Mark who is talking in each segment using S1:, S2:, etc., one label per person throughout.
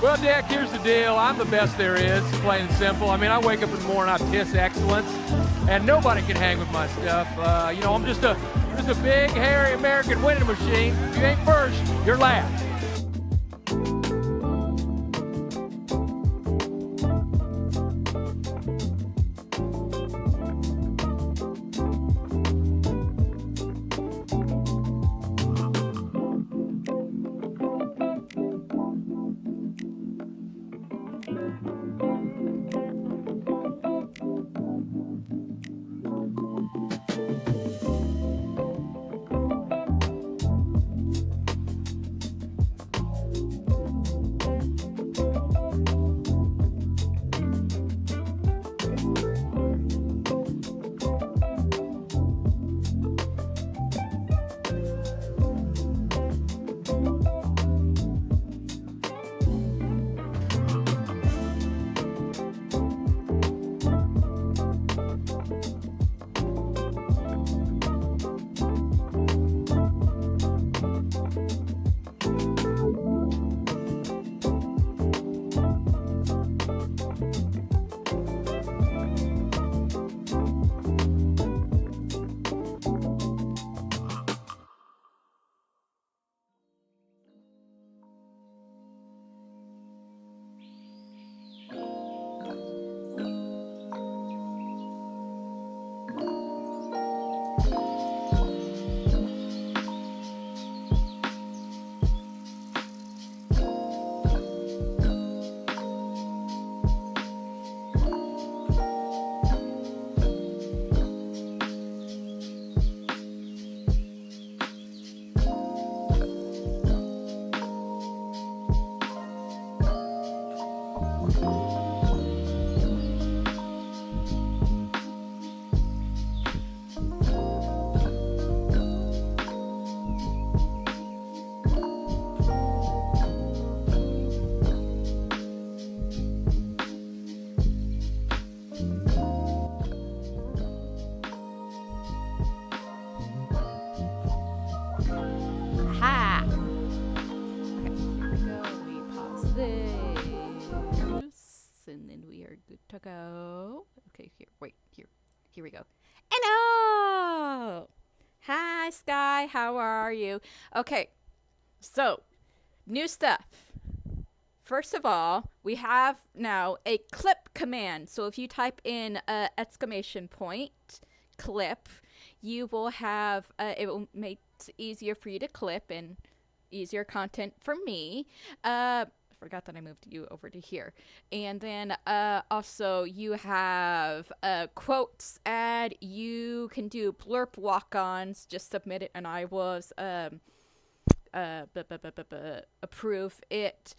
S1: Well, Dick, here's the deal. I'm the best there is, plain and simple. I mean, I wake up in the morning, I piss excellence, and nobody can hang with my stuff. You know, I'm just a big, hairy American winning machine. If you ain't first, you're last.
S2: Ha! Okay, here we go. We pause this, and then we are good to go. Okay, here we go. Hello! Hi, Sky, how are you? Okay, so, new stuff. First of all, we have now a clip command. So if you type in exclamation point, clip, you will have, it will make it easier for you to clip and easier content for me. Forgot that I moved you over to here. And then also you have quotes add. You can do blurb walk-ons. Just submit it and I was approve it.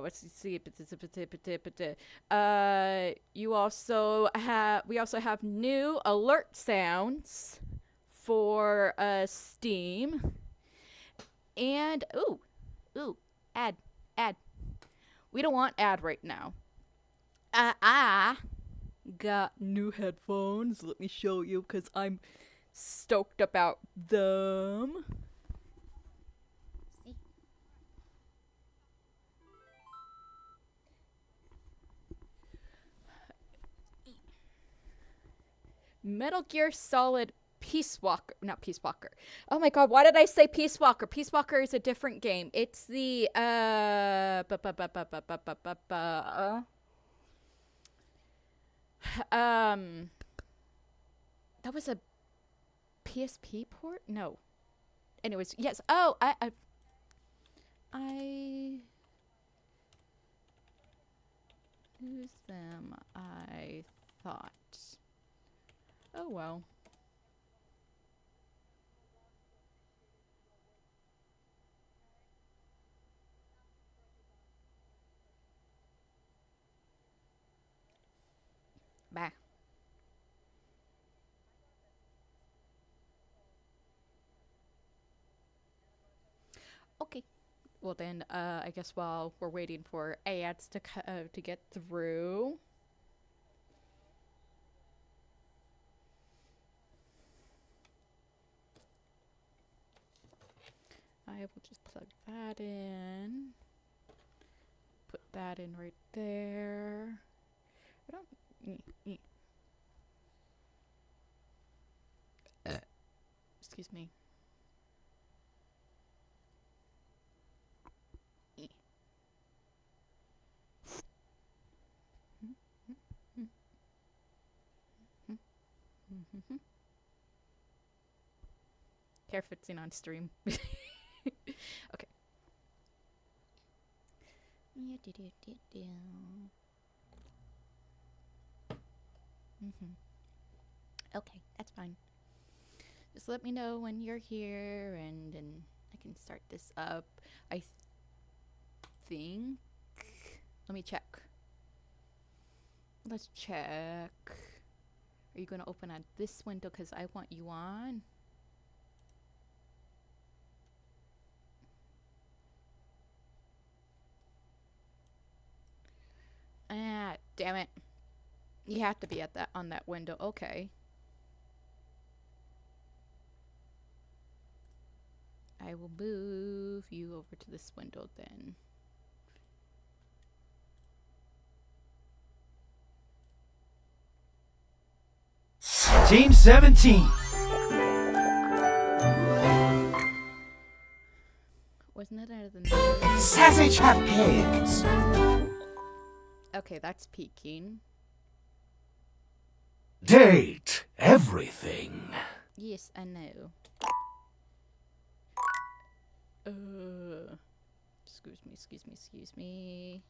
S2: Let's see. We also have new alert sounds for Steam. And ad. We don't want ad right now. I got new headphones. Let me show you because I'm stoked about them. See? Metal Gear Solid not Peace Walker. Oh my god, why did I say Peace Walker? Peace Walker is a different game. It's the that was a PSP port? No. Anyways, yes. Oh, I use them, I thought. Oh well. Bye. Okay. Well then, I guess while we're waiting for ads to get through, I will just plug that in. that in right there. I don't. Excuse me. Care fixing on stream. Okay. Okay, that's fine. Just let me know when you're here, and then I can start this up. I think. Let me check. Let's check. Are you going to open at this window because I want you on? Ah, damn it. You have to be at that on that window. Okay. I will move you over to this window then.
S3: Team 17.
S2: Wasn't it other than
S3: Sausage have pins.
S2: Okay, that's peeking.
S3: Date everything.
S2: Yes, I know. Excuse me.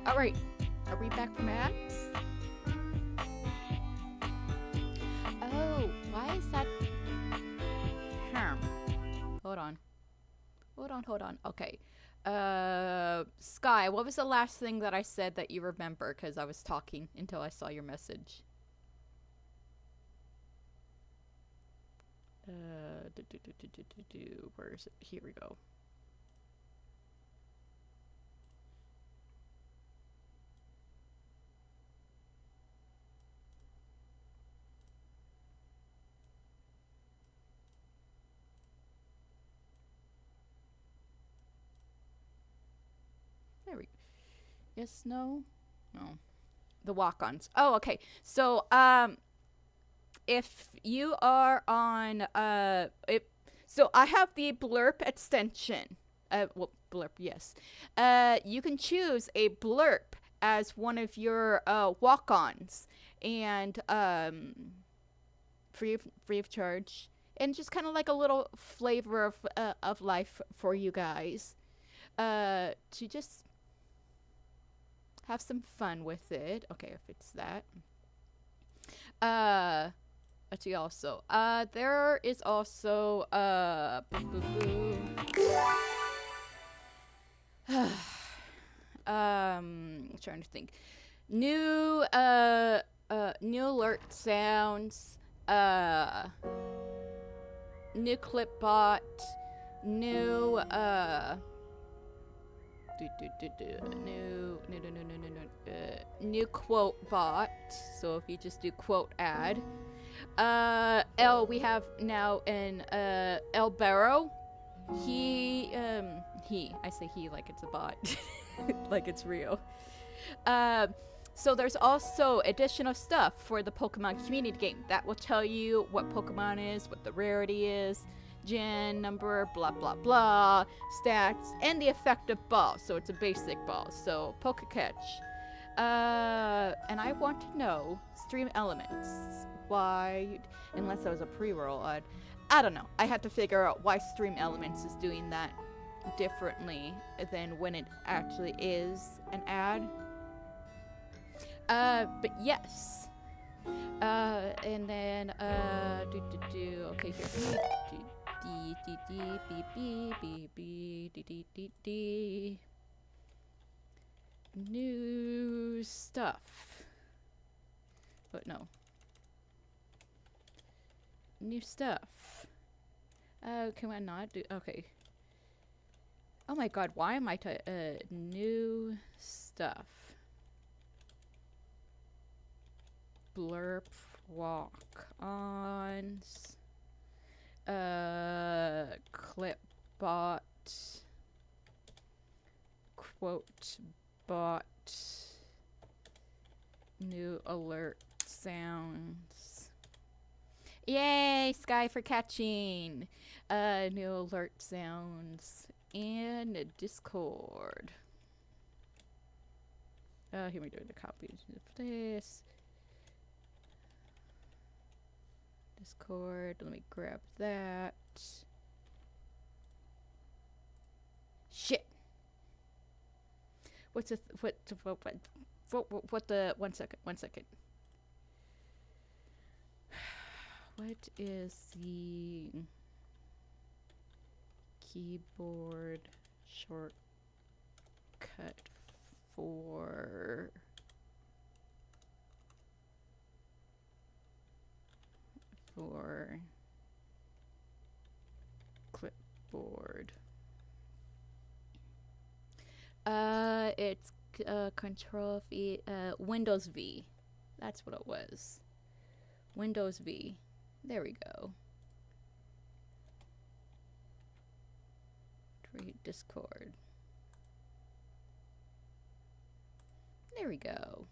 S2: Alright, are we back from ads? Oh, why is that? Hold on. Okay. Sky, what was the last thing that I said that you remember? Because I was talking until I saw your message. Where is it? Here we go. There we go. Yes, no? No. The walk-ons. Oh, okay. So, if you are on, so I have the blurb extension. Well, blurb, yes. You can choose a blurb as one of your, walk-ons. And, free of charge. And just kind of like a little flavor of life for you guys. To just have some fun with it. Okay, if it's that. Let's see also. There is also, trying to think. New alert sounds, new clip bot, new, new quote bot. So if you just do quote ad, we have now an El Barrow. I say he like it's a bot, like it's real. So there's also additional stuff for the Pokemon community game that will tell you what Pokemon is, what the rarity is, gen number, blah blah blah, stats, and the effective ball. So it's a basic ball. So Pokecatch. And I want to know Stream Elements. Why? Unless that was a pre-roll, I don't know. I had to figure out why Stream Elements is doing that differently than when it actually is an ad. But yes. And then, okay, here. New stuff. But no. New stuff. Can I not do? Okay. Oh my god, why am I new stuff? blurb walk-ons. Clipbot. Quote bot. New alert sounds. Yay, Sky for catching. New alert sounds. And a Discord. Here we go, the copies of this. Discord, let me grab that. Shit. What's the, what the, one second. What is the keyboard shortcut for clipboard? It's Control V, Windows V. That's what it was. Windows V. There we go. Create Discord. There we go.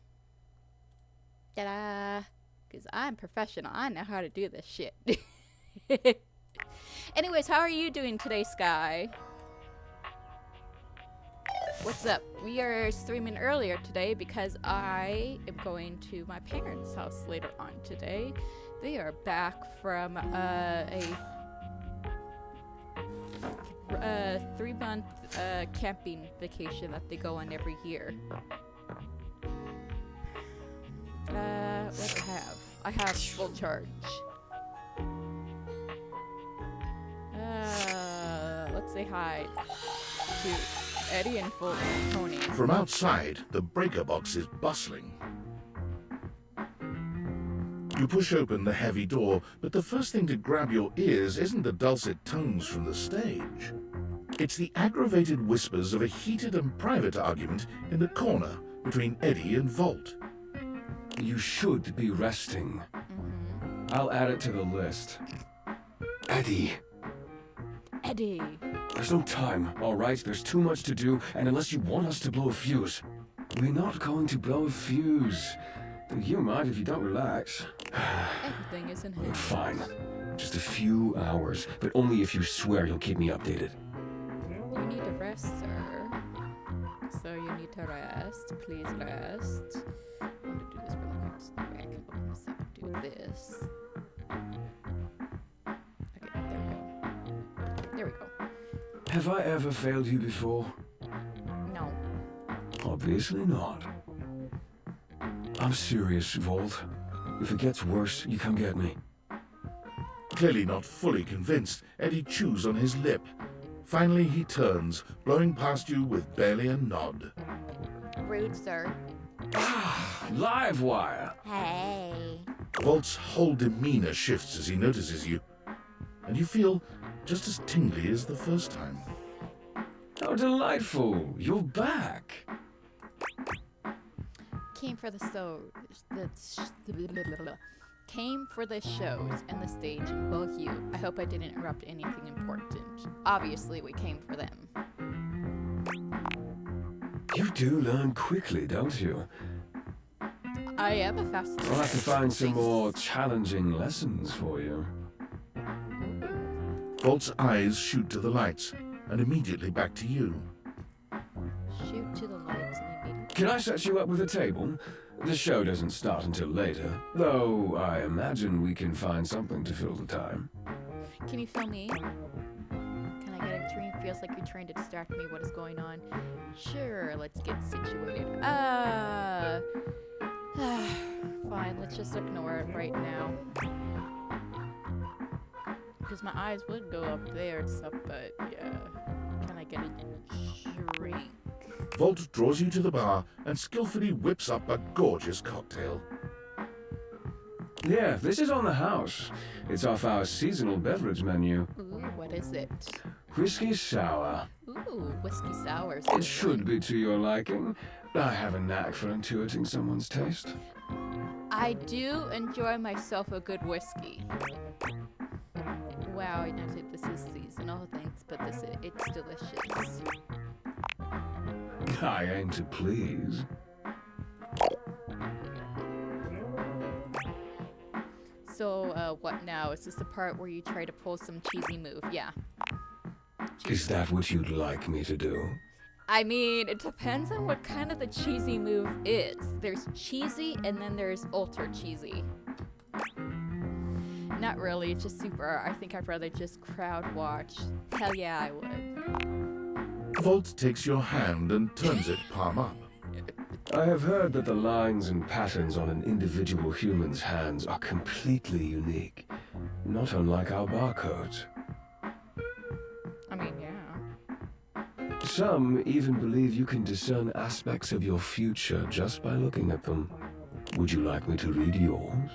S2: Ta-da! Because I'm professional. I know how to do this shit. Anyways, how are you doing today, Sky? What's up? We are streaming earlier today because I am going to my parents' house later on today. They are back from a 3-month camping vacation that they go on every year. What do I have? I have full charge. Let's say hi to Eddie and Full Tony.
S3: From outside, the breaker box is bustling. You push open the heavy door, but the first thing to grab your ears isn't the dulcet tones from the stage. It's the aggravated whispers of a heated and private argument in the corner between Eddie and Volt.
S4: You should be resting. I'll add it to the list. Eddie.
S2: Eddie.
S4: There's no time, all right? There's too much to do, and unless you want us to blow a fuse, we're not going to blow a fuse. You might if you don't relax.
S2: Everything is in hand.
S4: Fine. Just a few hours, but only if you swear you'll keep me updated.
S2: You need to rest, sir. So you need to rest. Please rest. I want to do this really quick. So that way I can open this up and do this. Okay, there we go. There we go.
S4: Have I ever failed you before?
S2: No.
S4: Obviously not. I'm serious, Volt. If it gets worse, you come get me.
S3: Clearly not fully convinced, Eddie chews on his lip. Finally, he turns, blowing past you with barely a nod.
S2: Rude, sir.
S4: Live wire.
S2: Hey.
S3: Volt's whole demeanor shifts as he notices you, and you feel just as tingly as the first time.
S4: How delightful. You're back.
S2: Came for the came for the shows and the stage and well you. I hope I didn't interrupt anything important. Obviously we came for them.
S4: You do learn quickly, don't you?
S2: I am a fast learner.
S4: I'll have to find some more challenging lessons for you.
S3: Volt's eyes shoot to the lights, and immediately back to you.
S2: Shoot to the lights and immediately.
S4: Can I set you up with a table? The show doesn't start until later, though I imagine we can find something to fill the time.
S2: Can you film me? Can I get a dream? Feels like you're trying to distract me. What is going on? Sure, let's get situated. Fine, let's just ignore it right now. Because my eyes would go up there and stuff, but yeah. Can I get a drink?
S3: Volt draws you to the bar and skillfully whips up a gorgeous cocktail.
S4: Yeah, this is on the house. It's off our seasonal beverage menu.
S2: Ooh, what is it?
S4: Whiskey sour.
S2: Ooh, whiskey sours.
S4: It should be to your liking. I have a knack for intuiting someone's taste.
S2: I do enjoy myself a good whiskey. Wow, I know that this is seasonal things, but it's delicious.
S4: I aim to please.
S2: So, what now? Is this the part where you try to pull some cheesy move? Yeah.
S4: Is that what you'd like me to do?
S2: I mean, it depends on what kind of the cheesy move is. There's cheesy and then there's ultra cheesy. Not really, it's just super. I think I'd rather just crowd watch. Hell yeah, I would.
S3: Volt takes your hand and turns it palm up.
S4: I have heard that the lines and patterns on an individual human's hands are completely unique, not unlike our barcodes.
S2: I mean, yeah.
S4: Some even believe you can discern aspects of your future just by looking at them. Would you like me to read yours?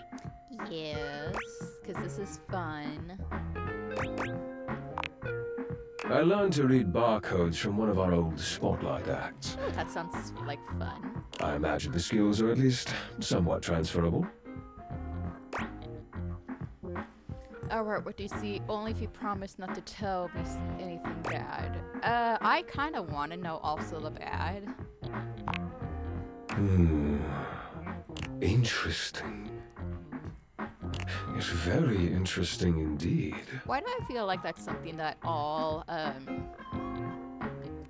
S2: Yes, because this is fun.
S4: I learned to read barcodes from one of our old spotlight acts.
S2: Oh, that sounds like fun.
S4: I imagine the skills are at least somewhat transferable.
S2: Alright, what do you see? Only if you promise not to tell me anything bad. I kind of want to know also the bad.
S4: Interesting. It's very interesting indeed.
S2: Why do I feel like that's something that all,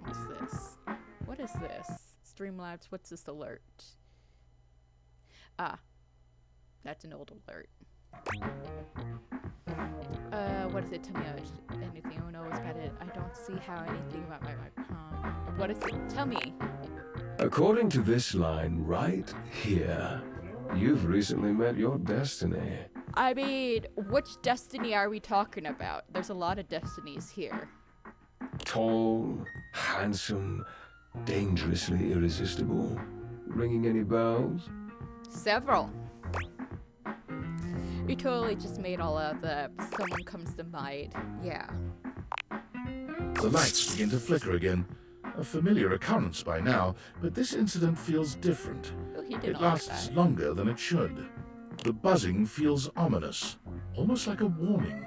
S2: what's this? What is this? Streamlabs, what's this alert? Ah, that's an old alert. What does it tell me about anything? Oh no, it's about it. I don't see how anything about my What is it? Tell me.
S4: According to this line right here, you've recently met your destiny.
S2: I mean, which destiny are we talking about? There's a lot of destinies here.
S4: Tall, handsome, dangerously irresistible. Ringing any bells?
S2: Several. You totally just made all of the someone comes to mind. Yeah.
S3: The lights begin to flicker again. A familiar occurrence by now, but this incident feels different.
S2: Oh, he did
S3: It
S2: not like
S3: lasts
S2: that.
S3: longer than it should. The buzzing feels ominous, almost like a warning.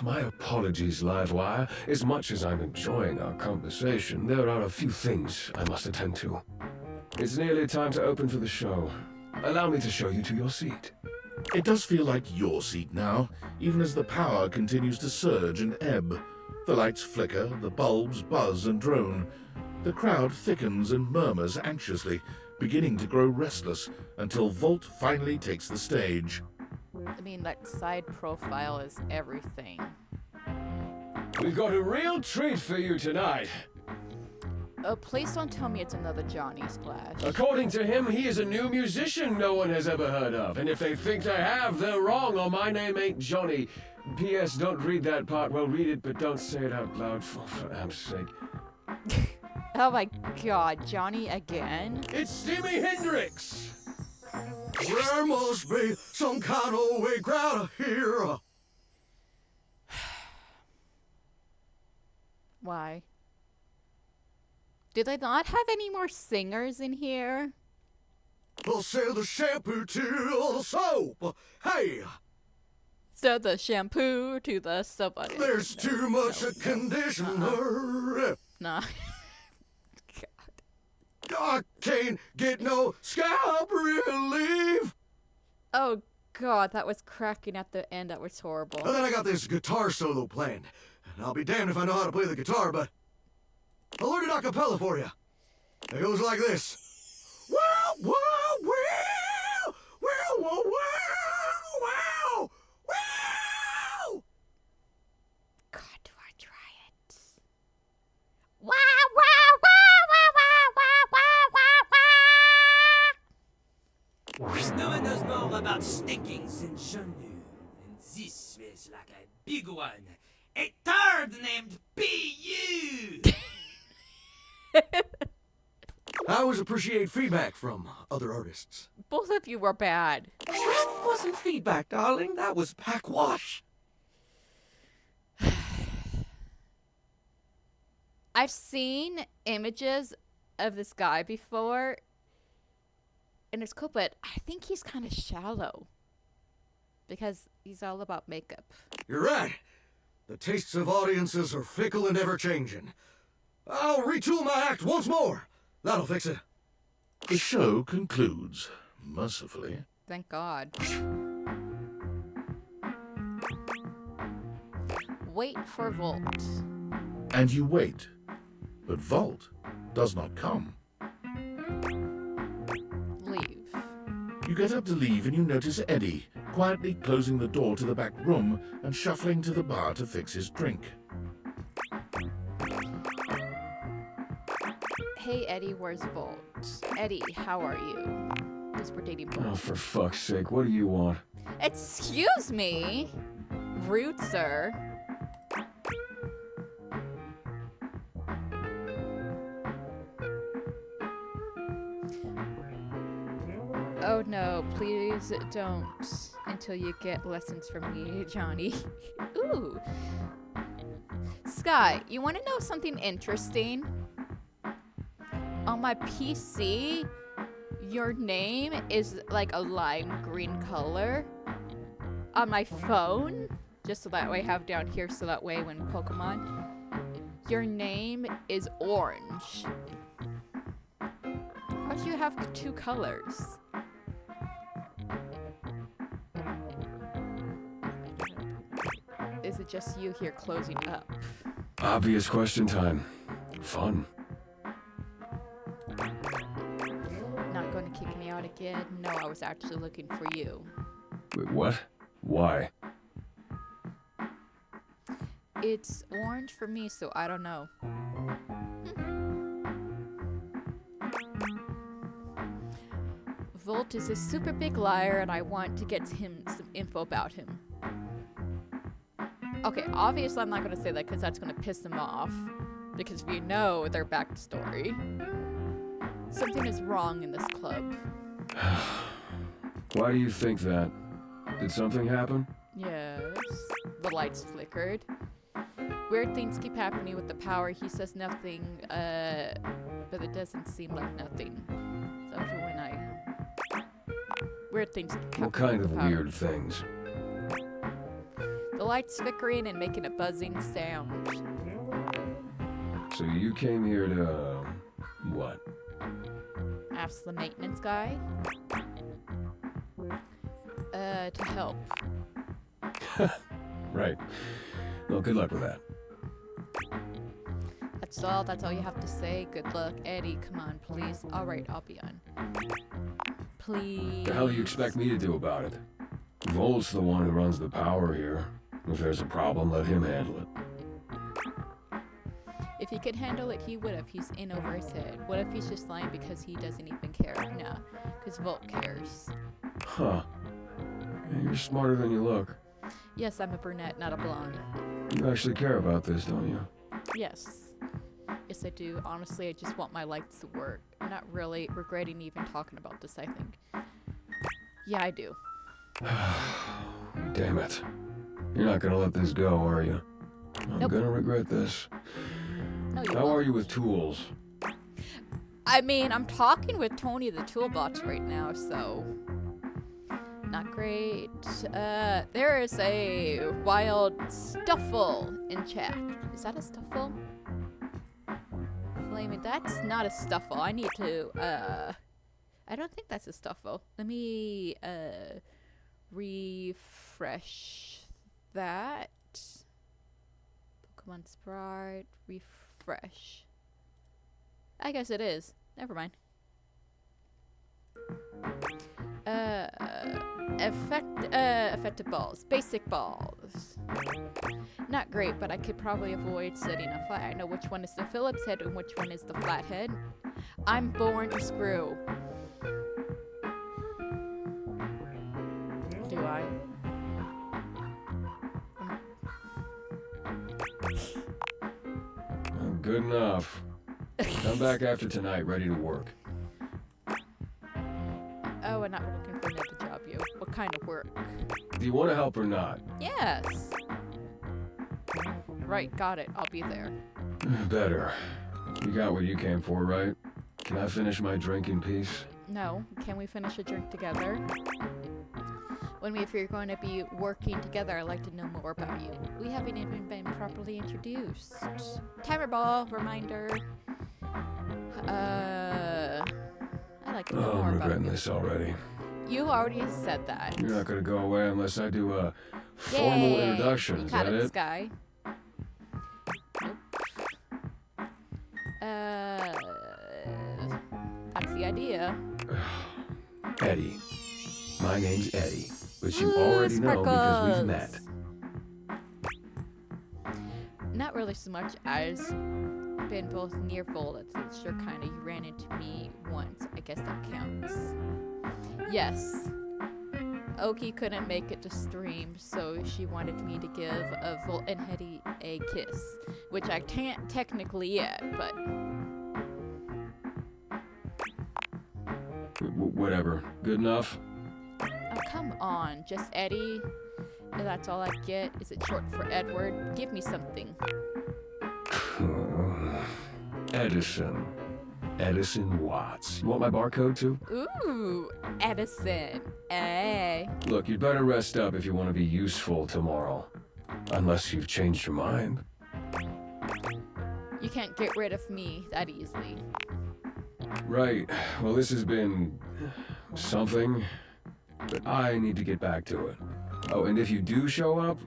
S4: My apologies, Livewire. As much as I'm enjoying our conversation, there are a few things I must attend to. It's nearly time to open for the show. Allow me to show you to your seat.
S3: It does feel like your seat now, even as the power continues to surge and ebb. The lights flicker, the bulbs buzz and drone. The crowd thickens and murmurs anxiously, beginning to grow restless until Volt finally takes the stage.
S2: I mean, that side profile is everything.
S4: We've got a real treat for you tonight.
S2: Oh, please don't tell me it's another Johnny Splash.
S4: According to him, he is a new musician no one has ever heard of. And if they think they have, they're wrong, or my name ain't Johnny. P.S. Don't read that part. Well, read it, but don't say it out loud, for amps sake.
S2: Oh my god, Johnny again?
S4: It's Stevie Hendrix!
S5: There must be some kind of way out of here.
S2: Why? Do they not have any more singers in here?
S5: They'll sell the shampoo to the soap. Hey,
S2: So the shampoo to the somebody.
S5: there's too much conditioner.
S2: Nah.
S5: I can't get no scalp relief.
S2: Oh god, that was cracking at the end. That was horrible.
S5: And then I got this guitar solo planned. And I'll be damned if I know how to play the guitar, but I'll learn it a cappella for you. It goes like this. Wow, wow, wow, wow, wow, wow, wow, wow.
S2: God, do I try it? Wow, wow, wow, wow, wow, wow, wow, wow.
S6: No one knows more about stickings than Jean knew, and this smells like a big one. A turd named B.U.
S5: I always appreciate feedback from other artists.
S2: Both of you were bad.
S6: That wasn't feedback, darling. That was backwash.
S2: I've seen images of this guy before. and it's cool, but I think he's kind of shallow. Because he's all about makeup.
S5: You're right. The tastes of audiences are fickle and ever-changing. I'll retool my act once more. That'll fix it.
S3: The show concludes, mercifully.
S2: Thank God. Wait for Volt.
S3: And you wait. But Volt does not come.
S2: Leave.
S3: You get up to leave and you notice Eddie, quietly closing the door to the back room and shuffling to the bar to fix his drink.
S2: Hey Eddie, where's Volt? Eddie, how are you? Because we're dating Volt.
S4: Oh, for fuck's sake, what do you want?
S2: Excuse me? Rude, sir. Oh no, please don't until you get lessons from me, Johnny. Ooh. Sky, you want to know something interesting? On my PC, your name is like a lime green color. On my phone, just so that way I have down here so that way when Pokemon, your name is orange. Why do you have two colors? Is it just you here closing up?
S4: Obvious question time. Fun.
S2: Not going to kick me out again? No, I was actually looking for you.
S4: Wait, what? Why?
S2: It's orange for me, so I don't know. Volt is a super big liar, and I want to get him some info about him. Okay, obviously I'm not going to say that because that's going to piss him off. Because we know their backstory. Something is wrong in this club.
S4: Why do you think that? Did something happen?
S2: Yes. The lights flickered. Weird things keep happening with the power. He says nothing, but it doesn't seem like nothing. So when weird things keep happening.
S4: What kind
S2: with
S4: of
S2: the power.
S4: weird things?
S2: The lights flickering and making a buzzing sound.
S4: So you came here to, what?
S2: Ask the maintenance guy. To help.
S4: Right. Well, good luck with that.
S2: That's all you have to say. Good luck. Eddie, come on, please. Alright, I'll be on. Please.
S4: The hell do you expect me to do about it? Volt's the one who runs the power here. If there's a problem, let him handle it.
S2: If he could handle it, he would have. He's in over his head. What if he's just lying because he doesn't even care? No, because Volt cares.
S4: Huh. Yeah, you're smarter than you look.
S2: Yes, I'm a brunette, not a blonde.
S4: You actually care about this, don't you?
S2: Yes. Yes, I do. Honestly, I just want my lights to work. I'm not really regretting even talking about this, I think. Yeah, I do.
S4: Damn it. You're not gonna let this go, are you? I'm
S2: Nope.
S4: gonna regret this.
S2: No, you
S4: How
S2: won't.
S4: are you with tools?
S2: I mean, I'm talking with Tony the toolbox right now, so... Not great. There is a wild stuffle in chat. Is that a stuffle? Flaming, that's not a stuffle. I need to, I don't think that's a stuffle. Let me, refresh that. Pokemon Sprite, refresh. I guess it is. Never mind. Effective balls. Basic balls. Not great, but I could probably avoid setting a flat. I know which one is the Phillips head and which one is the flathead. I'm born to screw. Do I?
S4: Well, good enough. Come back after tonight, ready to work.
S2: Oh, I'm not looking for another job, yo. What kind of work?
S4: Do you want to help or not?
S2: Yes. Right, got it. I'll be there.
S4: Better. You got what you came for, right? Can I finish my drink in peace?
S2: No. Can we finish a drink together? If you're going to be working together, I'd like to know more about you. We haven't even been properly introduced. Timer ball, reminder. I'd like to know
S4: Oh,
S2: more
S4: I'm
S2: about
S4: regretting
S2: you.
S4: this already.
S2: You already said that.
S4: You're not gonna go away unless I do a formal
S2: Yay.
S4: introduction.
S2: You
S4: Is
S2: caught
S4: that
S2: it,
S4: it?
S2: Sky. That's the idea.
S4: Eddie. My name's Eddie, which you
S2: Ooh,
S4: already know because we've met.
S2: sparkles. Not really so much as been both near bullets. It's sure kind of. You ran into me once. I guess that counts. Yes. Oki couldn't make it to stream, so she wanted me to give a Volt and Hetty a kiss, which I can't technically yet, but
S4: Whatever. Good enough?
S2: oh, come on, just Eddie. That's all I get. Is it short for Edward? Give me something.
S4: Edison. Edison Watts. You want my barcode too?
S2: Ooh, Edison. Hey.
S4: Look, you'd better rest up if you want to be useful tomorrow. Unless you've changed your mind.
S2: You can't get rid of me that easily.
S4: Right. Well, this has been something, but I need to get back to it. Oh, and if you do show up,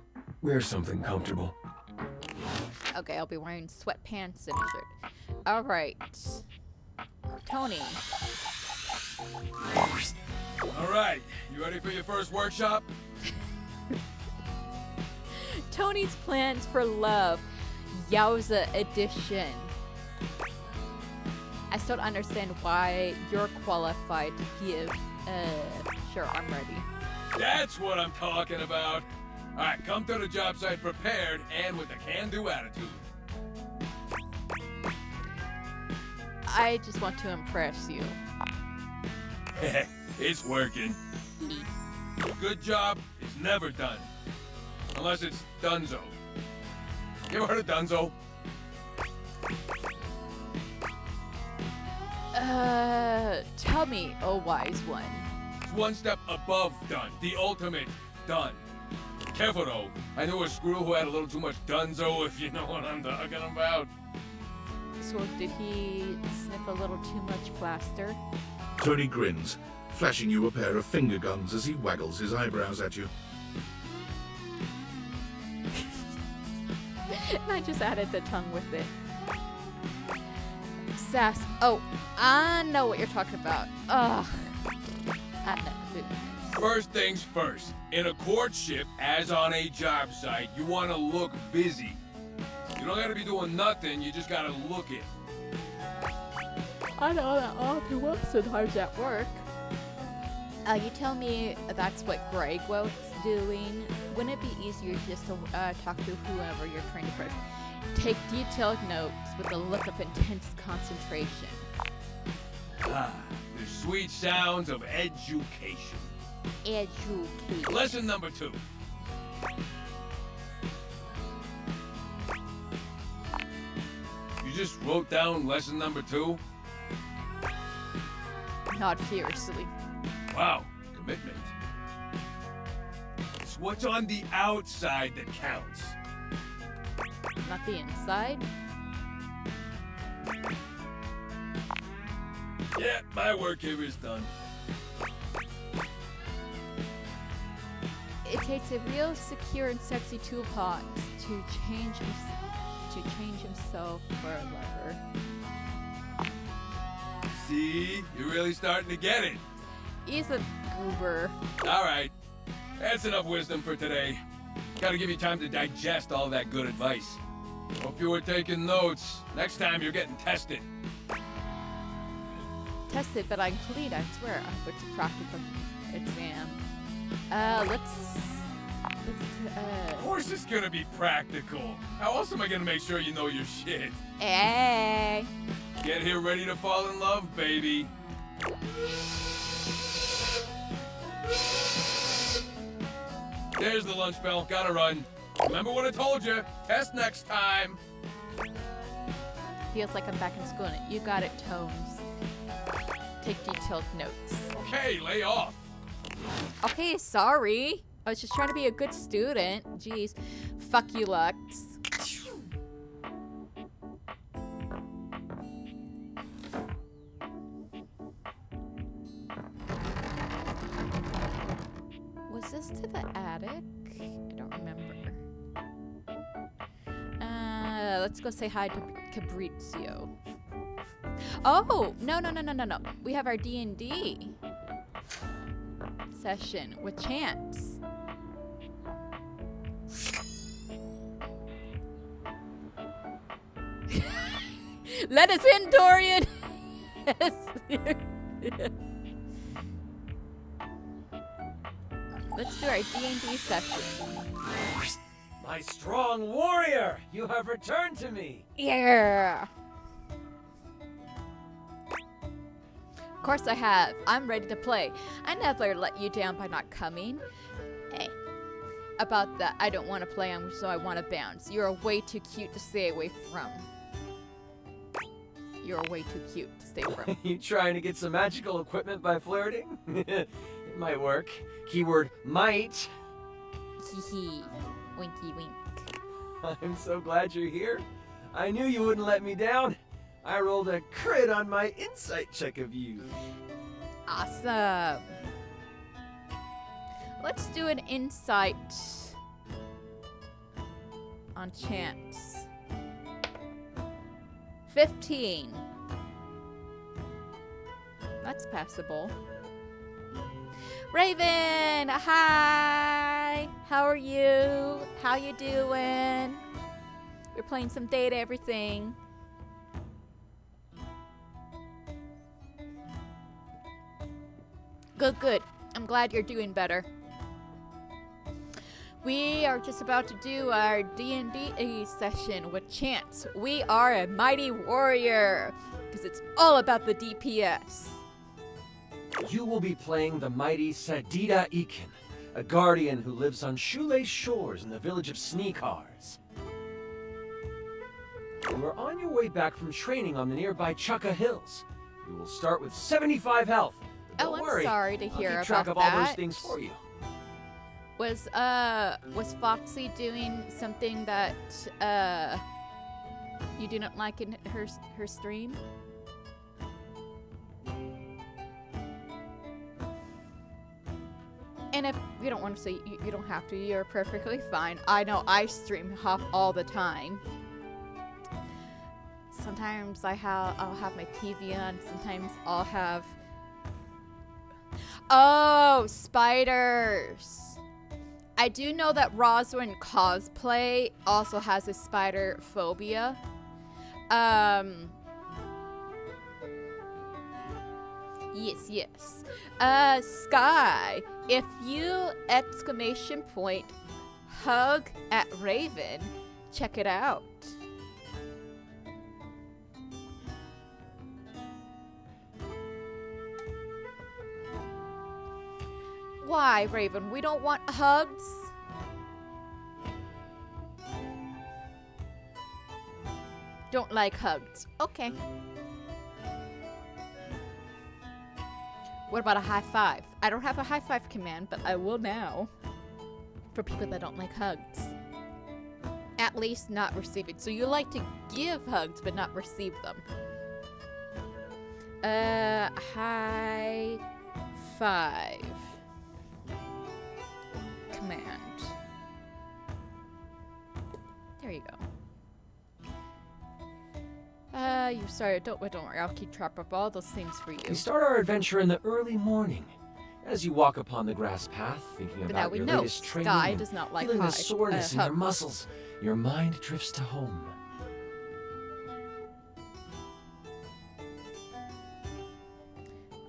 S4: wear something comfortable.
S2: Okay, I'll be wearing sweatpants and a shirt. All right. Tony.
S7: All right, you ready for your first workshop?
S2: Tony's plans for love. Yowza edition. I still don't understand why you're qualified to give. Sure, I'm ready.
S7: That's what I'm talking about. All right, come to the job site prepared and with a can-do attitude.
S2: I just want to impress you.
S7: It's working. A good job is never done. Unless it's Dunzo. You ever heard of Dunzo?
S2: Tell me, oh wise one.
S7: It's one step above done. The ultimate done. Careful though. I knew a screw who had a little too much Dunzo, if you know what I'm talking about.
S2: So did he sniff a little too much plaster?
S3: Tony grins, flashing you a pair of finger guns as he waggles his eyebrows at you.
S2: And I just added the tongue with it. Sass. Oh, I know what you're talking about. Ugh. I know.
S7: First things first. In a courtship, as on a job site, you want to look busy. You don't gotta be doing nothing, you just gotta look it.
S2: I know that all too well sometimes at work. You tell me that's what Greg was doing. Wouldn't it be easier just to talk to whoever you're trying to impress? Take detailed notes with a look of intense concentration.
S7: Ah, the sweet sounds of education.
S2: Educate.
S7: Lesson number 2. You just wrote down lesson number 2?
S2: Not fiercely.
S7: Wow, commitment. It's what's on the outside that counts.
S2: Not the inside.
S7: Yeah, my work here is done.
S2: It takes a real secure and sexy toolbox to change himself for a lover.
S7: See, you're really starting to get it.
S2: He's a goober.
S7: All right, that's enough wisdom for today. Gotta give you time to digest all that good advice. Hope you were taking notes. Next time you're getting tested.
S2: Tested, but I'm clean, I swear. It's a practical exam.
S7: Of course it's gonna be practical. How else am I gonna make sure you know your shit?
S2: Hey.
S7: Get here ready to fall in love, baby. There's the lunch bell. Gotta run. Remember what I told you. Test next time.
S2: Feels like I'm back in school. You got it, Tones. take detailed notes.
S7: Okay, lay off.
S2: Okay, sorry. I was just trying to be a good student. Jeez. Fuck you, Lux. Was this to the attic? I don't remember. Let's go say hi to Cabrizio. Oh, no. We have our D&D session with Chance. Let us in, Dorian! Let's do our D&D session.
S6: My strong warrior, you have returned to me.
S2: Yeah! Of course I have. I'm ready to play. I never let you down by not coming. Hey. About that, I don't want to play on, so I want to bounce. You're way too cute to stay away from. You're way too cute to stay from.
S6: You trying to get some magical equipment by flirting? It might work. Keyword might.
S2: Hee. Winky wink.
S6: I'm so glad you're here. I knew you wouldn't let me down. I rolled a crit on my insight check of you.
S2: Awesome. Let's do an insight on Chance. 15. That's passable. Raven, hi. How are you? How you doing? We're playing some data everything. Good. I'm glad you're doing better. We are just about to do our D&D session with Chance. We are a mighty warrior, because it's all about the DPS.
S6: You will be playing the mighty Sadida Ikin, a guardian who lives on shoelace shores in the village of Sneakars. You are on your way back from training on the nearby Chukka Hills. You will start with 75 health. Don't
S2: I'm
S6: worry.
S2: sorry to hear
S6: I'll
S2: about
S6: keep track of
S2: that.
S6: all those things for you.
S2: Was Foxy doing something that you didn't like in her stream? And if you don't want to say, you don't have to. You're perfectly fine. I know I stream hop all the time. Sometimes I'll have my TV on. Sometimes I'll have. Oh, spiders! I do know that Roswin cosplay also has a spider phobia. Yes. Sky, if you exclamation point hug at Raven, check it out. Why, Raven? We don't want hugs? Don't like hugs. Okay. What about a high five? I don't have a high five command, but I will now. For people that don't like hugs. At least not receiving. So you like to give hugs, but not receive them. High five. Command. There you go. You sorry, don't worry, I'll keep track of all those things for you.
S6: We start our adventure in the early morning. As you walk upon the grass path, thinking
S2: But now
S6: about
S2: we
S6: your
S2: know
S6: latest training
S2: Sky
S6: and
S2: does not like
S6: feeling the
S2: hugs.
S6: soreness in your muscles, your mind drifts to home.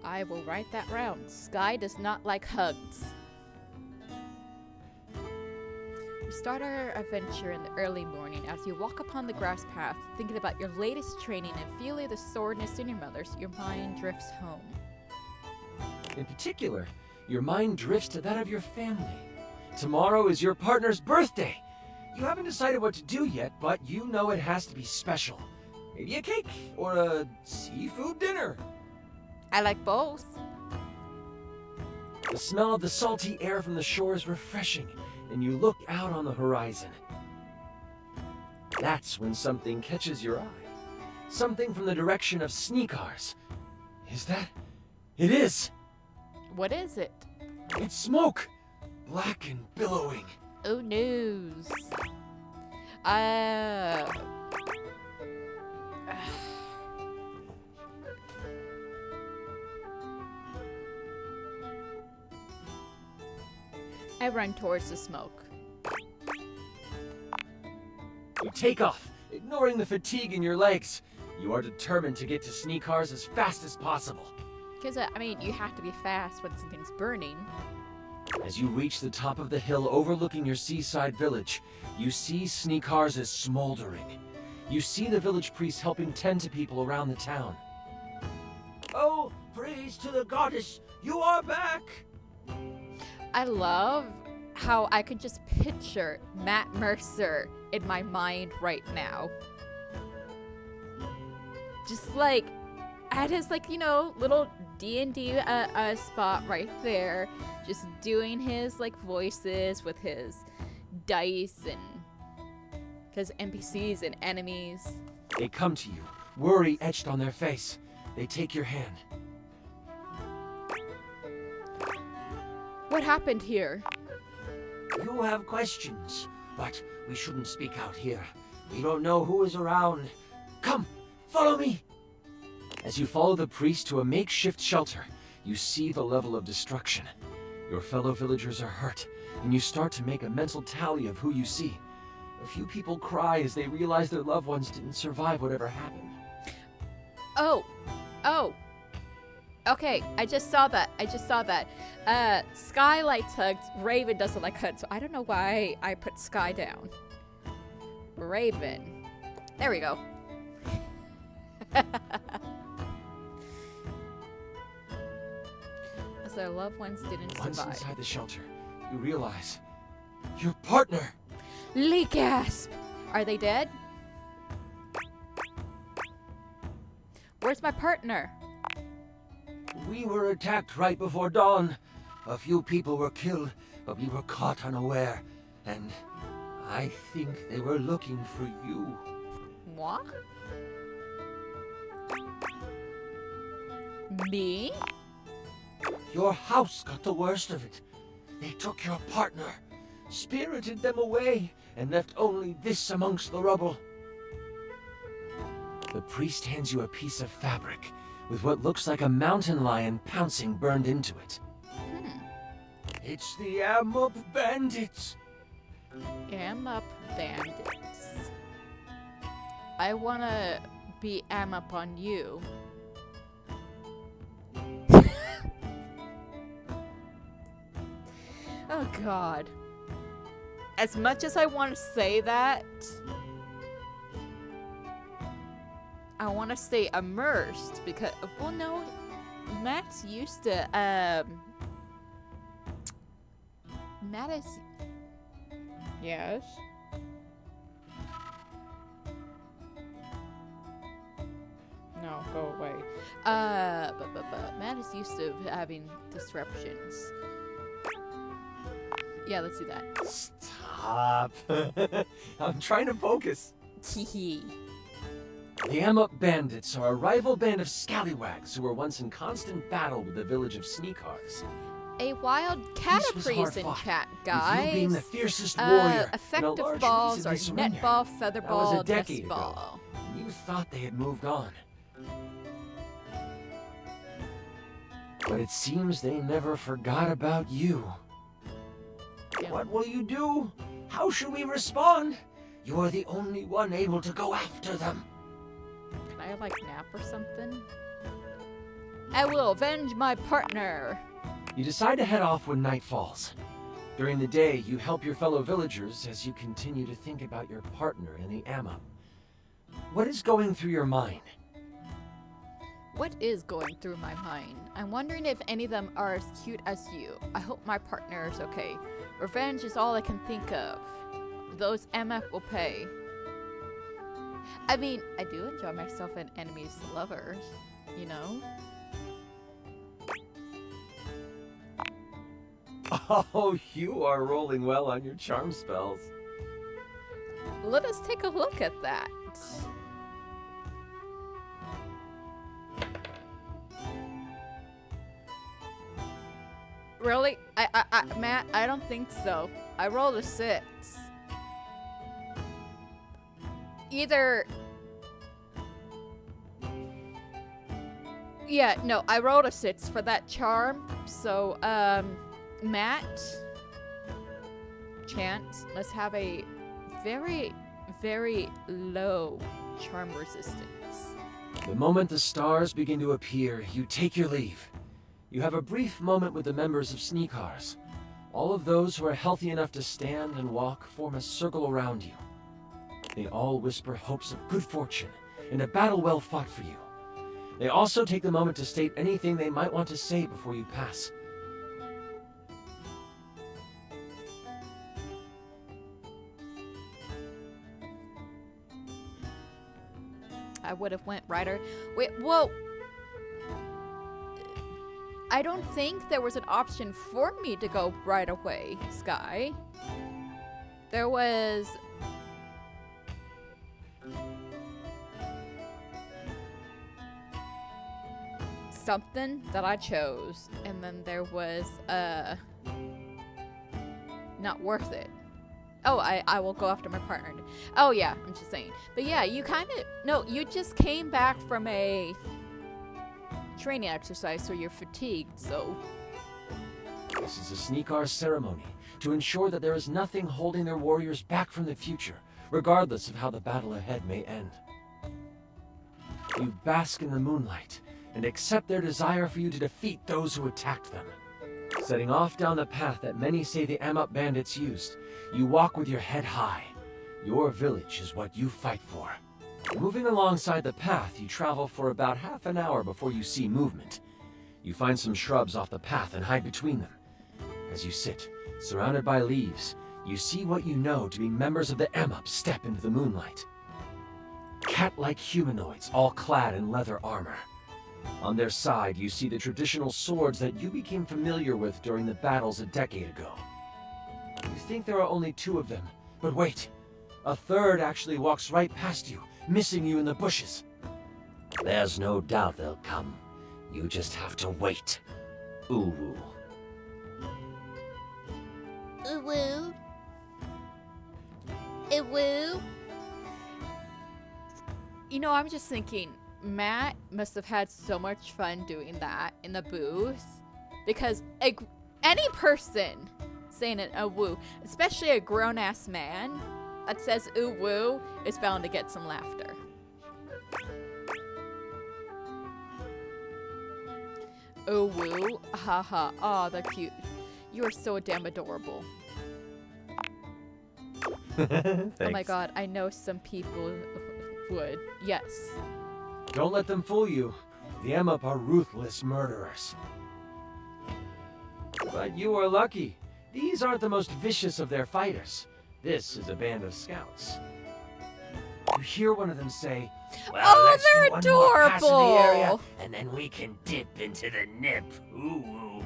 S2: I will write that round. Sky does not like hugs. We start our adventure in the early morning. As you walk upon the grass path, thinking about your latest training and feeling the soreness in your mind drifts home.
S6: In particular, your mind drifts to that of your family. Tomorrow is your partner's birthday. You haven't decided what to do yet, but you know it has to be special. Maybe a cake or a seafood dinner.
S2: I like both.
S6: The smell of the salty air from the shore is refreshing, and you look out on the horizon. That's when something catches your eye. Something from the direction of Sneakars. Is that? It is!
S2: What is it?
S6: It's smoke! Black and billowing.
S2: Oh, news. I run towards the smoke.
S6: You take off, ignoring the fatigue in your legs. You are determined to get to Sneakars as fast as possible.
S2: Because, I mean, you have to be fast when something's burning.
S6: As you reach the top of the hill overlooking your seaside village, you see Sneakars is smoldering. You see the village priest helping tend to people around the town.
S8: Oh, praise to the goddess, you are back!
S2: I love how I could just picture Matt Mercer in my mind right now. Just like at his little D&D spot right there, just doing his voices with his dice and his NPCs and enemies.
S6: They come to you, worry etched on their face. They take your hand.
S2: What happened here?
S8: You have questions, but we shouldn't speak out here. We don't know who is around. Come, follow me!
S6: As you follow the priest to a makeshift shelter, you see the level of destruction. Your fellow villagers are hurt, and you start to make a mental tally of who you see. A few people cry as they realize their loved ones didn't survive whatever happened.
S2: Oh. Okay, I just saw that. Sky likes hugs, Raven doesn't like hugs, so I don't know why I put Sky down. Raven. There we go. As their loved ones didn't
S6: Once
S2: survive.
S6: inside the shelter, you realize your partner.
S2: Lee gasp! Are they dead? Where's my partner?
S8: We were attacked right before dawn. A few people were killed, but we were caught unaware. And I think they were looking for you.
S2: What? Me?
S8: Your house got the worst of it. They took your partner, spirited them away, and left only this amongst the rubble.
S6: The priest hands you a piece of fabric with what looks like a mountain lion pouncing burned into it.
S8: It's the Amup bandits.
S2: Am up bandits. I wanna be am up on you. Oh god. As much as I want to say that, I want to stay immersed because, well, no, Matt's used to, Matt is, yes. No, go away. But Matt is used to having disruptions. Yeah, let's do that.
S6: Stop. I'm trying to focus.
S2: Teehee.
S6: The Amup Bandits are a rival band of scallywags who were once in constant battle with the village of Sneakars.
S2: A wild
S6: Peace was hard
S2: catapriest in
S6: fought,
S2: chat,
S6: with
S2: guys.
S6: you being the fiercest warrior, and a
S2: Effective
S6: large
S2: balls
S6: reason
S2: are
S6: they surrendered.
S2: netball,
S6: That was
S2: featherball,
S6: a decade ago.
S2: ball.
S6: You thought they had moved on. But it seems they never forgot about you.
S8: What will you do? How should we respond? You're the only one able to go after them.
S2: Can I nap or something? I will avenge my partner.
S6: You decide to head off when night falls. During the day, you help your fellow villagers as you continue to think about your partner in the Amup. What is going through your mind?
S2: What is going through my mind? I'm wondering if any of them are as cute as you. I hope my partner is okay. Revenge is all I can think of. Those MF will pay. I mean, I do enjoy myself in enemies to lovers, you know?
S6: Oh, you are rolling well on your charm spells.
S2: Let us take a look at that. Really? Matt, I don't think so. I rolled a 6. Either... Yeah, no, I rolled a 6 for that charm. So, Matt, Chance, let's have a very, very low charm resistance.
S6: The moment the stars begin to appear, you take your leave. You have a brief moment with the members of Sneakars. All of those who are healthy enough to stand and walk form a circle around you. They all whisper hopes of good fortune in a battle well fought for you. They also take the moment to state anything they might want to say before you pass.
S2: I would have went rider. Wait, whoa! I don't think there was an option for me to go right away, Sky. There was... something that I chose, and then there was, not worth it. Oh, I will go after my partner. Oh, yeah, I'm just saying. But yeah, you kind of... No, you just came back from a training exercise, so you're fatigued, so...
S6: This is a Sneakar ceremony to ensure that there is nothing holding their warriors back from the future, regardless of how the battle ahead may end. You bask in the moonlight and accept their desire for you to defeat those who attacked them. Setting off down the path that many say the Amok bandits used, you walk with your head high. Your village is what you fight for. Moving alongside the path, you travel for about half an hour before you see movement. You find some shrubs off the path and hide between them. As you sit, surrounded by leaves, you see what you know to be members of the Amok step into the moonlight. Cat-like humanoids, all clad in leather armor. On their side, you see the traditional swords that you became familiar with during the battles a decade ago. You think there are only 2 of them, but wait. A third actually walks right past you, missing you in the bushes.
S8: There's no doubt they'll come. You just have to wait. Uwu.
S2: Uwu. Uwu. You know, I'm just thinking, Matt must have had so much fun doing that in the booth, because any person saying an woo, especially a grown-ass man that says ooh woo, is bound to get some laughter. Ooh woo, haha, aw, they're cute. You are so damn adorable. Oh my god, I know some people would. Yes.
S6: Don't let them fool you. The Amok are ruthless murderers. But you are lucky. These aren't the most vicious of their fighters. This is a band of scouts. You hear one of them say,
S8: Well,
S2: Oh,
S8: let's
S2: they're
S8: do one more pass in the area,
S2: adorable.
S8: and then we can dip into the nip. Ooh.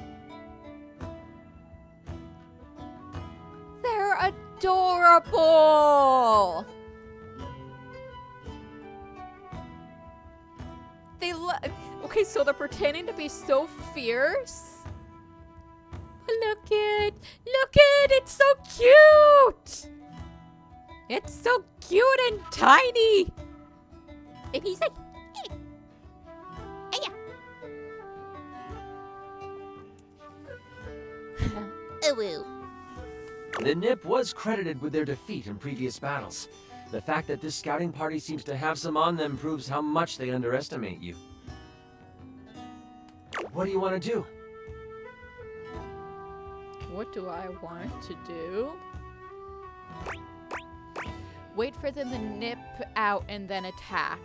S2: They're adorable. They okay, so they're pretending to be so fierce. Look it, it's so cute. It's so cute and tiny. And he's like, hey. Ooh.
S6: the Nip was credited with their defeat in previous battles. The fact that this scouting party seems to have some on them proves how much they underestimate you. What do you want to do?
S2: What do I want to do? Wait for them to nip out and then attack.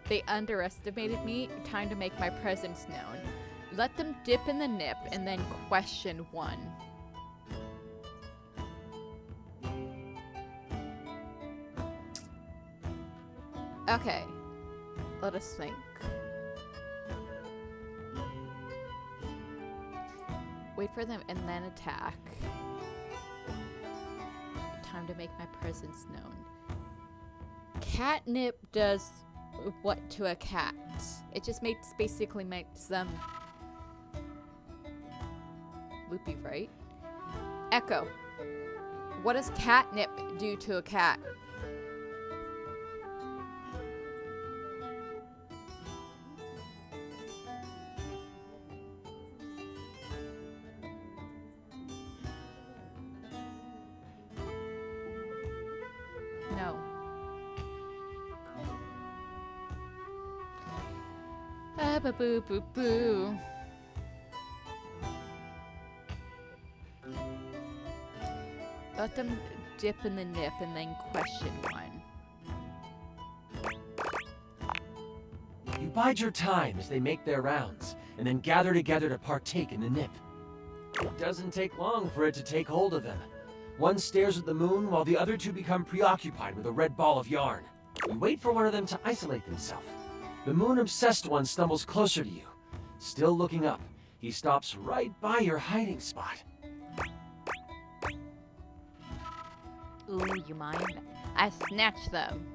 S2: They underestimated me. Time to make my presence known. Let them dip in the nip and then question one. Okay. Let us think. Wait for them and then attack. Time to make my presence known. Catnip does what to a cat? It just basically makes them loopy, right? Echo. What does catnip do to a cat? No. Ba boo boo boo. Let them dip in the nip and then question one.
S6: You bide your time as they make their rounds, and then gather together to partake in the nip. It doesn't take long for it to take hold of them. One stares at the moon while the other two become preoccupied with a red ball of yarn. You wait for one of them to isolate themselves. The moon-obsessed one stumbles closer to you. Still looking up, he stops right by your hiding spot.
S2: Ooh, you mind? I snatch them.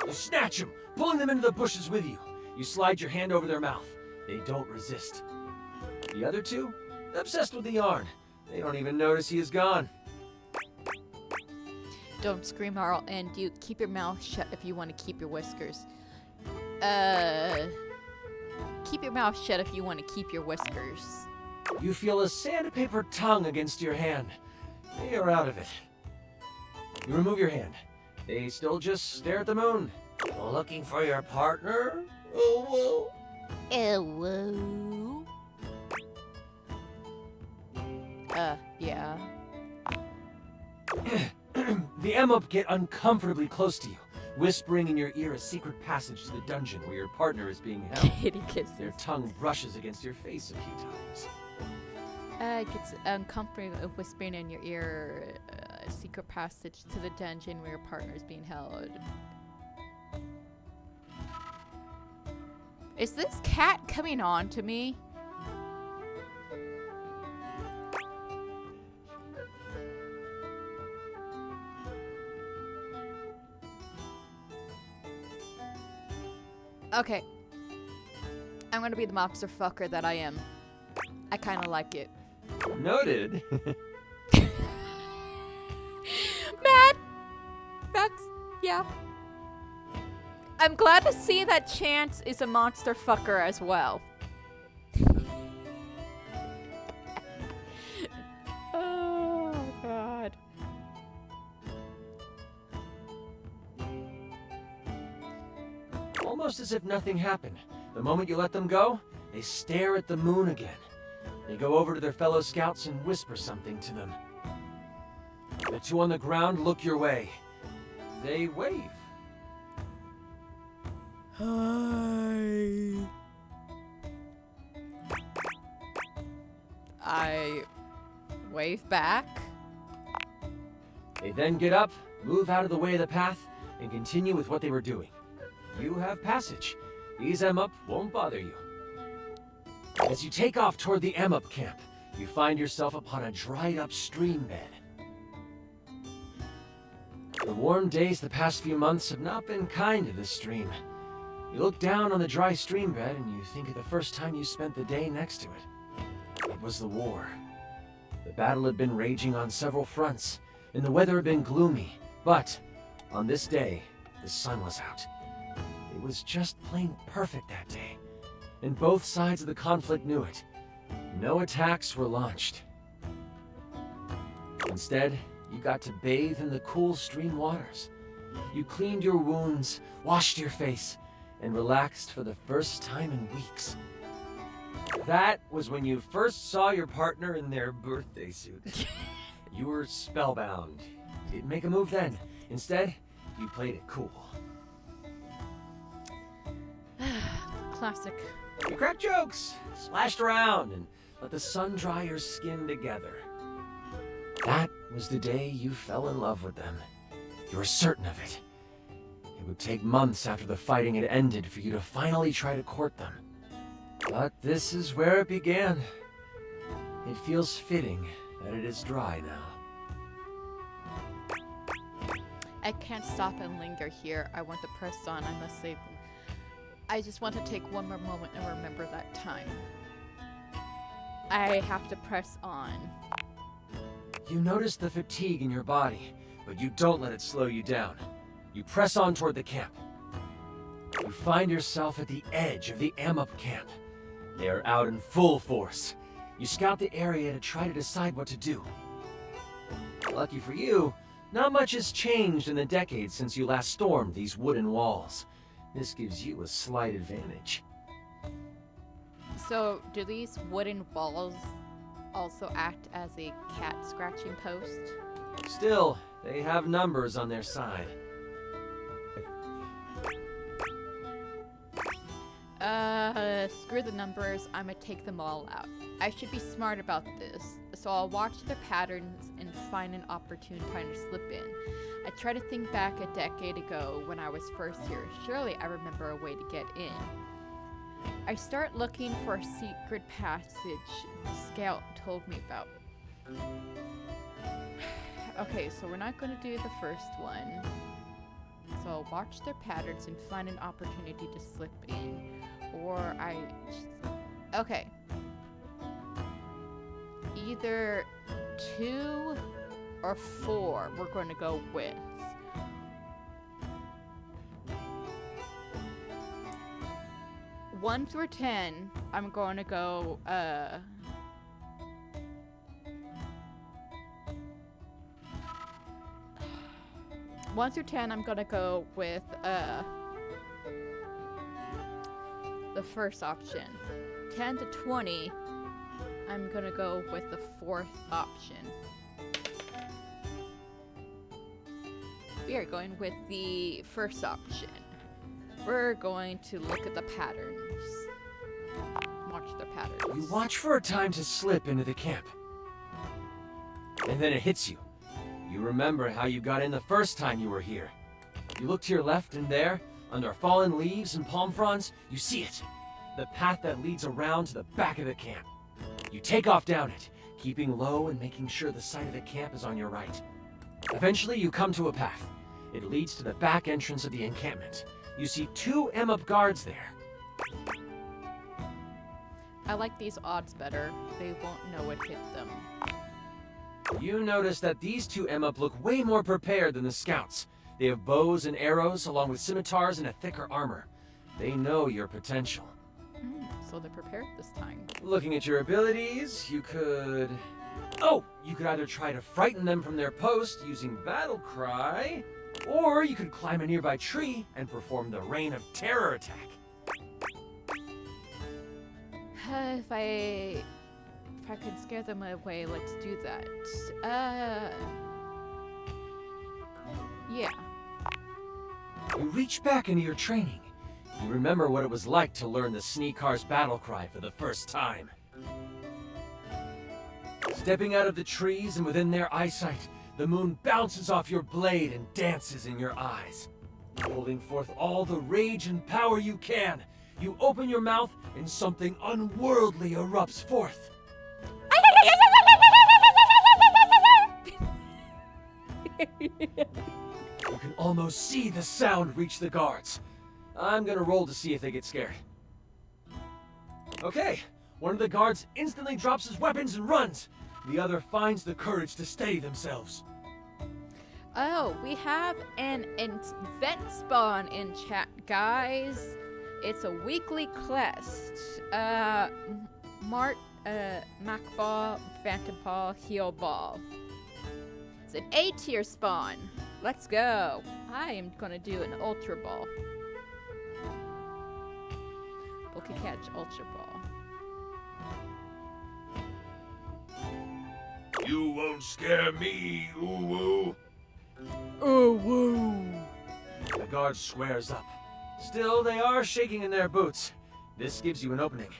S6: You snatch them, pulling them into the bushes with you. You slide your hand over their mouth. They don't resist. The other two? Obsessed with the yarn. They don't even notice he is gone.
S2: Don't scream, Arl, and you keep your mouth shut if you want to keep your whiskers. Keep your mouth shut if you want to keep your whiskers.
S6: You feel a sandpaper tongue against your hand. They are out of it. You remove your hand. They still just stare at the moon.
S8: You're looking for your partner?
S2: Whoa. Yeah.
S6: The Emop get uncomfortably close to you, whispering in your ear a secret passage to the dungeon where your partner is being held.
S2: Kitty kisses.
S6: Their tongue brushes against your face a few times.
S2: It gets uncomfortable whispering in your ear a secret passage to the dungeon where your partner is being held. Is this cat coming on to me? Okay. I'm gonna be the mobster fucker that I am. I kinda like it.
S6: Noted.
S2: Matt! That's... yeah. I'm glad to see that Chance is a monster fucker as well. Oh, God.
S6: Almost as if nothing happened. The moment you let them go, they stare at the moon again. They go over to their fellow scouts and whisper something to them. The two on the ground look your way. They wave.
S2: Hi. I wave back.
S6: They then get up, move out of the way of the path, and continue with what they were doing. You have passage. These Emop won't bother you. As you take off toward the Emop camp, you find yourself upon a dried-up stream bed. The warm days the past few months have not been kind to this stream. You look down on the dry stream bed and you think of the first time you spent the day next to it. It was the war. The battle had been raging on several fronts, and the weather had been gloomy. But on this day, the sun was out. It was just plain perfect that day, and both sides of the conflict knew it. No attacks were launched. Instead, you got to bathe in the cool stream waters. You cleaned your wounds, washed your face, and relaxed for the first time in weeks. That was when you first saw your partner in their birthday suit. You were spellbound. You didn't make a move then. Instead, you played it cool.
S2: Classic.
S6: You cracked jokes, splashed around, and let the sun dry your skin together. That was the day you fell in love with them. You were certain of it. It would take months after the fighting had ended for you to finally try to court them. But this is where it began. It feels fitting that it is dry now.
S2: I can't stop and linger here. I want to press on. I must say, I just want to take one more moment and remember that time. I have to press on.
S6: You notice the fatigue in your body, but you don't let it slow you down. You press on toward the camp. You find yourself at the edge of the Amup camp. They are out in full force. You scout the area to try to decide what to do. Lucky for you, not much has changed in the decades since you last stormed these wooden walls. This gives you a slight advantage.
S2: So, do these wooden walls also act as a cat scratching post?
S6: Still, they have numbers on their side.
S2: Screw the numbers. I'm gonna take them all out. I should be smart about this, so I'll watch the patterns and find an opportune time to slip in. I try to think back a decade ago when I was first here. Surely I remember a way to get in. I start looking for a secret passage the scout told me about. Okay, so we're not going to do the first one. So I'll watch their patterns and find an opportunity to slip in. Or okay. Either 2 or 4 we're going to go with. One through 10, I'm going to go, 1 through 10, I'm going to go with, the first option. 10 to 20, I'm going to go with the 4th option. We are going with the first option. We're going to look at the patterns. Watch the patterns.
S6: You watch for a time to slip into the camp. And then it hits you. You remember how you got in the first time you were here. You look to your left and there, under fallen leaves and palm fronds, you see it. The path that leads around to the back of the camp. You take off down it, keeping low and making sure the side of the camp is on your right. Eventually you come to a path. It leads to the back entrance of the encampment. You see 2 Amup guards there.
S2: I like these odds better. They won't know it hit them.
S6: You notice that these 2 Amup look way more prepared than the scouts. They have bows and arrows along with scimitars and a thicker armor. They know your potential.
S2: So they're prepared this time.
S6: Looking at your abilities, you could... Oh! You could either try to frighten them from their post using Battle Cry, or you could climb a nearby tree and perform the Reign of Terror attack.
S2: If I can scare them away, let's do that. Yeah.
S6: You reach back into your training. You remember what it was like to learn the Sneakar's battle cry for the first time. Stepping out of the trees and within their eyesight, the moon bounces off your blade and dances in your eyes. Holding forth all the rage and power you can, you open your mouth and something unworldly erupts forth. You can almost see the sound reach the guards. I'm gonna roll to see if they get scared. Okay, one of the guards instantly drops his weapons and runs. The other finds the courage to steady themselves.
S2: Oh, we have an event spawn in chat, guys. It's a weekly quest. Mac Ball, Phantom Ball, Heal Ball. It's an A tier spawn. Let's go. I am gonna do an Ultra Ball. Book a catch Ultra Ball.
S7: You won't scare me, ooh-woo.
S2: Oh, woo.
S6: The guard squares up. Still, they are shaking in their boots. This gives you an opening.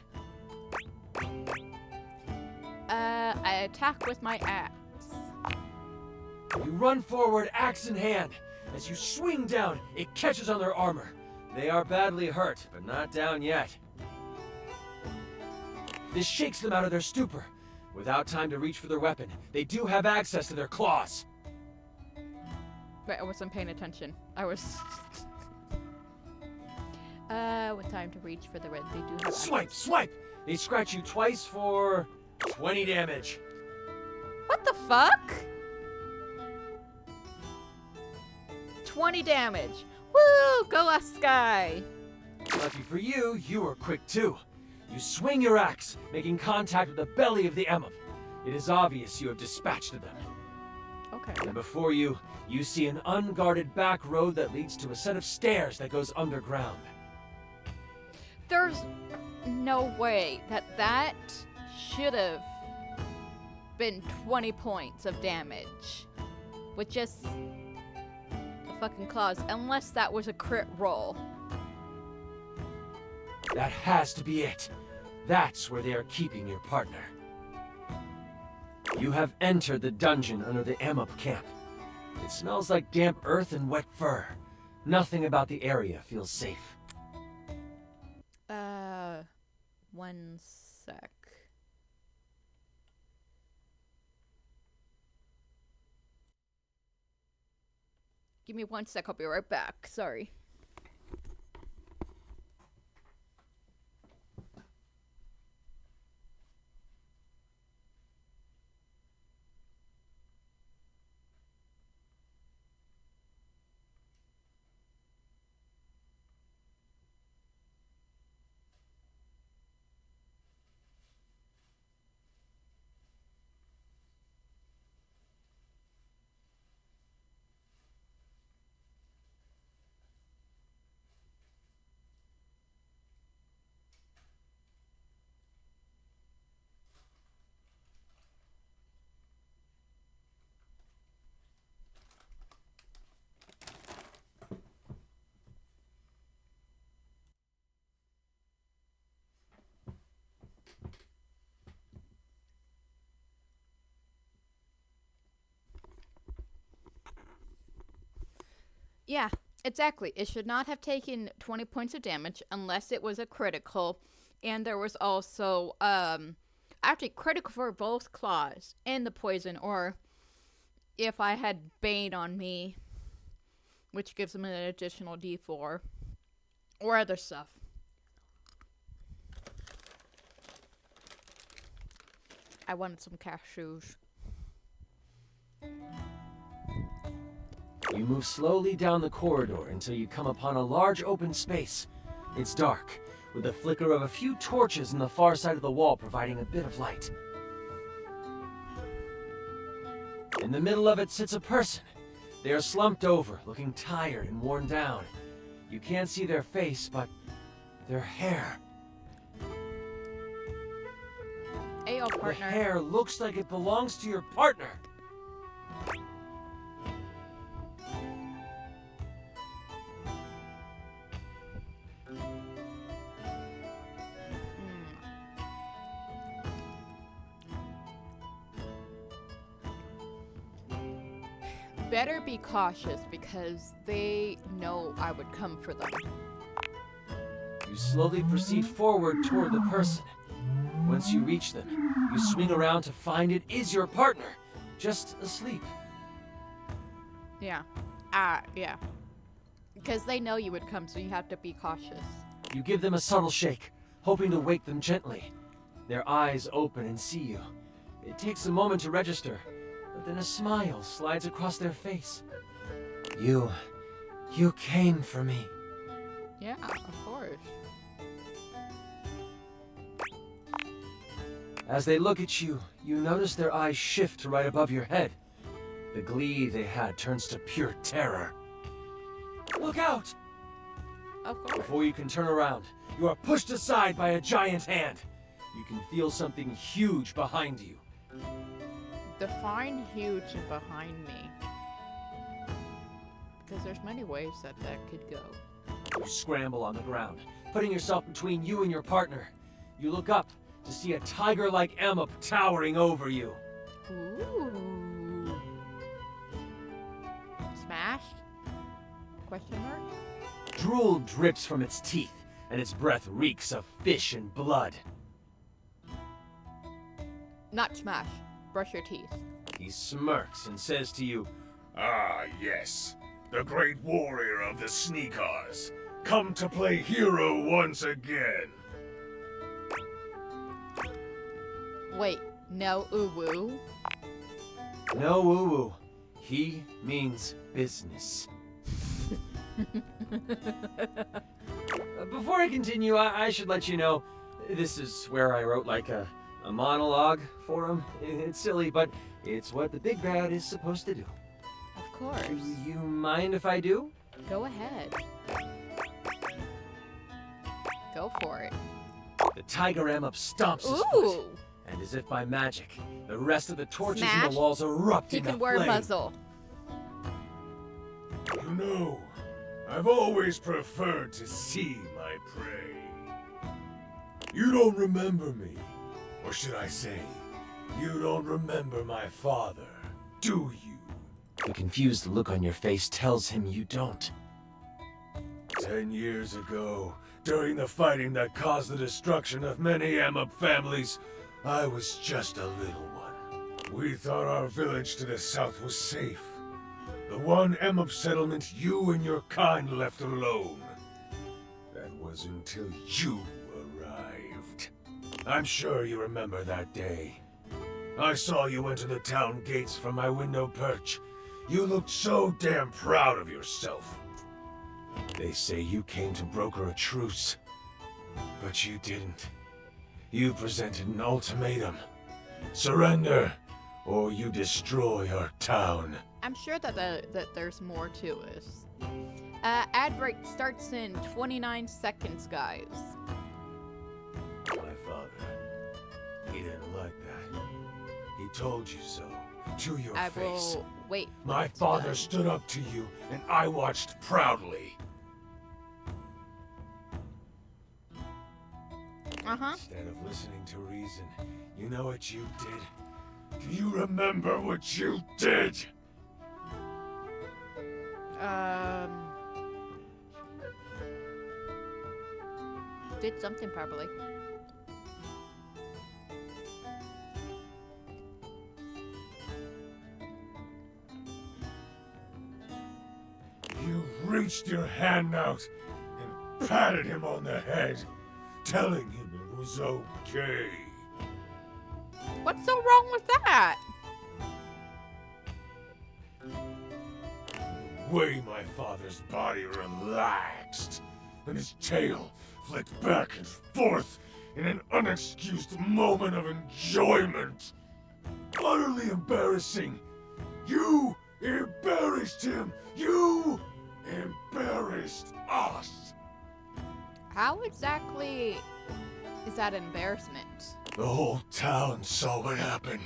S2: I attack with my axe.
S6: You run forward, axe in hand. As you swing down, it catches on their armor. They are badly hurt, but not down yet. This shakes them out of their stupor. Without time to reach for their weapon, they do have access to their claws.
S2: Wait, I wasn't paying attention. I was. With time to reach for the red, they do have.
S6: Swipe, swipe! They scratch you twice for 20 damage.
S2: What the fuck? 20 damage. Woo! Go us, Sky!
S6: Lucky for you, you were quick too. You swing your axe, making contact with the belly of the Emma. It is obvious you have dispatched them.
S2: Okay.
S6: And before you, you see an unguarded back road that leads to a set of stairs that goes underground.
S2: There's no way that should have been 20 points of damage with just the fucking claws, unless that was a crit roll.
S6: That has to be it. That's where they are keeping your partner. You have entered the dungeon under the Emup camp. It smells like damp earth and wet fur. Nothing about the area feels safe.
S2: One sec. Give me 1 sec, I'll be right back. Sorry. Yeah, exactly. It should not have taken 20 points of damage unless it was a critical. And there was also, actually critical for both claws and the poison, or if I had Bane on me, which gives them an additional D4, or other stuff. I wanted some cashews.
S6: You move slowly down the corridor until you come upon a large open space. It's dark, with the flicker of a few torches on the far side of the wall providing a bit of light. In the middle of it sits a person. They are slumped over, looking tired and worn down. You can't see their face, but their hair.
S2: Ayo,
S6: The
S2: partner.
S6: hair looks like it belongs to your partner.
S2: Better be cautious because they know I would come for them.
S6: You slowly proceed forward toward the person. Once you reach them, you swing around to find it is your partner, just asleep.
S2: Yeah. Yeah. Because they know you would come, so you have to be cautious.
S6: You give them a subtle shake, hoping to wake them gently. Their eyes open and see you. It takes a moment to register, but then a smile slides across their face. You came for me.
S2: Yeah, of course.
S6: As they look at you, you notice their eyes shift to right above your head. The glee they had turns to pure terror. Look out!
S2: Of course.
S6: Before you can turn around, you are pushed aside by a giant hand. You can feel something huge behind you.
S2: Define huge behind me. Because there's many ways that could go.
S6: You scramble on the ground, putting yourself between you and your partner. You look up to see a tiger-like Emma towering over you.
S2: Ooh. Smashed? Question mark?
S6: Drool drips from its teeth, and its breath reeks of fish and blood.
S2: Not smash. Brush your teeth.
S6: He smirks and says to you,
S9: Ah, yes. The great warrior of the Sneakers. Come to play hero once again.
S2: Wait, no uwu?
S6: "No woo-woo. He means business." Before I continue, I should let you know, this is where I wrote like a monologue for him. It's silly, but it's what the big bad is supposed to do.
S2: Of course.
S6: Do you mind if I do?
S2: Go ahead. Go for it.
S6: The tiger M up stomps his foot,
S2: Ooh!
S6: and as if by magic, the rest of the torches in
S2: Smash.
S6: the walls erupt
S2: He
S6: into
S2: can wear a
S6: flame.
S2: muzzle.
S9: You know, I've always preferred to see my prey. You don't remember me. Or should I say, you don't remember my father, do you?
S6: The confused look on your face tells him you don't.
S9: 10 years ago, during the fighting that caused the destruction of many Amup families, I was just a little one. We thought our village to the south was safe. The one Amup settlement you and your kind left alone. That was until you arrived. I'm sure you remember that day. I saw you enter the town gates from my window perch. You looked so damn proud of yourself. They say you came to broker a truce, but you didn't. You presented an ultimatum. Surrender, or you destroy our town.
S2: I'm sure that there's more to this. Ad break starts in 29 seconds, guys.
S9: My father, he didn't like that. He told you so, to your
S2: I
S9: face.
S2: will wait.
S9: My father stood up to you, and I watched proudly. Instead of listening to reason, you know what you did? Do you remember what you did?
S2: Did something probably.
S9: You reached your hand out and patted him on the head, telling him it was okay.
S2: What's so wrong with that?
S9: The way my father's body relaxed, and his tail flicked back and forth in an unexcused moment of enjoyment. Utterly embarrassing. You embarrassed him. You embarrassed us.
S2: How exactly is that embarrassment?
S9: The whole town saw what happened.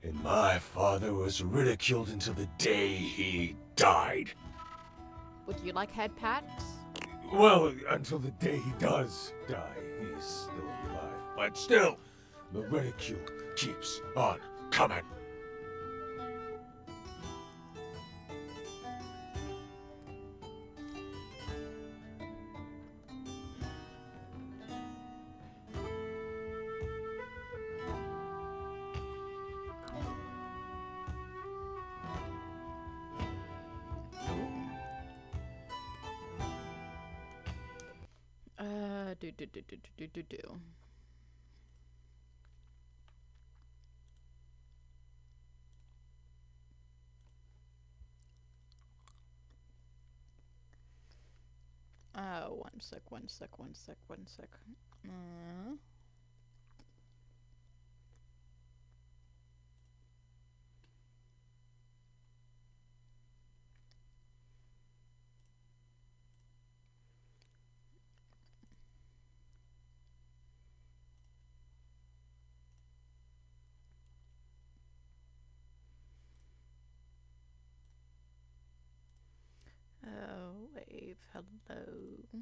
S9: And my father was ridiculed until the day he died.
S2: Would you like head pats?
S9: Well, until the day he does die, he's still alive. But still, the ridicule keeps on coming.
S2: Do. One sec. Oh, wave, hello.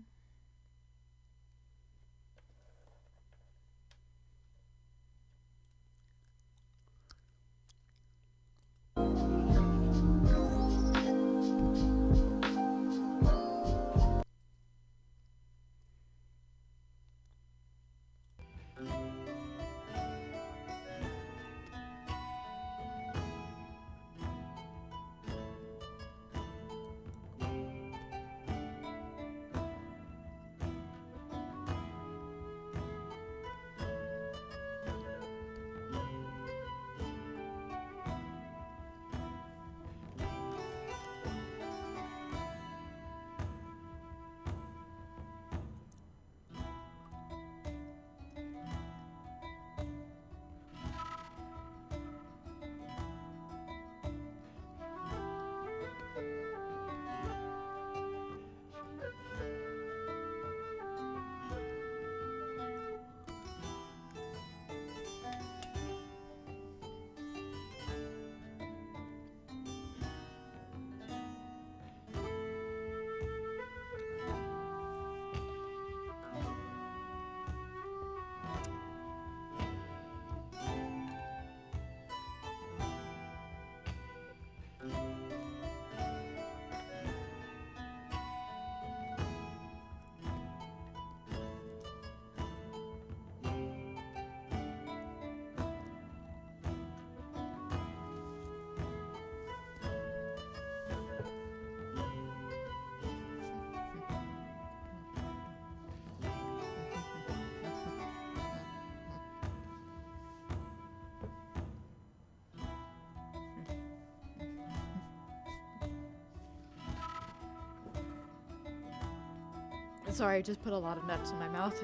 S2: Sorry, I just put a lot of nuts in my mouth.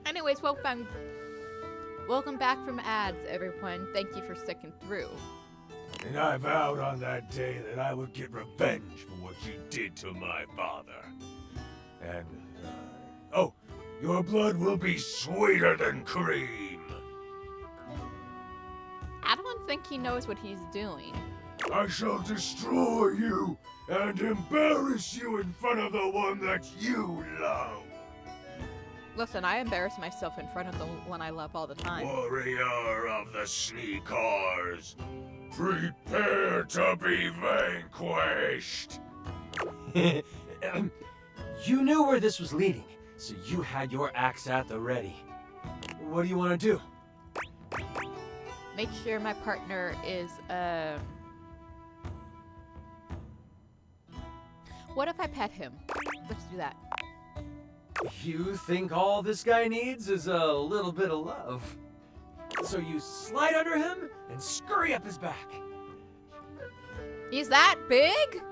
S2: Anyways, welcome back from ads, everyone. Thank you for sticking through.
S9: And I vowed on that day that I would get revenge for what you did to my father. And, oh, your blood will be sweeter than cream.
S2: I don't think he knows what he's doing.
S9: I shall destroy you and embarrass you in front of the one that you love.
S2: Listen, I embarrass myself in front of the one I love all the time.
S9: Warrior of the sneakers, prepare to be vanquished.
S6: You knew where this was leading, so you had your axe at the ready. What do you want to do?
S2: Make sure my partner is, What if I pet him? Let's do that.
S6: You think all this guy needs is a little bit of love. So you slide under him and scurry up his back.
S2: He's that big?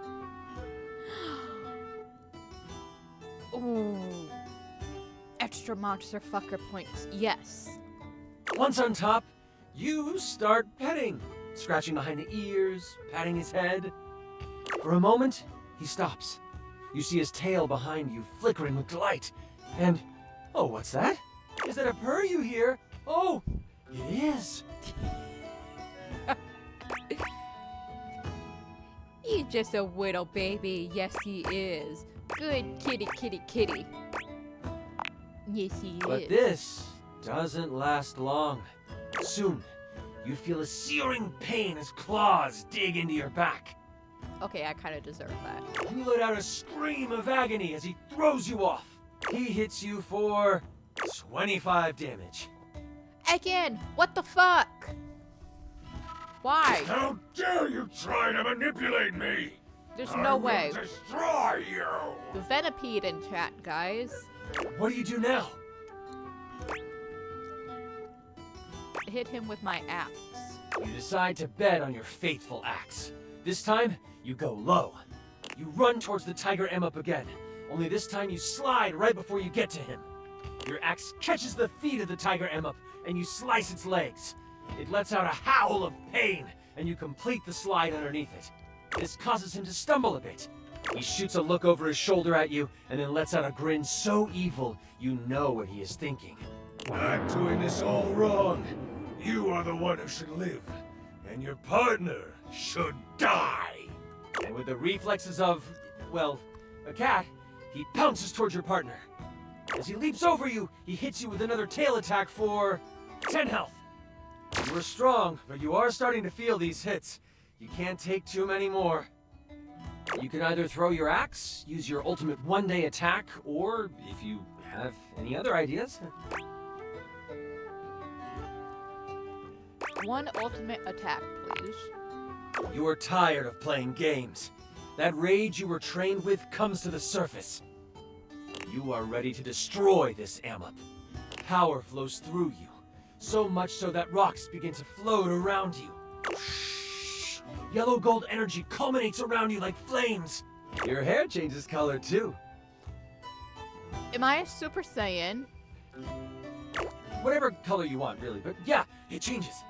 S2: Ooh. Extra monster fucker points. Yes.
S6: Once on top, you start petting, scratching behind the ears, patting his head. For a moment, he stops. You see his tail behind you, flickering with delight. And, oh, what's that? Is that a purr you hear? Oh, it is.
S2: He's just a little baby. Yes, he is. Good kitty, kitty, kitty. Yes, he
S6: But
S2: is.
S6: this doesn't last long. Soon, you feel a searing pain as claws dig into your back.
S2: Okay, I kind of deserve that.
S6: You let out a scream of agony as he throws you off. He hits you for 25 damage.
S2: Again, what the fuck? Why?
S9: How dare you try to manipulate me?
S2: There's
S9: I
S2: no
S9: will
S2: way.
S9: destroy you.
S2: The Venipede in chat, guys.
S6: What do you do now?
S2: Hit him with my axe.
S6: You decide to bet on your faithful axe. This time, you go low. You run towards the tiger M up again, only this time you slide right before you get to him. Your axe catches the feet of the tiger M up, and you slice its legs. It lets out a howl of pain, and you complete the slide underneath it. This causes him to stumble a bit. He shoots a look over his shoulder at you, and then lets out a grin so evil, you know what he is thinking.
S9: I'm doing this all wrong. You are the one who should live, and your partner should die.
S6: And with the reflexes of, well, a cat, he pounces towards your partner. As he leaps over you, he hits you with another tail attack for 10 health. You are strong, but you are starting to feel these hits. You can't take too many more. You can either throw your axe, use your ultimate one-day attack, or if you have any other ideas.
S2: One ultimate attack, please.
S6: You are tired of playing games. That rage you were trained with comes to the surface. You are ready to destroy this Amup. Power flows through you, so much so that rocks begin to float around you. Shh. Yellow gold energy culminates around you like flames. Your hair changes color too.
S2: Am I a Super Saiyan?
S6: Whatever color you want, really, but yeah, it changes.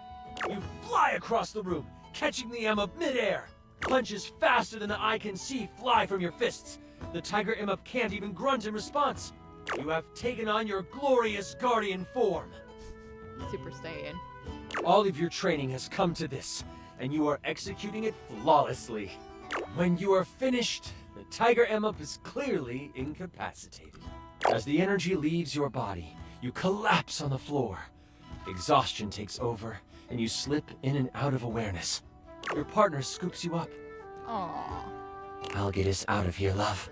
S6: You fly across the room, catching the Amup midair. Punches faster than the eye can see fly from your fists. The tiger Amup can't even grunt in response. You have taken on your glorious guardian form.
S2: Super Saiyan.
S6: All of your training has come to this, and you are executing it flawlessly. When you are finished, the tiger Amup is clearly incapacitated. As the energy leaves your body, you collapse on the floor. Exhaustion takes over, and you slip in and out of awareness. Your partner scoops you up.
S2: Aww.
S6: I'll get us out of here, love.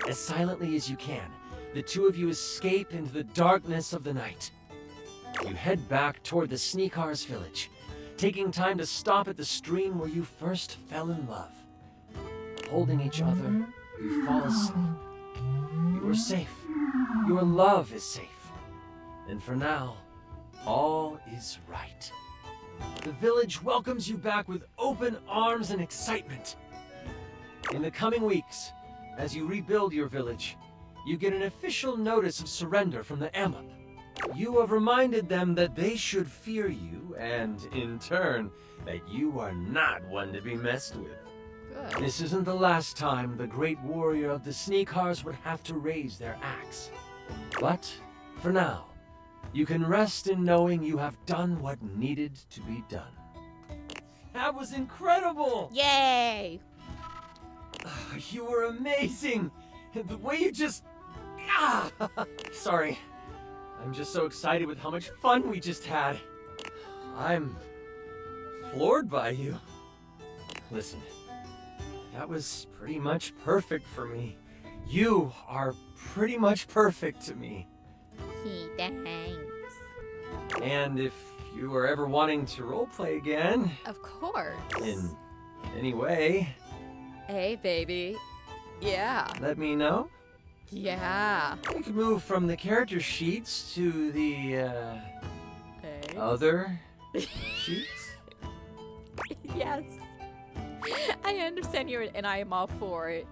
S6: As silently as you can, the two of you escape into the darkness of the night. You head back toward the Sneakars village, taking time to stop at the stream where you first fell in love. Holding each other, you fall asleep. You are safe. Your love is safe. And for now, all is right. The village welcomes you back with open arms and excitement. In the coming weeks, As you rebuild your village, you get an official notice of surrender from the Amuk. You have reminded them that they should fear you, and in turn, that you are not one to be messed with.
S2: Good.
S6: This isn't the last time the great warrior of the Sneakars would have to raise their axe. But, for now, you can rest in knowing you have done what needed to be done. That was incredible!
S2: Yay!
S6: You were amazing! The way you just... Ah! Sorry. I'm just so excited with how much fun we just had. I'm floored by you. Listen, that was pretty much perfect for me. You are pretty much perfect to me.
S2: Thanks.
S6: And if you are ever wanting to roleplay again,
S2: Of course.
S6: in any way,
S2: Hey, baby. Yeah.
S6: let me know.
S2: Yeah.
S6: We could move from the character sheets to the,
S2: Hey.
S6: other sheets.
S2: Yes. I understand you, and I am all for it.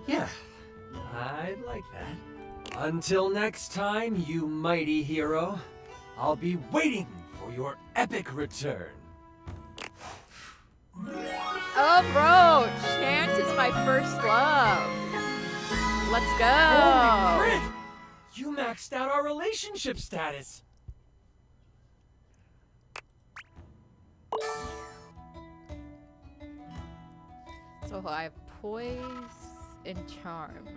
S6: Yeah, I'd like that. Until next time, you mighty hero, I'll be waiting for your epic return.
S2: Oh, bro, Chance is my first love. Let's go.
S6: Holy frick! You maxed out our relationship status.
S2: So I have poise and charm.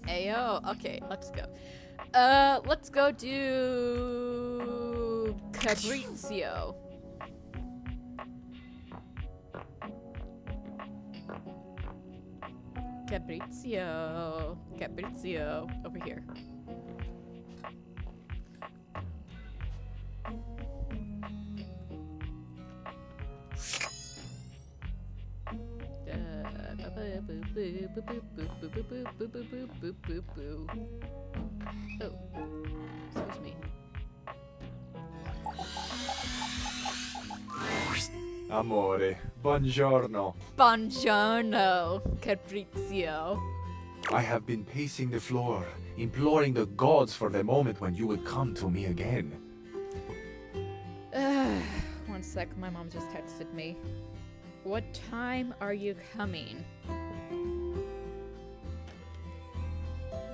S2: Ayo, okay, let's go. Let's go do Cabrizio. Cabrizio, over here. Oh, excuse me.
S10: Amore, buongiorno.
S2: Buongiorno, Cabrizio.
S10: I have been pacing the floor, imploring the gods for the moment when you would come to me again.
S2: One sec, my mom just texted me. What time are you coming?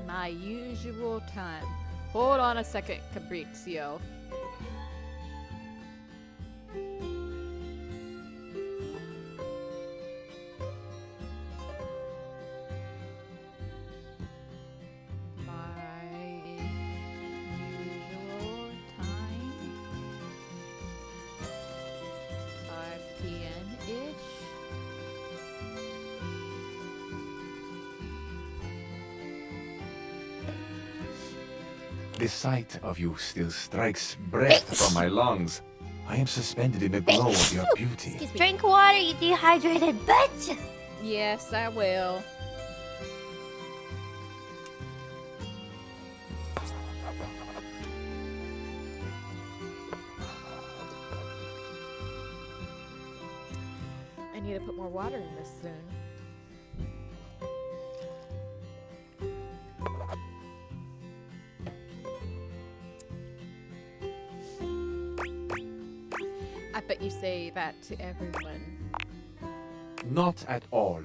S2: My usual time. Hold on a second, Cabrizio. My usual time. 5 p.m.-ish.
S10: The sight of you still strikes breath from my lungs. I am suspended in the glow of your beauty.
S11: Drink water, you dehydrated bitch!
S2: Yes, I will. I need to put more water in this soon. I bet you say that to everyone.
S10: Not at all.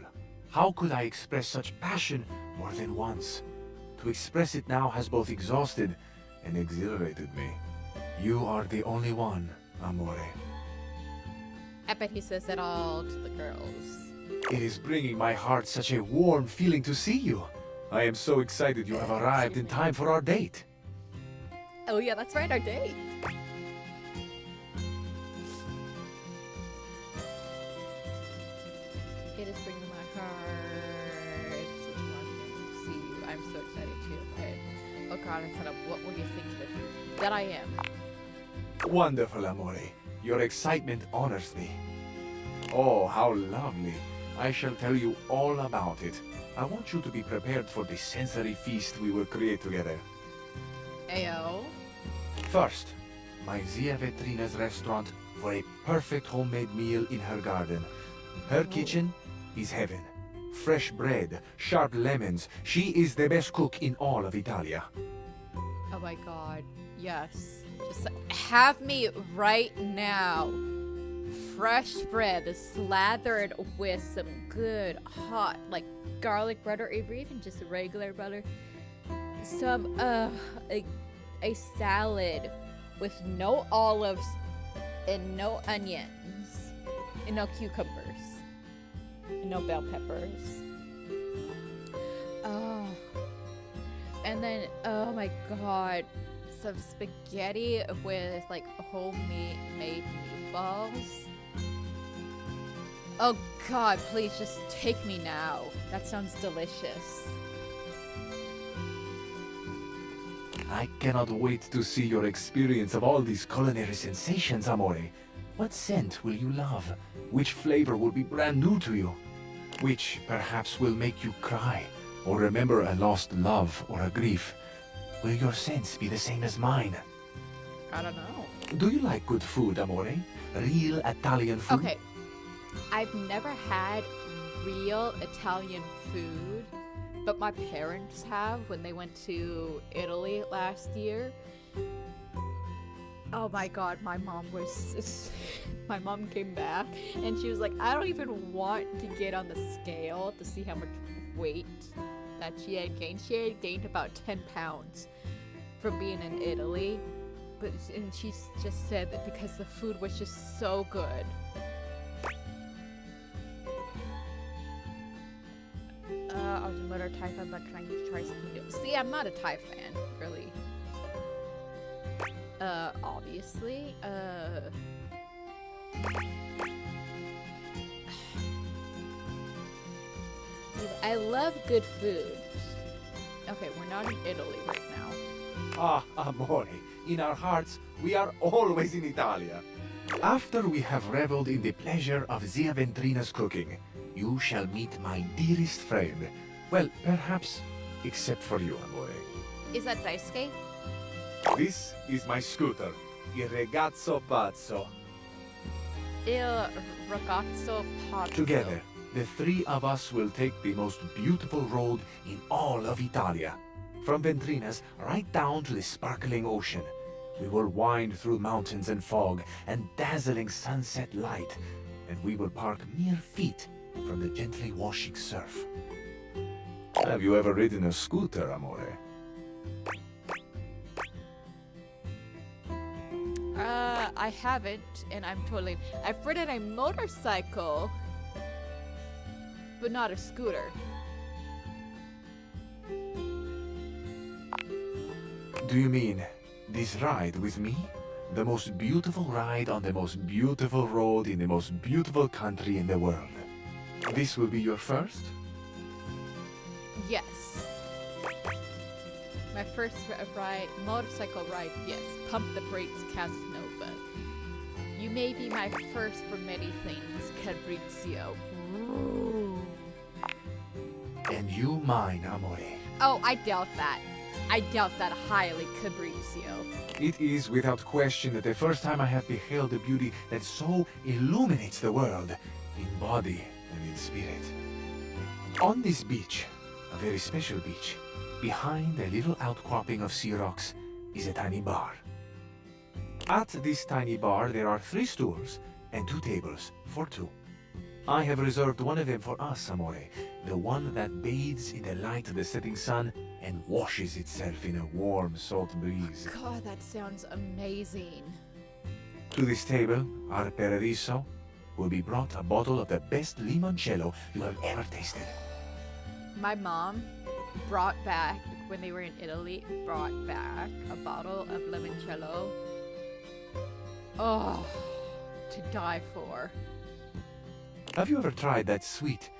S10: How could I express such passion more than once? To express it now has both exhausted and exhilarated me. You are the only one, Amore.
S2: I bet he says that all to the girls.
S10: It is bringing my heart such a warm feeling to see you. I am so excited you have arrived in time for our date.
S2: Oh yeah, that's right, our date. It is bringing my heart such a warm feeling to see you. I'm so excited too. Okay. Oh god, I said, what will you think of me? That I am.
S10: Wonderful, Amore. Your excitement honors me. Oh, how lovely. I shall tell you all about it. I want you to be prepared for the sensory feast we will create together.
S2: Ayo.
S10: First, my Zia Vetrina's restaurant for a perfect homemade meal in her garden. Her kitchen is heaven. Fresh bread, sharp lemons. She is the best cook in all of Italia.
S2: Oh my god. Yes. Just have me right now. Fresh bread slathered with some good hot like garlic butter or even just regular butter. Some a salad with no olives and no onions and no cucumbers and no bell peppers. Oh, and then oh my god, some spaghetti with like homemade meatballs. Oh god, please just take me now. That sounds delicious.
S10: I cannot wait to see your experience of all these culinary sensations, Amore. What scent will you love? Which flavor will be brand new to you? Which perhaps will make you cry or remember a lost love or a grief? Will your scents be the same as mine?
S2: I don't know.
S10: Do you like good food, Amore? Real Italian food?
S2: Okay. I've never had real Italian food, but my parents have when they went to Italy last year. Oh my god, my mom came back and she was like, I don't even want to get on the scale to see how much weight that she had gained. She had gained about 10 pounds from being in Italy, and she just said that because the food was just so good. I was a motor Thai fan, but can I try something new? See, I'm not a Thai fan, really. Obviously. I love good food. Okay, we're not in Italy right now.
S10: Ah, Amore, in our hearts, we are always in Italia. After we have reveled in the pleasure of Zia Ventrina's cooking, you shall meet my dearest friend. Well, perhaps, except for you, Amore.
S2: Is that Daisuke?
S10: This is my scooter, Il Ragazzo Pazzo.
S2: Il ragazzo pazzo.
S10: Together, the three of us will take the most beautiful road in all of Italia. From Ventrina's right down to the sparkling ocean. We will wind through mountains and fog and dazzling sunset light, and we will park mere feet from the gently washing surf. Have you ever ridden a scooter, Amore?
S2: I haven't, and I've ridden a motorcycle, but not a scooter.
S10: Do you mean this ride with me? The most beautiful ride on the most beautiful road in the most beautiful country in the world. This will be your first?
S2: Yes. My first motorcycle ride, yes. Pump the brakes, Casanova. You may be my first for many things, Fabrizio. Ooh.
S10: And you mine, Amore.
S2: Oh, I doubt that. I doubt that highly, Fabrizio.
S10: It is without question that the first time I have beheld a beauty that so illuminates the world, in body and in spirit. On this beach, a very special beach, behind a little outcropping of sea rocks, is a tiny bar. At this tiny bar, there are 3 stools and 2 tables for 2. I have reserved one of them for us, Amore, the one that bathes in the light of the setting sun and washes itself in a warm, salt breeze.
S2: God, that sounds amazing.
S10: To this table, our Paradiso will be brought a bottle of the best limoncello you have ever tasted.
S2: My mom brought back, when they were in Italy, brought back a bottle of limoncello. Oh, to die for.
S10: Have you ever tried that sweet,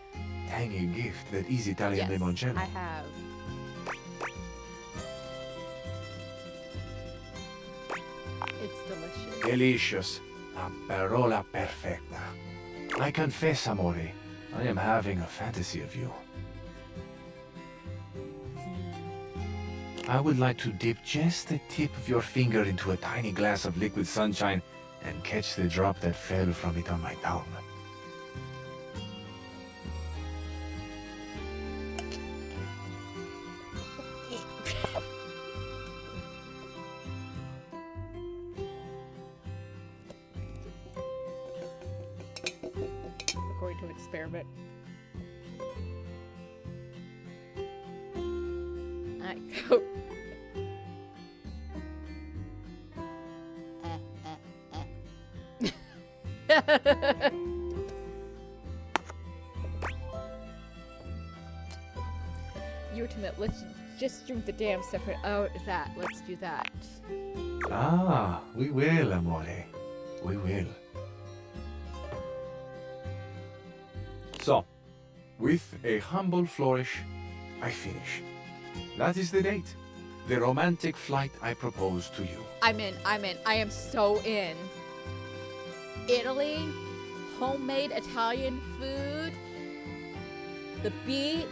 S10: tangy gift that is Italian
S2: Yes,
S10: limoncello?
S2: I have. It's delicious.
S10: Delicious. La parola perfetta. I confess, Amore, I am having a fantasy of you. I would like to dip just the tip of your finger into a tiny glass of liquid sunshine and catch the drop that fell from it on my tongue.
S2: We're going to experiment. I go. Ultimate, let's just drink the damn separate. Oh, that. Let's do that.
S10: Ah, we will, amore. We will. So, with a humble flourish, I finish. That is the date. The romantic flight I propose to you.
S2: I'm in. I am so in. Italy, homemade Italian food, the beach,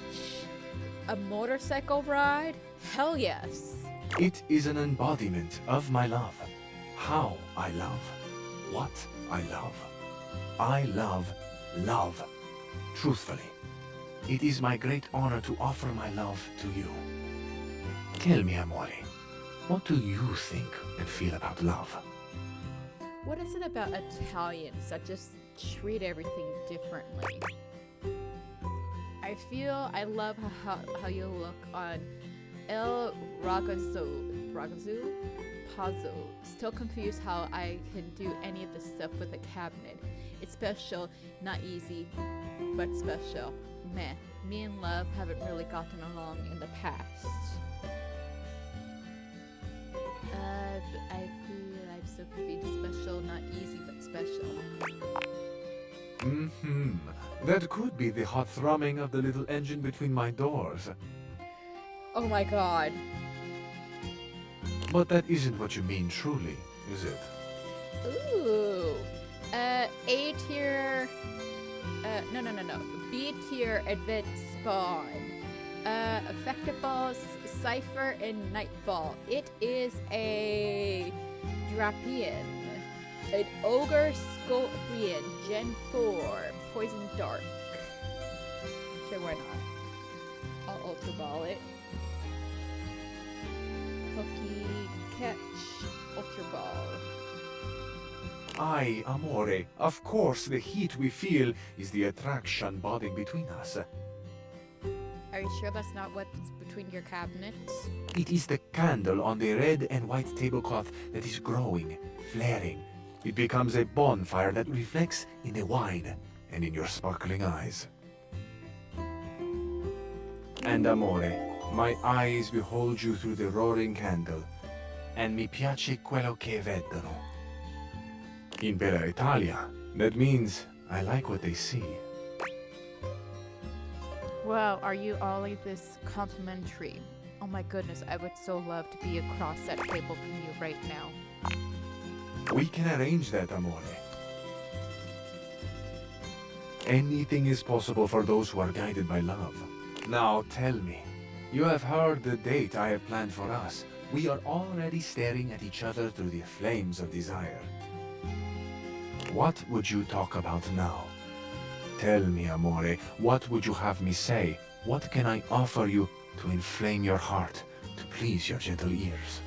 S2: a motorcycle ride. Hell yes.
S10: It is an embodiment of my love. How I love. What I love. I love love. Truthfully, it is my great honor to offer my love to you. Tell me, amore, what do you think and feel about love?
S2: What is it about Italians that just treat everything differently? I love how you look on El Ragazzo Pazzo. Still confused how I can do any of this stuff with a cabinet. It's special, not easy, but special. Meh, me and love haven't really gotten along in the past. I feel I'm so confused. Special, not easy, but special.
S10: Mm-hmm. That could be the hot thrumming of the little engine between my doors.
S2: Oh my god.
S10: But that isn't what you mean truly, is it?
S2: Ooh. A tier. No. B tier advanced spawn. Effective balls, Cypher, and Nightball. It is a Drapian. An Ogre Scorpion, Gen 4, Poison Dark. Sure, why not? I'll Ultra Ball it. Hooky, catch, Ultra Ball.
S10: Aye, amore. Of course, the heat we feel is the attraction bonding between us.
S2: Are you sure that's not what's between your cabinets?
S10: It is the candle on the red and white tablecloth that is growing, flaring. It becomes a bonfire that reflects in the wine and in your sparkling eyes. And amore, my eyes behold you through the roaring candle, and mi piace quello che vedono. In Bella Italia, that means I like what they see.
S2: Well, are you all this complimentary? Oh my goodness, I would so love to be across that table from you right now.
S10: We can arrange that, amore. Anything is possible for those who are guided by love. Now tell me, you have heard the date I have planned for us. We are already staring at each other through the flames of desire. What would you talk about now? Tell me, amore, what would you have me say? What can I offer you to inflame your heart, to please your gentle ears?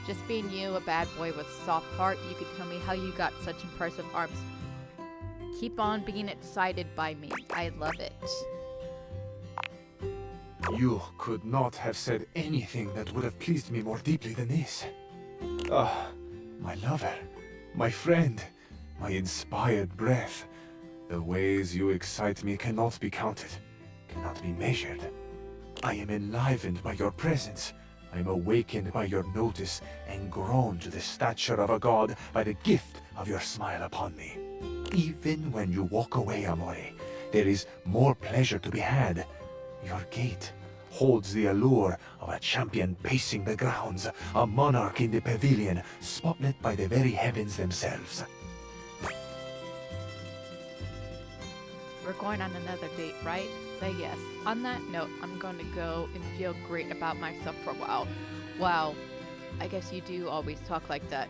S2: Just being you, a bad boy with a soft heart, you could tell me how you got such impressive arms. Keep on being excited by me. I love it.
S10: You could not have said anything that would have pleased me more deeply than this. Ah, my lover, my friend, my inspired breath. The ways you excite me cannot be counted, cannot be measured. I am enlivened by your presence. I am awakened by your notice and grown to the stature of a god by the gift of your smile upon me. Even when you walk away, amore, there is more pleasure to be had. Your gait holds the allure of a champion pacing the grounds, a monarch in the pavilion, spotlit by the very heavens themselves.
S2: We're going on another date, right? Say yes. On that note, I'm going to go and feel great about myself for a while. Wow. I guess you do always talk like that.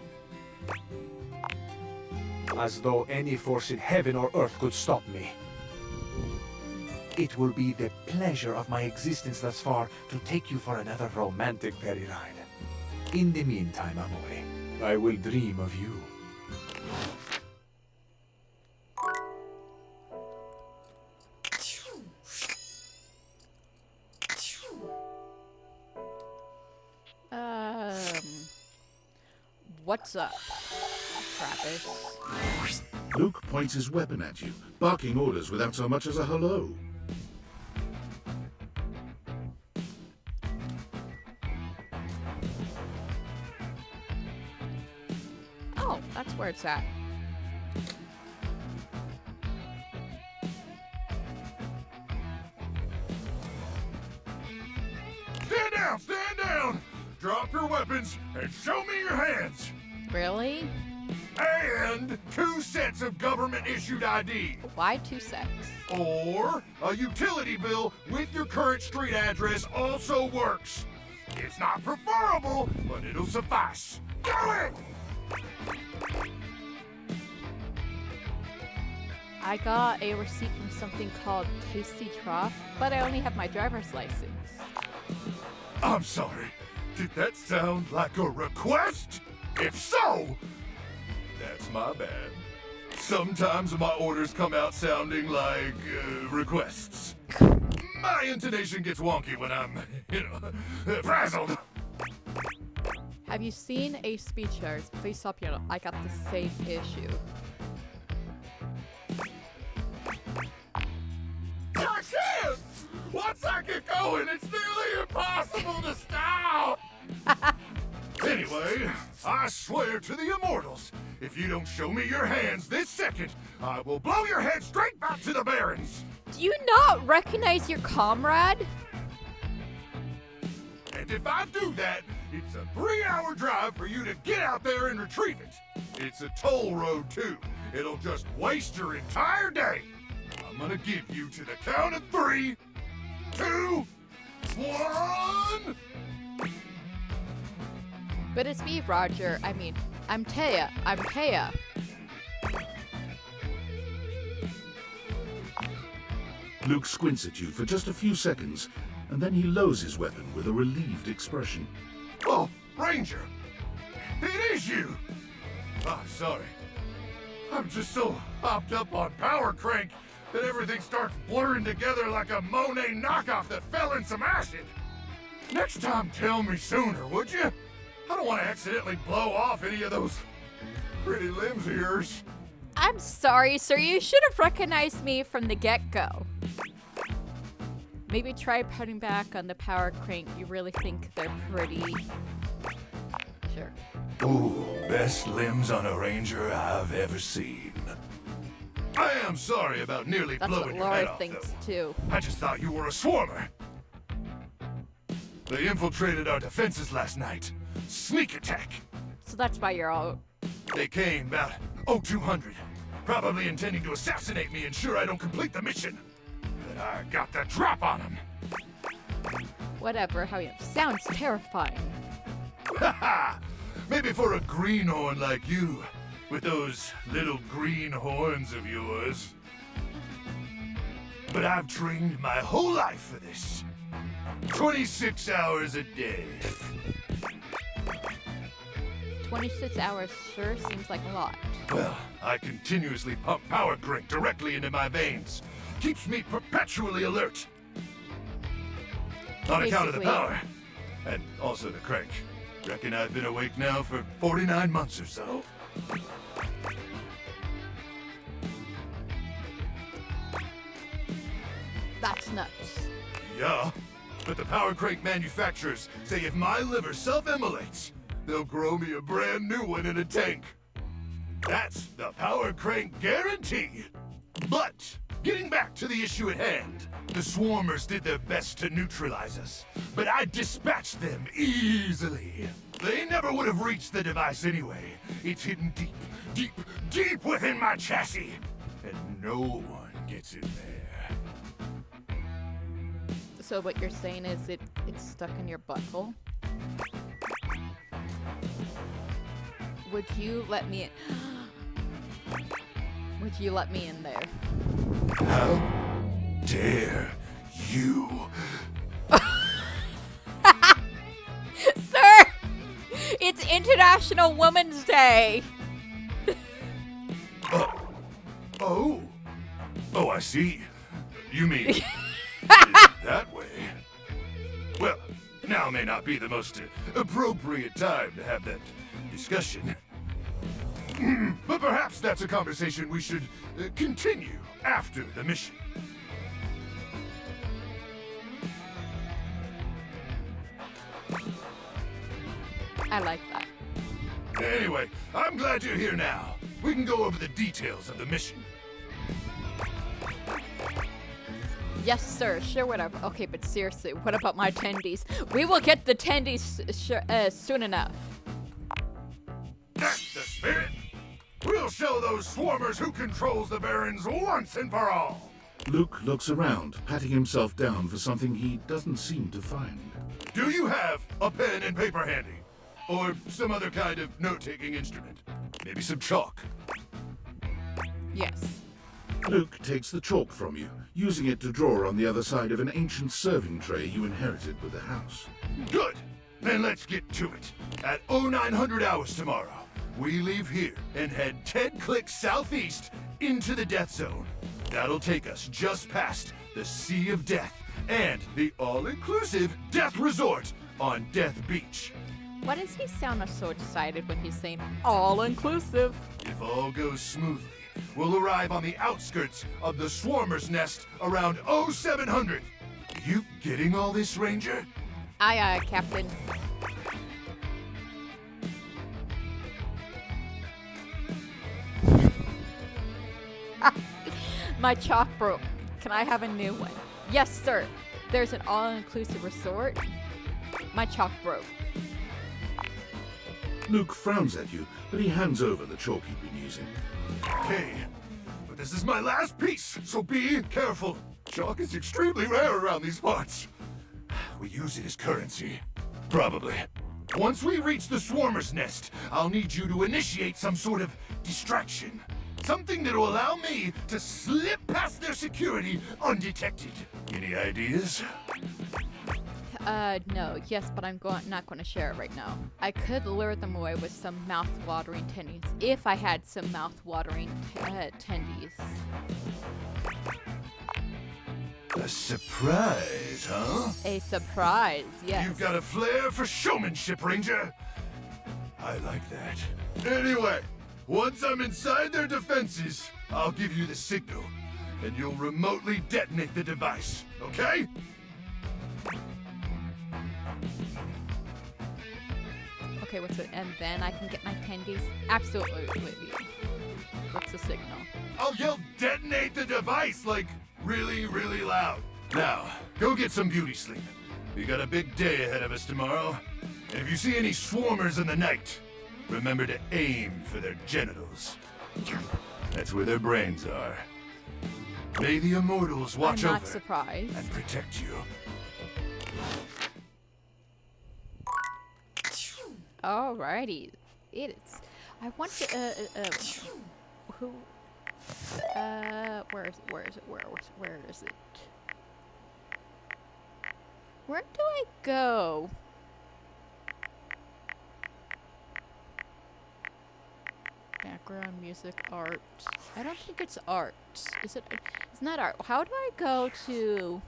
S10: As though any force in heaven or earth could stop me. It will be the pleasure of my existence thus far to take you for another romantic ferry ride. In the meantime, Amore, I will dream of you.
S2: What's up, Travis?
S3: Luke points his weapon at you, barking orders without so much as a hello.
S2: Oh, that's where it's at.
S5: Stand down! Stand down! Drop your weapons and show me your hands!
S2: Really?
S5: And 2 sets of government-issued ID.
S2: Why 2 sets?
S5: Or a utility bill with your current street address also works. It's not preferable, but it'll suffice. Do it!
S2: I got a receipt from something called Tasty Trough, but I only have my driver's license.
S5: I'm sorry. Did that sound like a request? If so, that's my bad. Sometimes my orders come out sounding like requests. My intonation gets wonky when I'm, frazzled.
S2: Have you seen a speech errors? Please stop, I got the same issue.
S5: I can't! Once I get going, it's nearly impossible to stop! Anyway, I swear to the immortals, if you don't show me your hands this second, I will blow your head straight back to the Barrens!
S2: Do you not recognize your comrade?
S5: And if I do that, it's a 3-hour drive for you to get out there and retrieve it. It's a toll road, too. It'll just waste your entire day. I'm gonna give you to the count of 3, 2, 1...
S2: But it's me, Roger. I mean, I'm Taya. I'm Taya.
S3: Luke squints at you for just a few seconds, and then he lowers his weapon with a relieved expression.
S5: Oh, Ranger! It is you! Oh, sorry. I'm just so hopped up on Power Crank that everything starts blurring together like a Monet knockoff that fell in some acid. Next time, tell me sooner, would you? I don't want to accidentally blow off any of those pretty limbs of yours.
S2: I'm sorry, sir. You should have recognized me from the get-go. Maybe try putting back on the power crank. You really think they're pretty? Sure.
S5: Ooh, best limbs on a Ranger I've ever seen. I am sorry about nearly
S2: That's
S5: blowing
S2: what
S5: your
S2: Laura
S5: head off,
S2: thinks
S5: though.
S2: too.
S5: I just thought you were a swarmer. They infiltrated our defenses last night. Sneak attack.
S2: So that's why you're all...
S5: They came about 0200, probably intending to assassinate me, ensure I don't complete the mission. But I got the drop on them.
S2: Whatever, how you... Sounds terrifying.
S5: Haha! Maybe for a greenhorn like you, with those little green horns of yours. But I've trained my whole life for this. 26 hours a day.
S2: 26 hours sure seems like a lot.
S5: Well, I continuously pump power crank directly into my veins. Keeps me perpetually alert. On account of the
S2: Basically-
S5: power. And also the crank. Reckon I've been awake now for 49 months or so.
S2: That's nuts.
S5: Yeah, but the power crank manufacturers say if my liver self-immolates, they'll grow me a brand new one in a tank. That's the power crank guarantee. But, getting back to the issue at hand, the swarmers did their best to neutralize us, but I dispatched them easily. They never would have reached the device anyway. It's hidden deep, deep, deep within my chassis. And no one
S9: gets in there.
S2: So what you're saying is it's stuck in your butthole? Would you let me in? Would you let me in there?
S9: How dare you?
S2: Sir! It's International Women's Day!
S9: Oh. Oh, I see. You mean that way? Well, now may not be the most appropriate time to have that discussion. But perhaps that's a conversation we should continue after the mission.
S2: I like that.
S9: Anyway, I'm glad you're here now. We can go over the details of the mission.
S2: Yes, sir. Sure, whatever. Okay, but seriously, what about my attendees? We will get the attendees soon enough.
S9: That's the spirit. We'll show those swarmers who controls the Barrens once and for all.
S3: Luke looks around, patting himself down for something he doesn't seem to find.
S9: Do you have a pen and paper handy? Or some other kind of note-taking instrument? Maybe some chalk?
S2: Yes.
S3: Luke takes the chalk from you, using it to draw on the other side of an ancient serving tray you inherited with the house.
S9: Good. Then let's get to it. At 0900 hours tomorrow, we leave here and head 10 clicks southeast into the Death Zone. That'll take us just past the Sea of Death and the all-inclusive Death Resort on Death Beach.
S2: Why does he sound so excited when he's saying all-inclusive?
S9: If all goes smoothly, we'll arrive on the outskirts of the Swarmer's Nest around 0700. You getting all this, Ranger?
S2: Aye, aye, Captain. My chalk broke. Can I have a new one? Yes, sir. There's an all-inclusive resort. My chalk broke.
S3: Luke frowns at you, but he hands over the chalk you've been using.
S9: Hey, but this is my last piece, so be careful. Chalk is extremely rare around these parts. We use it as currency. Probably. Once we reach the Swarmer's Nest, I'll need you to initiate some sort of distraction. Something that'll allow me to slip past their security undetected. Any ideas?
S2: No. Yes, but I'm not going to share it right now. I could lure them away with some mouth-watering tendies, if I had some mouth-watering tendies.
S9: A surprise, huh?
S2: A surprise, yes.
S9: You've got a flair for showmanship, Ranger. I like that. Anyway, once I'm inside their defenses, I'll give you the signal, and you'll remotely detonate the device, okay?
S2: Okay, what's it? And then I can get my tendies? Absolutely. What's the signal?
S9: I'll yell detonate the device, like, really, really loud. Now, go get some beauty sleep. We got a big day ahead of us tomorrow. And if you see any swarmers in the night, remember to aim for their genitals. That's where their brains are. May the immortals watch
S2: I'm
S9: over
S2: not surprised.
S9: and protect you.
S2: Alrighty. It's. I want to. Who? Where is it? Where is it? Where is it? Where do I go? Background music, art. I don't think it's art. Is it? It's not art. How do I go to?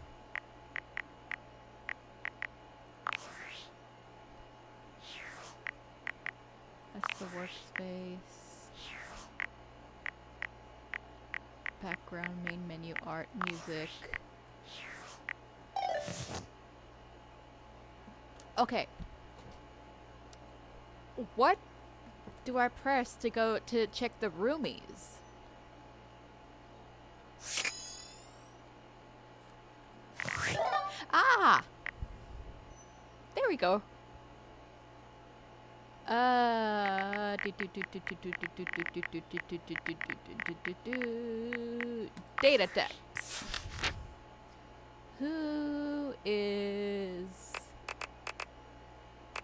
S2: That's the workspace. Background, main menu, art, music. Okay. What do I press to go to check the roomies? Ah! There we go. Data decks. Who is?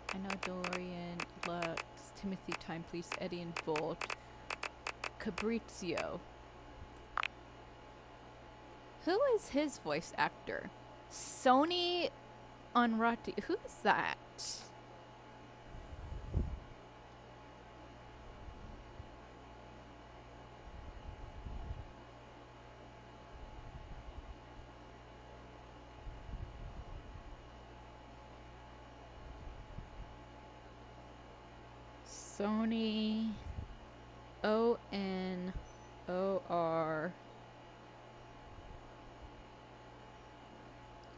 S2: I know Dorian, Lux, Timothy, Time Police, Eddie, and Volt. Cabrizio. Who is his voice actor? Sony Onrati. Who is that? Sony Onor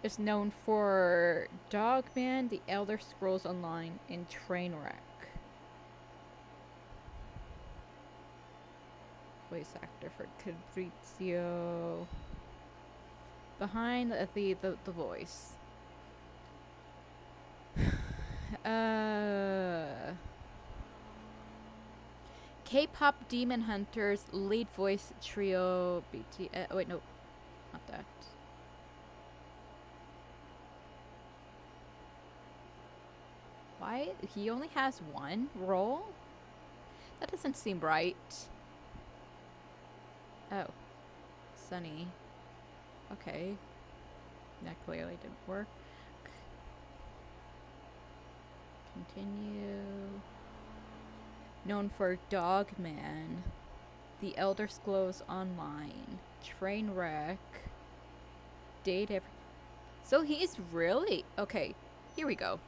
S2: is known for Dogman, The Elder Scrolls Online, and Trainwreck. Voice actor for Cabrizio. Behind the voice. K-pop Demon Hunters lead voice trio BT. Wait, no, not that. Why he only has one role? That doesn't seem right. Oh, Sunny. Okay, that clearly didn't work. Continue. Known for Dogman, The Elder Scrolls Online, Trainwreck, Date Every. So he's really okay. Here we go.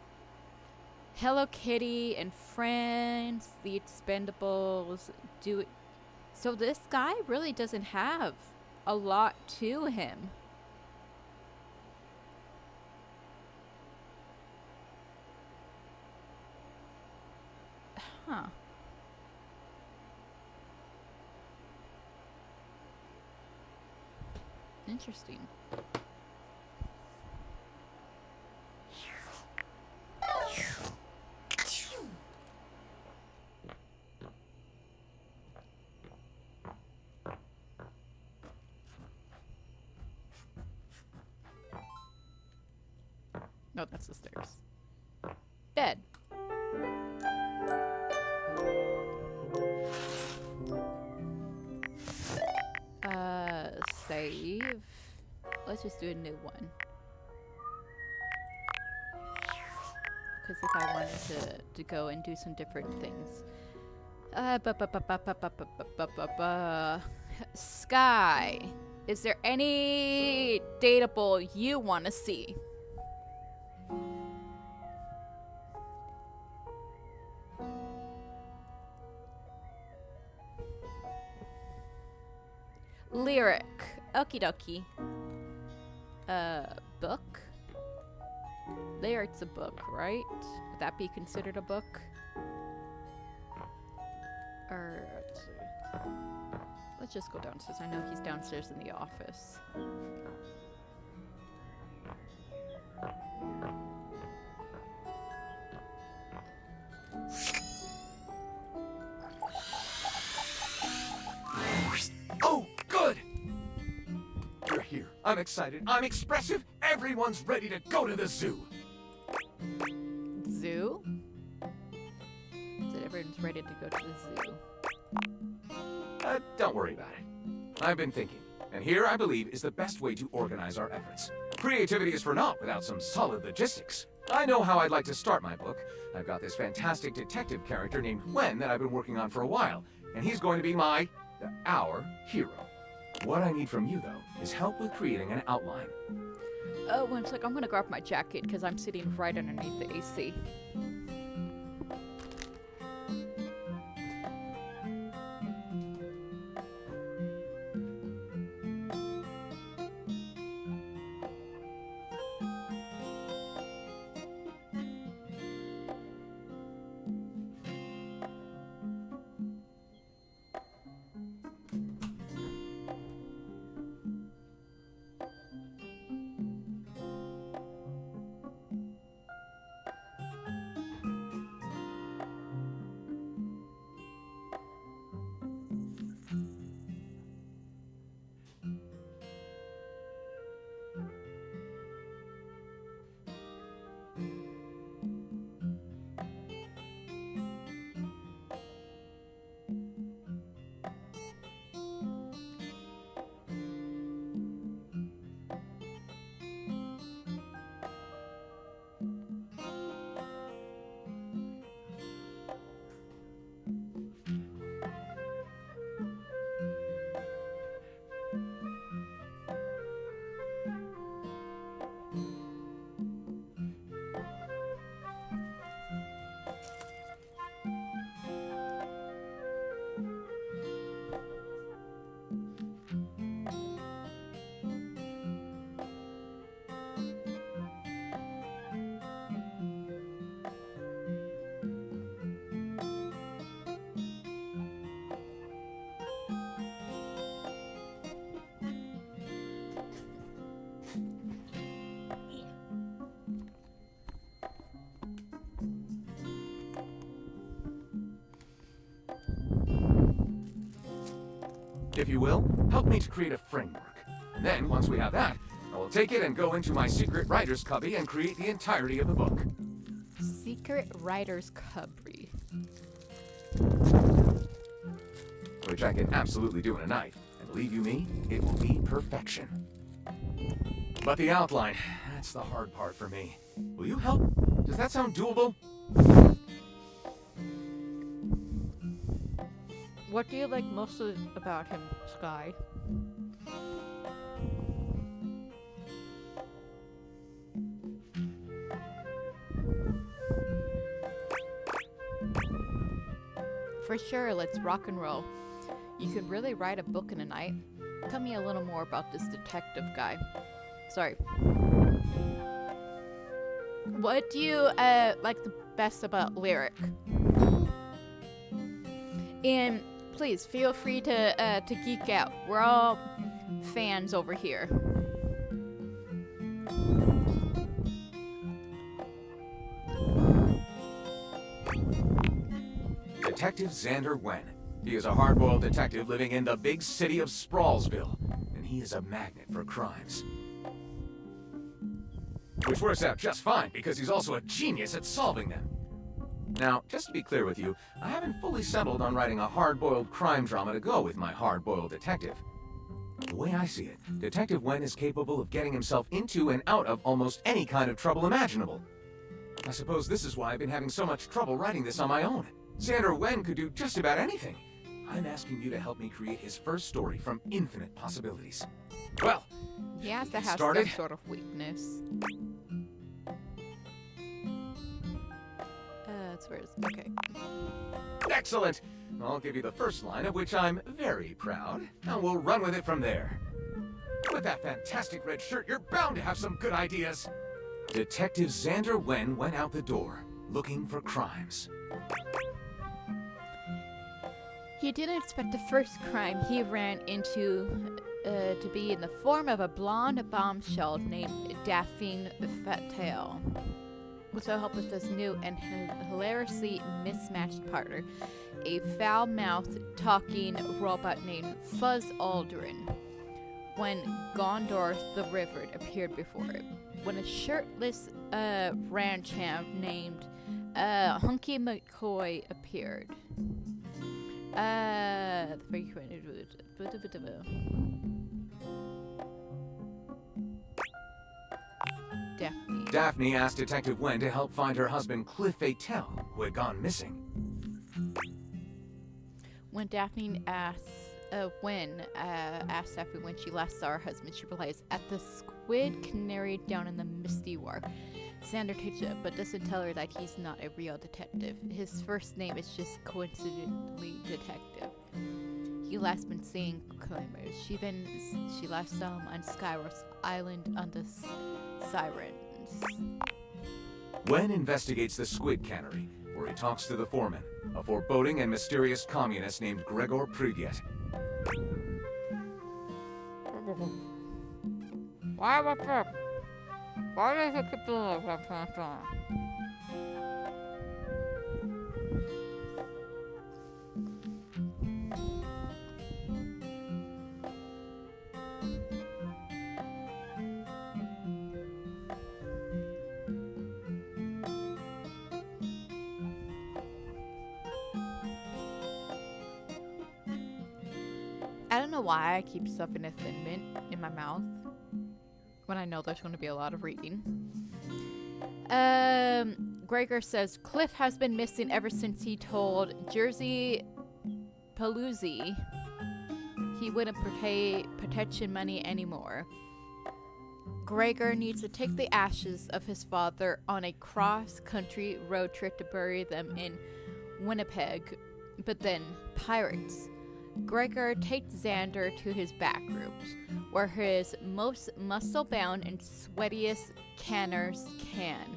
S2: Hello Kitty and Friends, The Expendables, Do It. So this guy really doesn't have a lot to him. Huh. Interesting. No, that's the stairs. Bed. Save. Let's just do a new one. Because if I wanted to go and do some different things. Sky. Is there any dateable you want to see? Lyric. Okie dokie. Book? Lyric's a book, right? Would that be considered a book? Or, let's see. Let's just go downstairs. I know he's downstairs in the office.
S6: Oh, good! You're here. I'm excited. I'm expressive. Everyone's ready to go to the zoo.
S2: Zoo? Said everyone's ready to go to the zoo.
S6: Don't worry about it. I've been thinking, and here I believe is the best way to organize our efforts. Creativity is for naught without some solid logistics. I know how I'd like to start my book. I've got this fantastic detective character named Gwen that I've been working on for a while, and he's going to be our hero. What I need from you, though, is help with creating an outline.
S2: Oh, one sec. I'm gonna grab my jacket because I'm sitting right underneath the AC.
S6: if you will, help me to create a framework. And then, once we have that, I will take it and go into my secret writer's cubby and create the entirety of the book.
S2: Secret writer's cubby.
S6: Which I can absolutely do in a night. And believe you me, it will be perfection. But the outline, that's the hard part for me. Will you help? Does that sound doable?
S2: What do you like most about him, Sky? For sure, let's rock and roll. You can really write a book in a night. Tell me a little more about this detective guy. Sorry. What do you like the best about Lyric? And please feel free to geek out. We're all fans over here.
S6: Detective Xander Wen. He is a hard-boiled detective living in the big city of Sprawlsville, and he is a magnet for crimes. Which works out just fine, because he's also a genius at solving them. Now, just to be clear with you, I haven't fully settled on writing a hard-boiled crime drama to go with my hard-boiled detective. The way I see it, Detective Wen is capable of getting himself into and out of almost any kind of trouble imaginable. I suppose this is why I've been having so much trouble writing this on my own. Xander Wen could do just about anything. I'm asking you to help me create his first story from infinite possibilities. Well,
S2: he has to have
S6: started?
S2: some sort of weakness. That's where it's okay.
S6: Excellent! I'll give you the first line, of which I'm very proud, and we'll run with it from there. With that fantastic red shirt, you're bound to have some good ideas. Detective Xander Wen went out the door, looking for crimes.
S2: He didn't expect the first crime he ran into to be in the form of a blonde bombshell named Daphne Fatal. With the help of his new and hilariously mismatched partner, a foul-mouthed, talking robot named Fuzz Aldrin, when Gondor the River appeared before him. When a shirtless ranch hand named Hunky McCoy appeared.
S6: Daphne asked Detective Wen to help find her husband Cliff Fatal, who had gone missing.
S2: When Daphne asked Daphne when she last saw her husband, she realized at the Squid Canary down in the Misty War. Xander takes it, but doesn't tell her that he's not a real detective. His first name is just coincidentally Detective. He last been seeing climbers. She last saw him on Skyros Island on the Sirens.
S6: Wen investigates the Squid Cannery, where he talks to the foreman, a foreboding and mysterious communist named Gregor Prygyat.
S2: Why does it keep doing that? I don't know why I keep stuffing a Thin Mint in my mouth when I know there's going to be a lot of reading. Gregor says Cliff has been missing ever since he told Jersey Paluzzi he wouldn't pay protection money anymore. Gregor needs to take the ashes of his father on a cross-country road trip to bury them in Winnipeg, but then pirates. Gregor takes Xander to his back rooms, where his most muscle-bound and sweatiest canners can.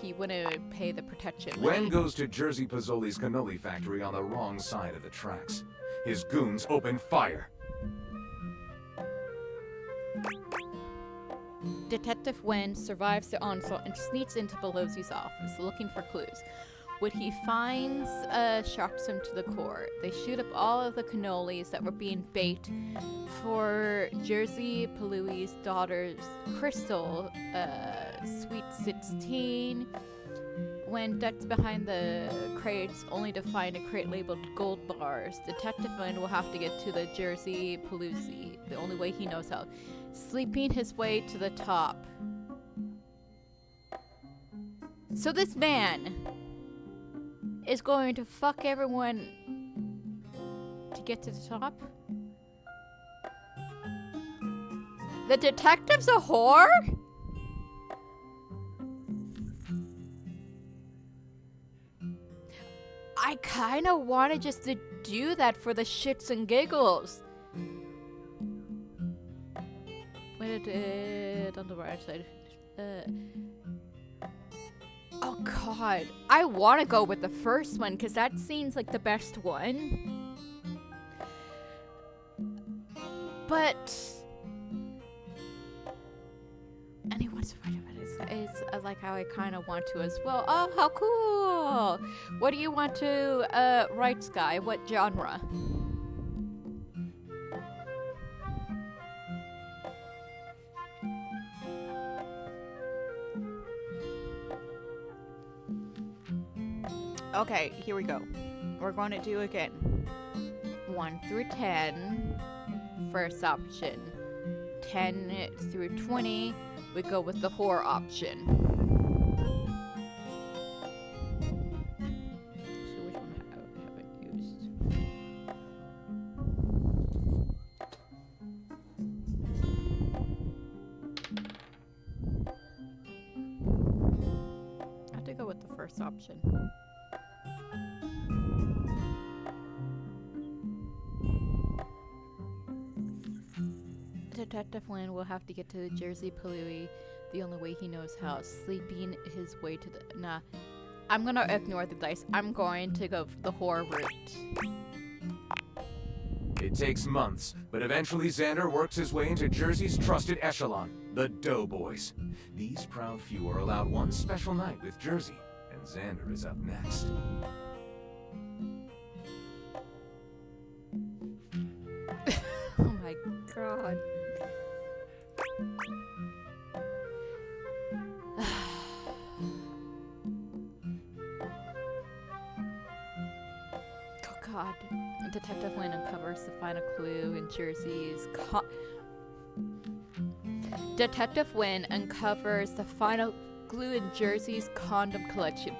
S2: He wouldn't pay the protection.
S6: Wen goes to Jersey Pozzoli's cannoli factory on the wrong side of the tracks. His goons open fire.
S2: Detective Wen survives the onslaught and sneaks into Pelosi's office looking for clues. What he finds shocks him to the core. They shoot up all of the cannolis that were being baked for Jersey Pelui's daughter's Crystal, Sweet 16. When ducks behind the crates, only to find a crate labeled gold bars, Detective Wen will have to get to the Jersey Pelusi, the only way he knows how, sleeping his way to the top. So this man is going to fuck everyone to get to the top? The detective's a whore? I kind of wanted just to do that for the shits and giggles. Wait, on the right side. Oh god, I want to go with the first one because that seems like the best one. But anyone's fighting about it's like how I kind of want to as well. Oh, how cool! What do you want to write, Sky? What genre? Okay, here we go. We're going to do again. 1 through 10, first option. 10 through 20, we go with the horror option. So which one haven't used? I have to go with the first option. Detective Wen will have to get to the Jersey Pelui the only way he knows how, sleeping his way to the... Nah. I'm gonna ignore the dice. I'm going to go the horror route.
S6: It takes months, but eventually Xander works his way into Jersey's trusted echelon, the Doughboys. These proud few are allowed one special night with Jersey, and Xander is up next.
S2: Oh my god. Oh god. Detective Wen uncovers the final clue in Jersey's Detective Wen uncovers the final clue in Jersey's condom collection.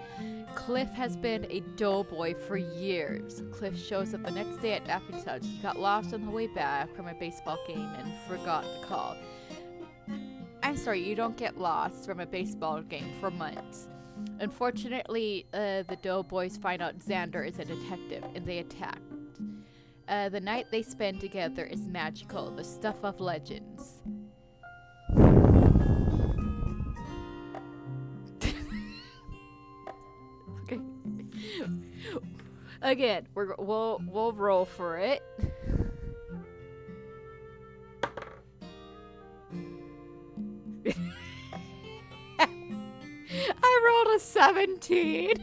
S2: Cliff has been a doughboy for years. Cliff shows up the next day at Daphne's house. He got lost on the way back from a baseball game and forgot the call. I'm sorry, you don't get lost from a baseball game for months. Unfortunately, the doughboys find out Xander is a detective and they attack. The night they spend together is magical, the stuff of legends. Okay. Again, we'll roll for it. I rolled a 17.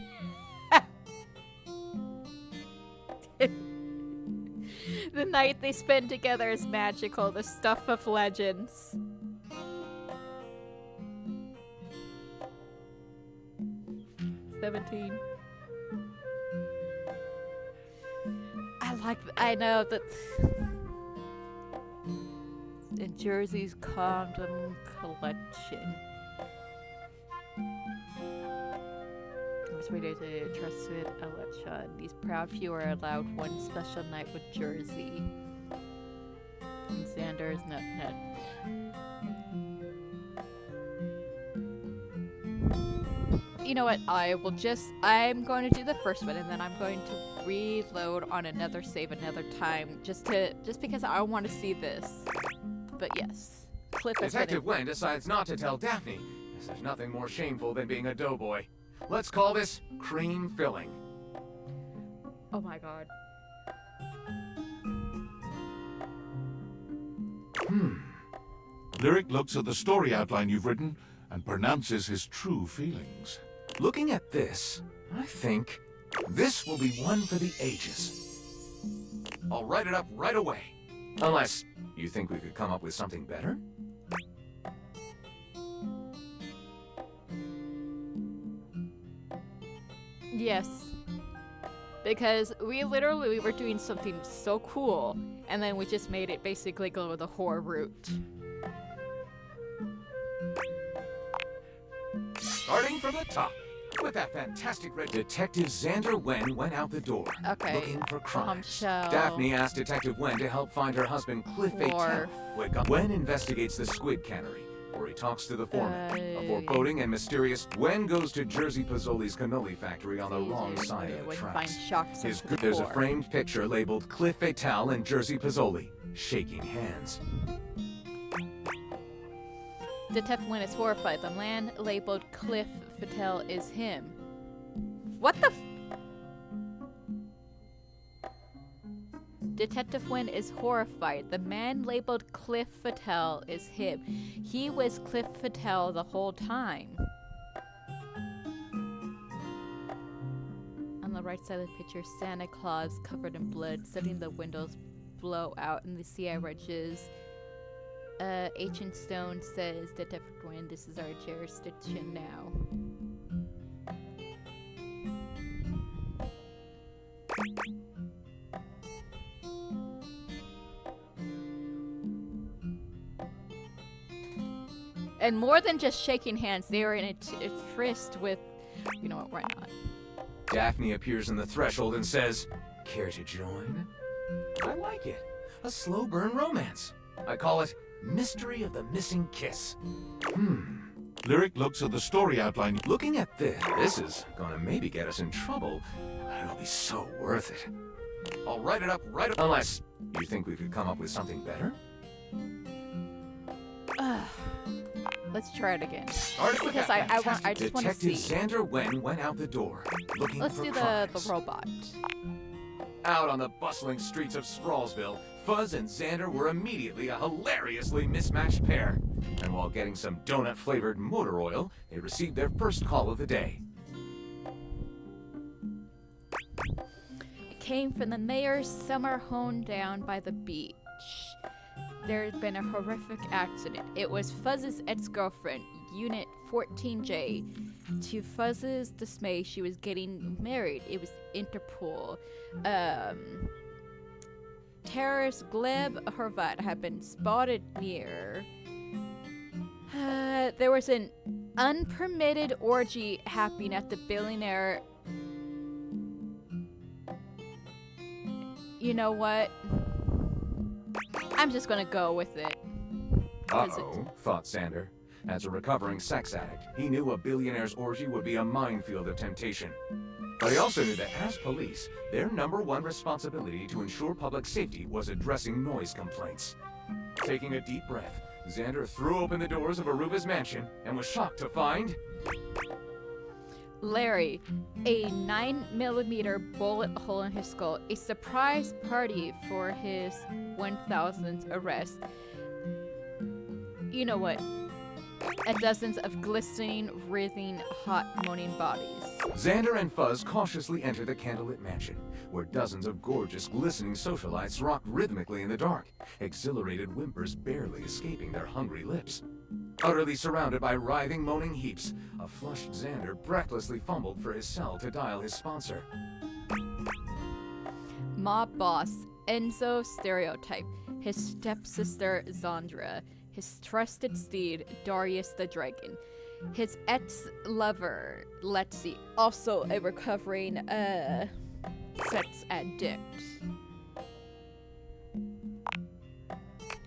S2: The night they spend together is magical, the stuff of legends. I know that in Jersey's condom collection. Ready to trusted election. These proud few are allowed one special night with Jersey. And Xander is not. You know what? I'm going to do the first one, and then I'm going to reload on another save another time, just because I want to see this. But yes, Cliff has
S6: Detective Wen decides not to tell Daphne, as there's nothing more shameful than being a doughboy. Let's call this cream filling.
S2: Oh my god.
S3: Lyric looks at the story outline you've written and pronounces his true feelings.
S6: Looking at this, I think this will be one for the ages. I'll write it up right away. Unless you think we could come up with something better?
S2: Yes. Because we were doing something so cool, and then we just made it basically go the horror route.
S6: Starting from the top, with that fantastic red Detective Xander Wen went out the door,
S2: Okay.
S6: looking for crimes.
S2: Bombshell.
S6: Daphne asked Detective Wen to help find her husband Cliff Attell.
S2: Wharf.
S6: Wen investigates the squid cannery, where he talks to the foreman. A
S2: Uh,
S6: foreboding and mysterious Wen goes to Jersey Pozzoli's cannoli factory on the wrong side of the
S2: Would find
S6: tracks.
S2: shocks into the
S6: There's a
S2: core.
S6: framed picture labeled Cliff Attell and Jersey Pozzoli, shaking hands.
S2: Detective Wynn is horrified. The man labeled Cliff Patel is him. What the Detective Wynn is horrified. The man labeled Cliff Patel is him. He was Cliff Patel the whole time. On the right side of the picture, Santa Claus covered in blood, setting the windows blow out in the CI ridges. Ancient Stone says, Detective Wynn, this is our jurisdiction now. And more than just shaking hands, they were in a tryst with, you know what, why not?
S6: Daphne appears in the threshold and says, "Care to join?" I like it. A slow burn romance. I call it Mystery of the Missing Kiss.
S3: Lyric looks at the story outline.
S6: Looking at this is gonna maybe get us in trouble, but it'll be so worth it. I'll write it up unless you think we could come up with something better?
S2: Let's try it again.
S6: Start with
S2: Because
S6: that
S2: I
S6: fantastic
S2: just want to
S6: Detective
S2: see.
S6: Xander Wen went out the door, looking
S2: Let's
S6: for
S2: do
S6: crimes.
S2: the robot.
S6: Out on the bustling streets of Sprawlsville, Fuzz and Xander were immediately a hilariously mismatched pair. And while getting some donut-flavored motor oil, they received their first call of the day.
S2: It came from the mayor's summer home down by the beach. There had been a horrific accident. It was Fuzz's ex-girlfriend, Unit 14J. To Fuzz's dismay, she was getting married. It was Interpol. Terrorist Gleb Horvat had been spotted near. There was an unpermitted orgy happening at the billionaire. You know what? I'm just gonna go with it.
S6: Uh-oh, thought Xander. As a recovering sex addict, he knew a billionaire's orgy would be a minefield of temptation. But he also knew that as police, their #1 responsibility to ensure public safety was addressing noise complaints. Taking a deep breath, Xander threw open the doors of Aruba's mansion and was shocked to find...
S2: Larry, a 9mm bullet hole in his skull, a surprise party for his 1000th arrest. You know what? Dozens of glistening, writhing, hot, moaning bodies.
S6: Xander and Fuzz cautiously enter the candlelit mansion, where dozens of gorgeous, glistening socialites rocked rhythmically in the dark, exhilarated whimpers barely escaping their hungry lips. Utterly surrounded by writhing, moaning heaps, a flushed Xander breathlessly fumbled for his cell to dial his sponsor.
S2: Mob boss, Enzo Stereotype, his stepsister Zandra, his trusted steed, Darius the Dragon, his ex-lover, Lexi, also a recovering, sex addict.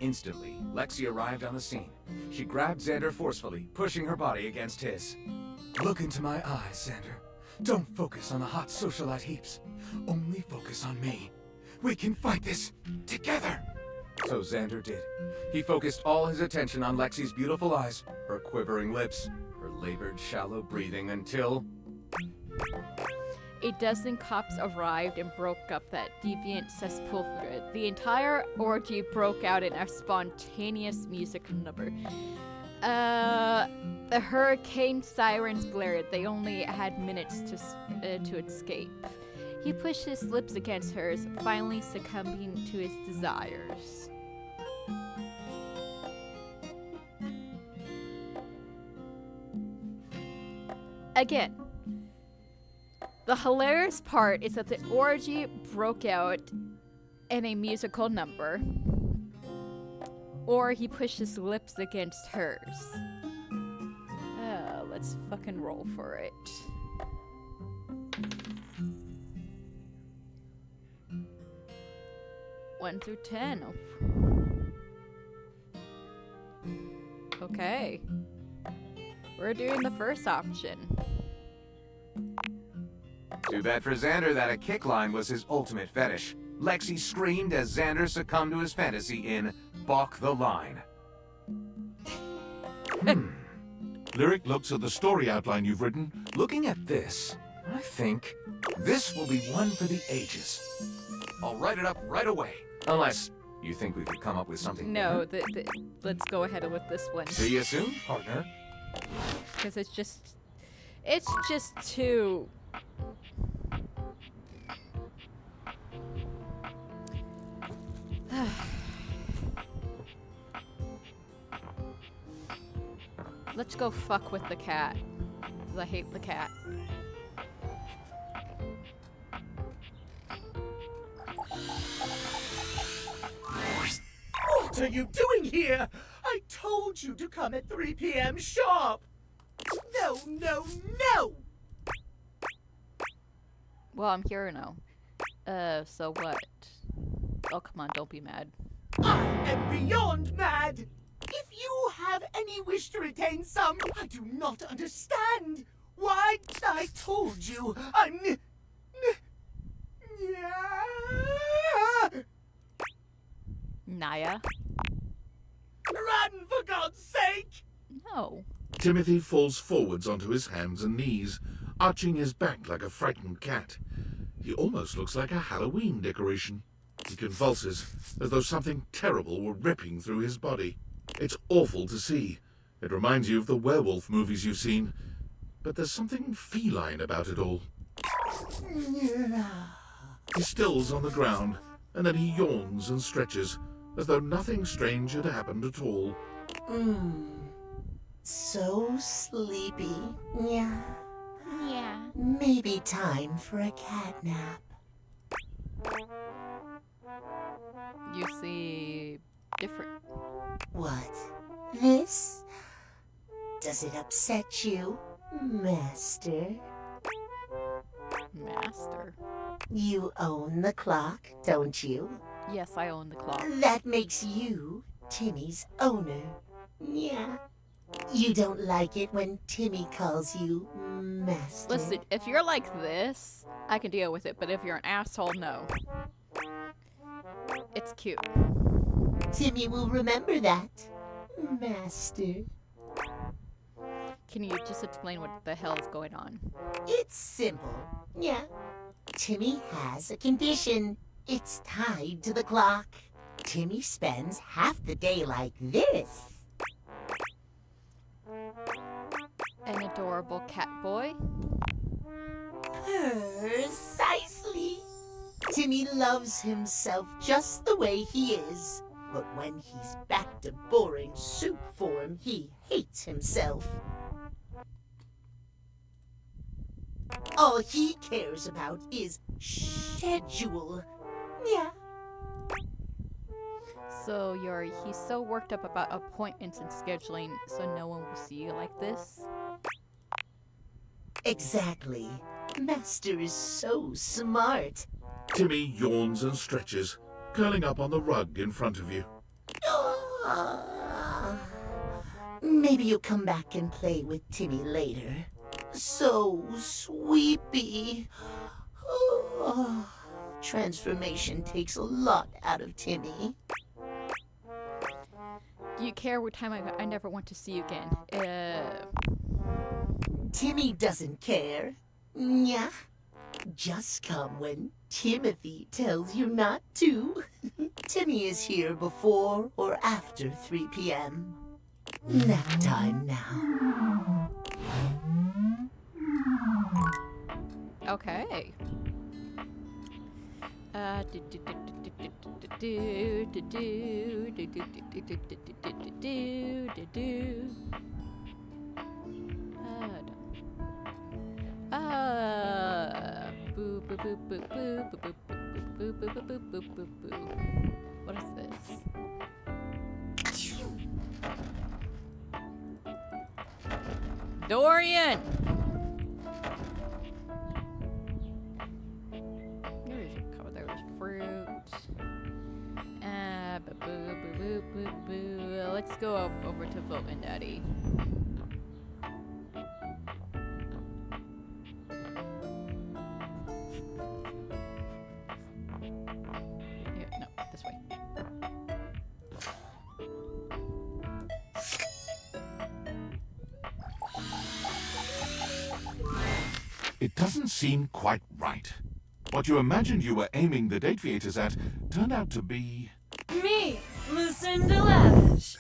S6: Instantly, Lexi arrived on the scene. She grabbed Xander forcefully, pushing her body against his. Look into my eyes, Xander. Don't focus on the hot socialite heaps. Only focus on me. We can fight this together. So Xander did. He focused all his attention on Lexi's beautiful eyes, her quivering lips, her labored, shallow breathing until...
S2: a dozen cops arrived and broke up that deviant cesspool thread. The entire orgy broke out in a spontaneous music number. The hurricane sirens blared. They only had minutes to escape. He pushed his lips against hers, finally succumbing to his desires. Again, the hilarious part is that the orgy broke out in a musical number, or he pushed his lips against hers. Let's fucking roll for it. One through 10. Okay. We're doing the first option.
S12: Too bad for Xander that a kick line was his ultimate fetish. Lexi screamed as Xander succumbed to his fantasy in Balk the Line.
S3: Lyric looks at the story outline you've written.
S12: Looking at this, I think this will be one for the ages. I'll write it up right away. Unless you think we could come up with something
S2: No,
S12: better.
S2: let's go ahead with this one.
S12: See you soon, partner.
S2: Because it's just too... Let's go fuck with the cat. 'Cause I hate the cat.
S13: What are you doing here? I told you to come at 3 p.m. sharp. No, no, no!
S2: Well, I'm here now. So what? Oh, come on, don't be mad.
S13: I am beyond mad! If you have any wish to retain some, I do not understand. Why, I told you, I'm...
S2: Naya?
S13: Run, for God's sake!
S2: No.
S3: Timothy falls forwards onto his hands and knees, arching his back like a frightened cat. He almost looks like a Halloween decoration. He convulses, as though something terrible were ripping through his body. It's awful to see. It reminds you of the werewolf movies you've seen. But there's something feline about it all. He stills on the ground, and then he yawns and stretches, as though nothing strange had happened at all.
S13: So sleepy. Yeah.
S2: Yeah.
S13: Maybe time for a cat nap.
S2: You see... different.
S13: What? This? Does it upset you, Master?
S2: Master?
S13: You own the clock, don't you?
S2: Yes, I own the clock.
S13: That makes you Timmy's owner. Yeah. You don't like it when Timmy calls you Master?
S2: Listen, if you're like this, I can deal with it, but if you're an asshole, no. It's cute.
S13: Timmy will remember that, Master.
S2: Can you just explain what the hell is going on?
S13: It's simple. Yeah. Timmy has a condition. It's tied to the clock. Timmy spends half the day like this.
S2: An adorable cat boy?
S13: Precisely. Timmy loves himself just the way he is. But when he's back to boring soup form, he hates himself. All he cares about is schedule. Yeah.
S2: So he's so worked up about appointments and scheduling, so no one will see you like this?
S13: Exactly. Master is so smart.
S3: Timmy yawns and stretches, curling up on the rug in front of you.
S13: Maybe you'll come back and play with Timmy later. So sweepy. Transformation takes a lot out of Timmy.
S2: Do you care what time I never want to see you again?
S13: Timmy doesn't care. Yeah. Just come when Timothy tells you not to. Timmy is here before or after 3 p.m. Nap time now.
S2: Okay. Boo boo boo boo boo boo boo boo boo boo boo boo boo boo boo. What is this? Dorian! There's your cover. There's fruit. Boo boo boo boo boo. Let's go over to Vote Daddy. No, this way.
S3: It doesn't seem quite right. What you imagined you were aiming the Dateviators at turned out to be...
S14: Me, Lucinda Lavish.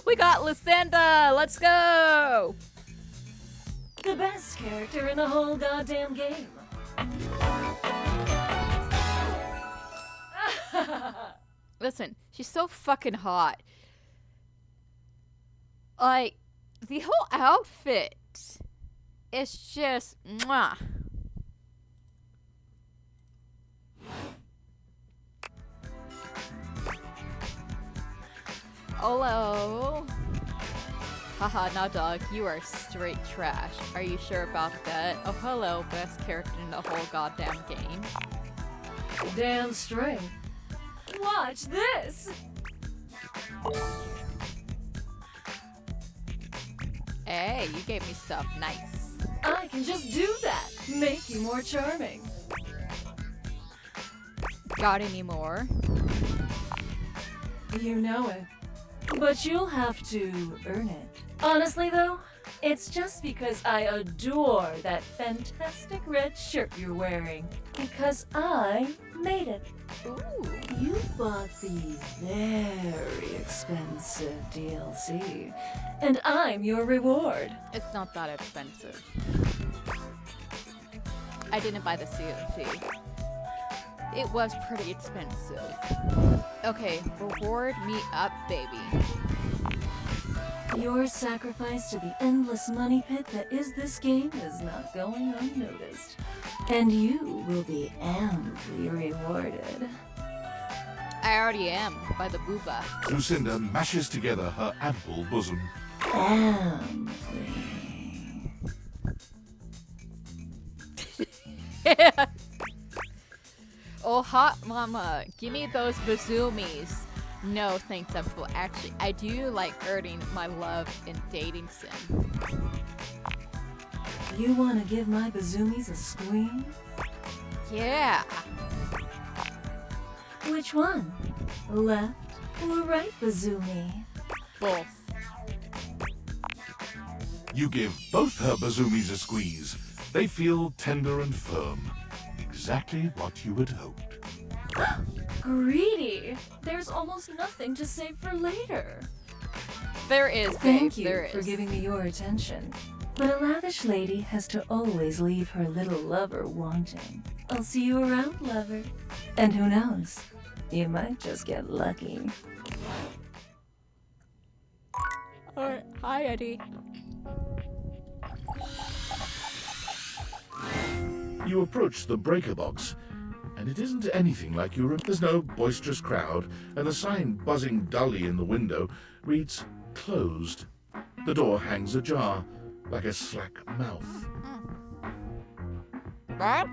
S2: We got Lucinda! Let's go!
S14: The best character in the whole goddamn game.
S2: Listen, she's so fucking hot. Like, the whole outfit is just mwah. Hello. Haha, nah dog, you are straight trash. Are you sure about that? Oh hello, best character in the whole goddamn game.
S14: Damn straight. Watch this.
S2: Hey, you gave me stuff. Nice.
S14: I can just do that. Make you more charming.
S2: Got any more?
S14: You know it. But you'll have to earn it. Honestly though, it's just because I adore that fantastic red shirt you're wearing. Because I made it.
S2: Ooh.
S14: You bought the very expensive DLC. And I'm your reward.
S2: It's not that expensive. I didn't buy the DLC. It was pretty expensive. Okay, reward me up, baby.
S14: Your sacrifice to the endless money pit that is this game is not going unnoticed. And you will be amply rewarded.
S2: I already am, by the booba.
S3: Lucinda mashes together her ample bosom.
S14: Amply.
S2: Oh, hot mama, give me those bazoomies. No, thanks, I'm full. Actually, I do like earning my love in dating sim.
S14: You want to give my bazoomies a squeeze?
S2: Yeah.
S14: Which one? Left or right bazoomy?
S2: Both.
S3: You give both her bazoomies a squeeze. They feel tender and firm. Exactly what you had hoped.
S14: Greedy! There's almost nothing to save for later.
S2: There is, babe.
S14: Thank you
S2: there
S14: for
S2: is.
S14: giving me your attention. But a lavish lady has to always leave her little lover wanting. I'll see you around, lover. And who knows? You might just get lucky.
S2: Alright, hi, Eddie.
S3: You approach the breaker box, and it isn't anything like you remember. There's no boisterous crowd, and the sign buzzing dully in the window reads, closed. The door hangs ajar, like a slack mouth.
S2: What?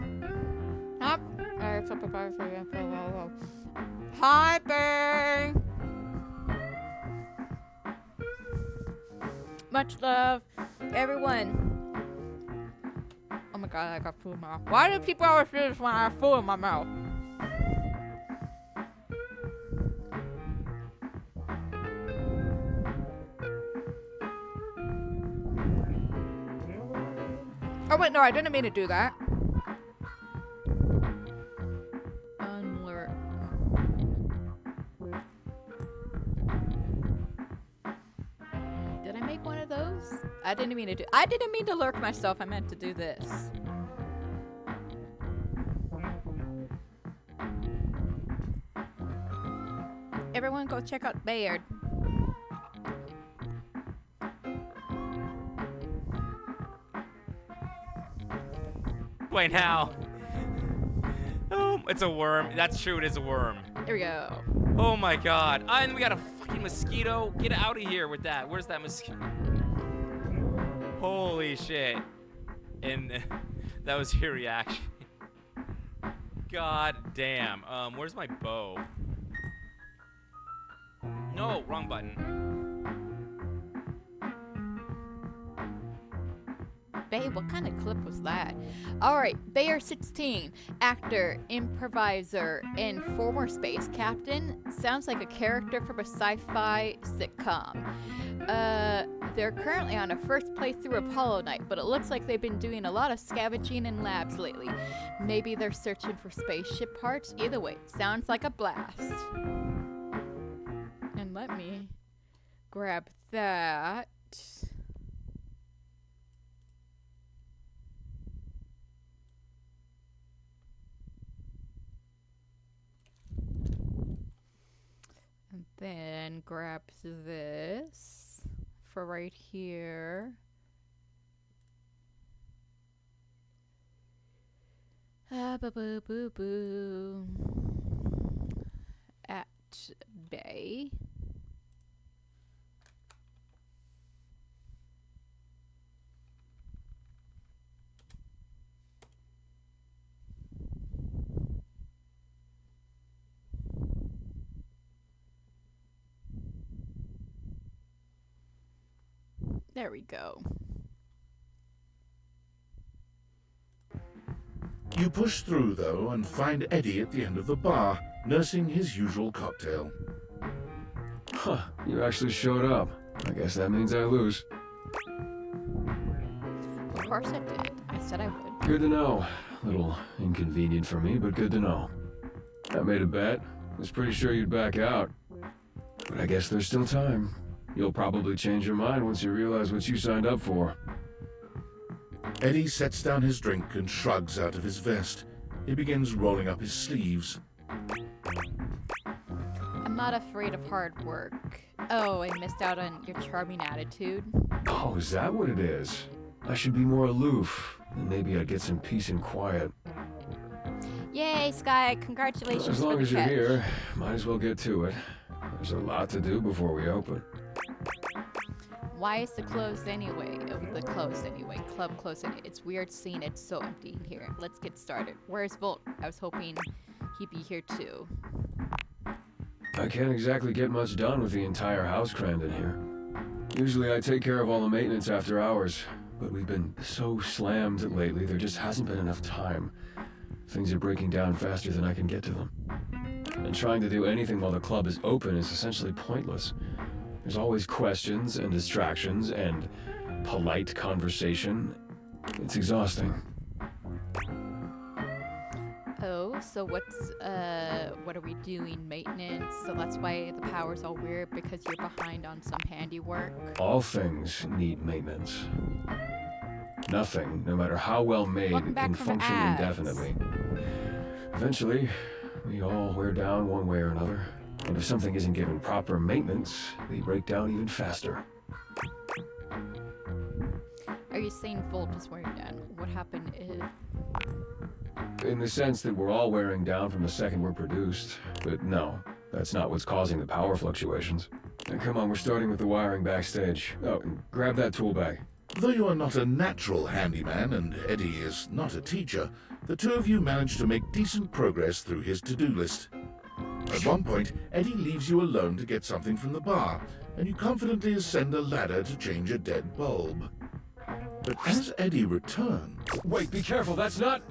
S2: Hi, babe. Much love, everyone. Oh my god, I got food in my mouth. Why do people always do this when I have food in my mouth? Oh wait, no, I didn't mean to do that. Unlurk. Did I make one of those? I didn't mean to lurk myself. I meant to do this. Everyone go check out Bayard.
S15: Wait now. Oh, it's a worm. That's true, it is a worm.
S2: Here we go.
S15: Oh my god. And we got a fucking mosquito. Get out of here with that. Where's that mosquito? Holy shit. And that was your reaction. God damn. Where's my bow? No, wrong button.
S2: Bay, what kind of clip was that? Alright, Bayer 16, actor, improviser, and former space captain. Sounds like a character from a sci-fi sitcom. They're currently on a first playthrough of Hollow Knight, but it looks like they've been doing a lot of scavenging in labs lately. Maybe they're searching for spaceship parts. Either way, sounds like a blast. And let me grab that. And then grab this for right here. Boo boo boo boo. At Bay. There we go.
S3: You push through, though, and find Eddie at the end of the bar, nursing his usual cocktail.
S4: Huh, you actually showed up. I guess that means I lose.
S2: Of course I did. I said I would.
S4: Good to know. A little inconvenient for me, but good to know. I made a bet. Was pretty sure you'd back out. But I guess there's still time. You'll probably change your mind once you realize what you signed up for.
S3: Eddie sets down his drink and shrugs out of his vest. He begins rolling up his sleeves.
S2: I'm not afraid of hard work. Oh, I missed out on your charming attitude.
S4: Oh, is that what it is? I should be more aloof. Then maybe I'd get some peace and quiet.
S2: Yay, Sky! Congratulations
S4: As
S2: for
S4: long
S2: the
S4: as you're
S2: check.
S4: here, might as well get to it. There's a lot to do before we open.
S2: Why is the closed anyway? Oh, the closed anyway. Club closed anyway. It's weird seeing it so empty in here. Let's get started. Where's Volt? I was hoping he'd be here too.
S4: I can't exactly get much done with the entire house crammed in here. Usually I take care of all the maintenance after hours, but we've been so slammed lately there just hasn't been enough time. Things are breaking down faster than I can get to them. And trying to do anything while the club is open is essentially pointless. There's always questions and distractions and polite conversation. It's exhausting.
S2: Oh, so what are we doing? Maintenance? So that's why the power's all weird, because you're behind on some handiwork?
S4: All things need maintenance. Nothing, no matter how well made, can function indefinitely. Eventually, we all wear down one way or another. And if something isn't given proper maintenance, they break down even faster.
S2: Are you saying Volt is wearing down? What happened is...
S4: In the sense that we're all wearing down from the second we're produced. But no, that's not what's causing the power fluctuations. And come on, we're starting with the wiring backstage. Oh, and grab that tool bag.
S3: Though you are not a natural handyman and Eddie is not a teacher, the two of you manage to make decent progress through his to-do list. At one point, Eddie leaves you alone to get something from the bar, and you confidently ascend a ladder to change a dead bulb. But as Eddie returns...
S4: Wait, be careful, that's not...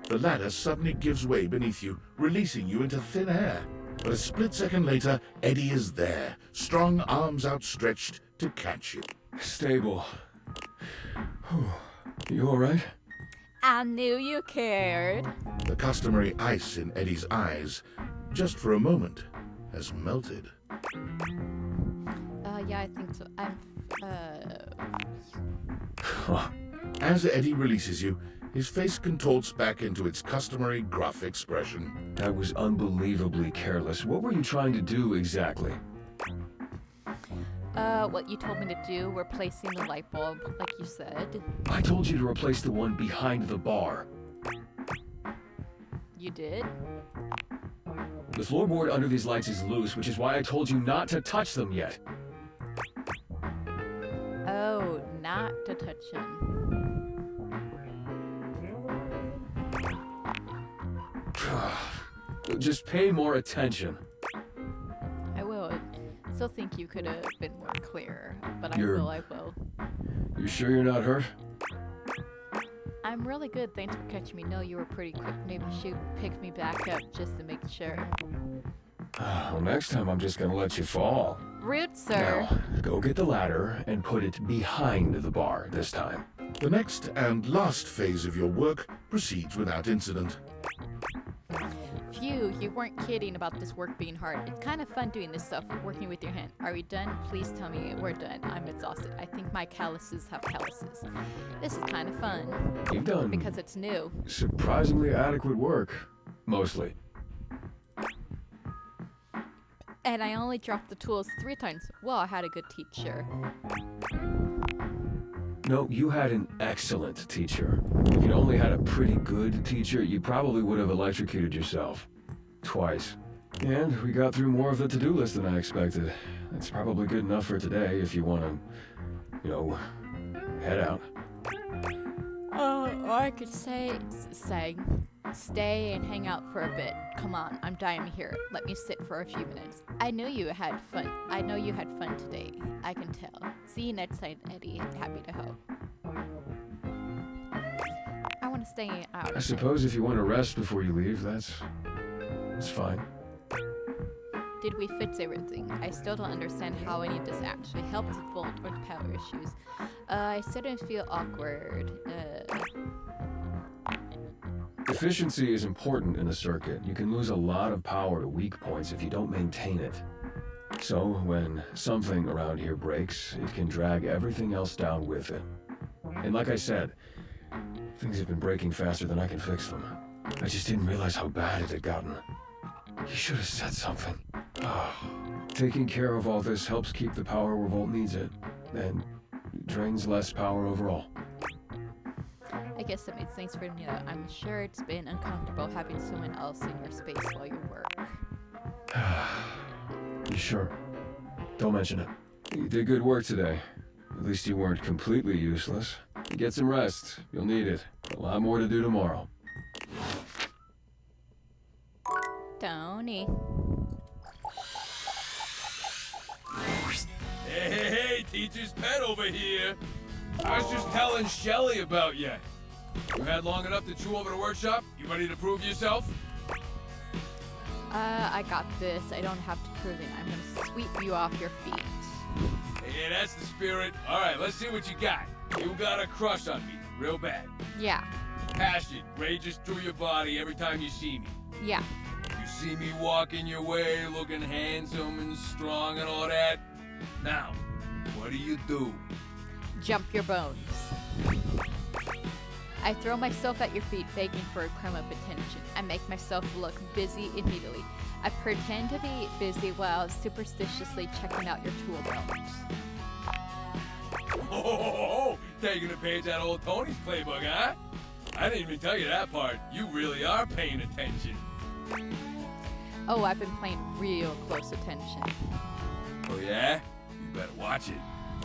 S3: The ladder suddenly gives way beneath you, releasing you into thin air. But a split second later, Eddie is there, strong arms outstretched to catch you.
S4: Stable. You alright?
S2: I knew you cared.
S3: The customary ice in Eddie's eyes, just for a moment, has melted.
S2: Yeah, I think so.
S3: As Eddie releases you, his face contorts back into its customary gruff expression.
S4: That was unbelievably careless. What were you trying to do exactly?
S2: What you told me to do, replacing the light bulb, like you said.
S4: I told you to replace the one behind the bar.
S2: You did?
S4: The floorboard under these lights is loose, which is why I told you not to touch them yet.
S2: Oh, not to touch him.
S4: Just pay more attention.
S2: I will. Still think you could have been more clear, but I will.
S4: You sure you're not hurt?
S2: I'm really good. Thanks for catching me. No, you were pretty quick. Maybe you pick me back up just to make sure.
S4: Well, next time I'm just gonna let you fall.
S2: Rude, sir.
S4: Now, go get the ladder and put it behind the bar this time.
S3: The next and last phase of your work proceeds without incident.
S2: Phew, you weren't kidding about this work being hard. It's kind of fun doing this stuff, working with your hand. Are we done? Please tell me we're done. I'm exhausted. I think my calluses have calluses. This is kind of fun.
S4: You've done
S2: because it's new.
S4: surprisingly adequate work. Mostly.
S2: And I only dropped the tools 3 times. Well, I had a good teacher.
S4: No, you had an excellent teacher. If you'd only had a pretty good teacher, you probably would have electrocuted yourself. Twice. And we got through more of the to-do list than I expected. That's probably good enough for today if you want to, head out.
S2: Or I could stay and hang out for a bit. Come on, I'm dying here. Let me sit for a few minutes. I know you had fun. I know you had fun today. I can tell. See you next time, Eddie. Happy to help. I want to stay out.
S4: I suppose if you want to rest before you leave, that's fine.
S2: Did we fix everything? I still don't understand how any of this actually helped the volt or the power issues. I still don't feel awkward.
S4: Efficiency is important in a circuit. You can lose a lot of power to weak points if you don't maintain it. So, when something around here breaks, it can drag everything else down with it. And like I said, things have been breaking faster than I can fix them. I just didn't realize how bad it had gotten. You should have said something. Taking care of all this helps keep the power where Volt needs it, and drains less power overall.
S2: I guess that makes sense for me. I'm sure it's been uncomfortable having someone else in your space while you work.
S4: You sure? Don't mention it. You did good work today. At least you weren't completely useless. Get some rest. You'll need it. A lot more to do tomorrow.
S2: Tony.
S7: Hey, teacher's pet over here. I was just telling Shelly about you. You had long enough to chew over the workshop? You ready to prove yourself?
S2: I got this. I don't have to prove it. I'm gonna sweep you off your feet.
S7: Hey, that's the spirit. All right, let's see what you got. You got a crush on me, real bad.
S2: Yeah.
S7: Passion rages through your body every time you see me.
S2: Yeah.
S7: You see me walking your way, looking handsome and strong and all that. Now, what do?
S2: Jump your bones. I throw myself at your feet, begging for a crumb of attention. I make myself look busy immediately. I pretend to be busy while superstitiously checking out your tool belt.
S7: Oh, taking a page out of old Tony's playbook, huh? I didn't even tell you that part. You really are paying attention.
S2: Oh, I've been paying real close attention.
S7: Oh, yeah? You better watch it.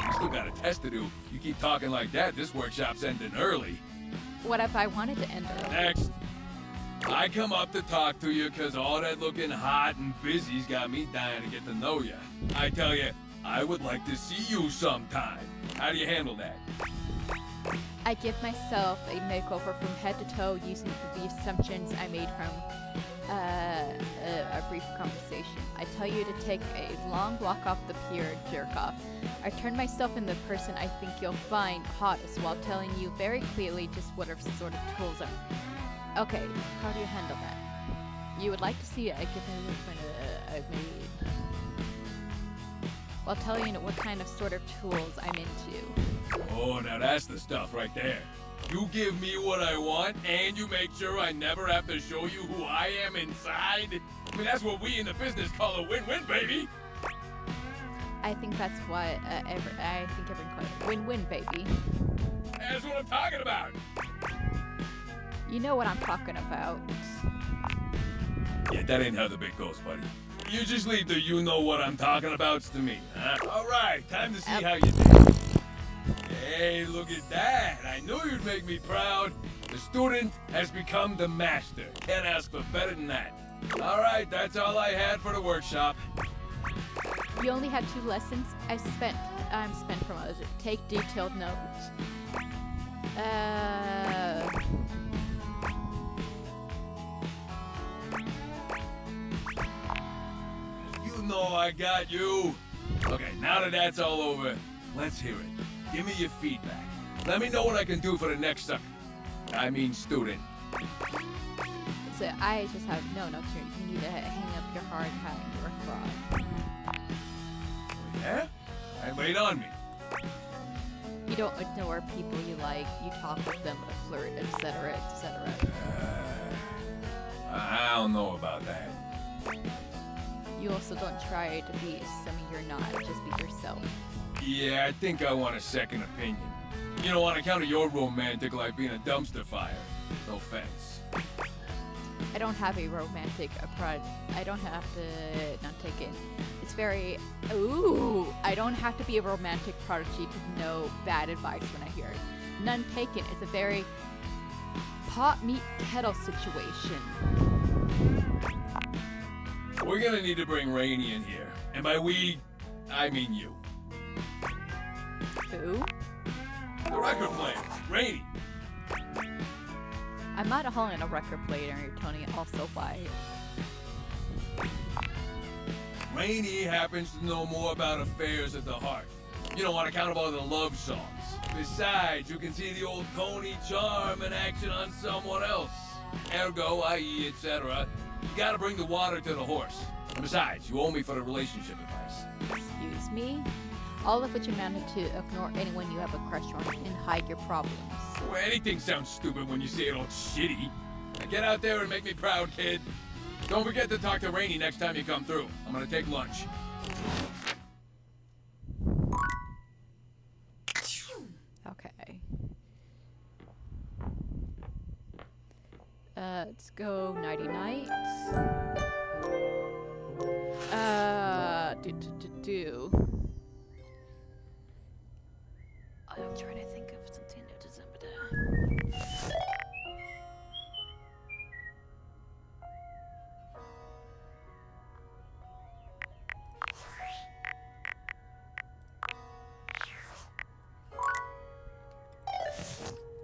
S7: You still got a test to do. You keep talking like that, this workshop's ending early.
S2: What if I wanted to end early?
S7: Next. I come up to talk to you because all that looking hot and busy's got me dying to get to know you. I tell you, I would like to see you sometime. How do you handle that?
S2: I give myself a makeover from head to toe using the assumptions I made from a brief conversation. I tell you to take a long walk off the pier and jerk off. I turn myself into the person I think you'll find hottest while telling you very clearly just what sort of tools are. Okay, how do you handle that? You would like to see I give me I've made while telling you what kind of sort of tools I'm into.
S7: Oh, now that's the stuff right there. You give me what I want, and you make sure I never have to show you who I am inside? I mean, that's what we in the business call a win-win, baby!
S2: I think that's what I think everyone calls it. Win-win, baby.
S7: That's what I'm talking about!
S2: You know what I'm talking about.
S7: Yeah, that ain't how the bit goes, buddy. You just leave the you know what I'm talking abouts to me, huh? Alright, time to see how you do. Hey, look at that! I knew you'd make me proud. The student has become the master. Can't ask for better than that. Alright, that's all I had for the workshop.
S2: You only had 2 lessons? I'm spent from others. Take detailed notes.
S7: You know I got you. Okay, now that that's all over, let's hear it. Give me your feedback. Let me know what I can do for the next sucker. I mean student.
S2: So I just have no notes here. You need to hang up your hard hat and you're a fraud.
S7: Yeah? And wait on me.
S2: You don't ignore people you like. You talk with them, flirt, etc., etc.
S7: I don't know about that.
S2: You also don't try to be something you're not. Just be yourself.
S7: Yeah, I think I want a second opinion. You know, on account of your romantic life being a dumpster fire. No offense.
S2: I don't have a romantic approach. I don't have to not take it. It's very I don't have to be a romantic prodigy to know bad advice when I hear it. None taken. It's a very pot meet kettle situation.
S7: We're gonna need to bring Rainey in here. And by we, I mean you.
S2: Who?
S7: The record player, Rainey.
S2: I'm not hauling a record player, Tony. Also, why?
S7: Rainey happens to know more about affairs at the heart. You know, on account of all the love songs. Besides, you can see the old Tony charm in action on someone else. Ergo, i.e., etc. You gotta bring the water to the horse. And besides, you owe me for the relationship advice.
S2: Excuse me? All of which amounted to ignore anyone you have a crush on and hide your problems.
S7: Well, anything sounds stupid when you say it all shitty. Now get out there and make me proud, kid. Don't forget to talk to Rainey next time you come through. I'm gonna take lunch.
S2: Okay. Let's go nighty nights. I'm trying to think of something new to Zimbabwe.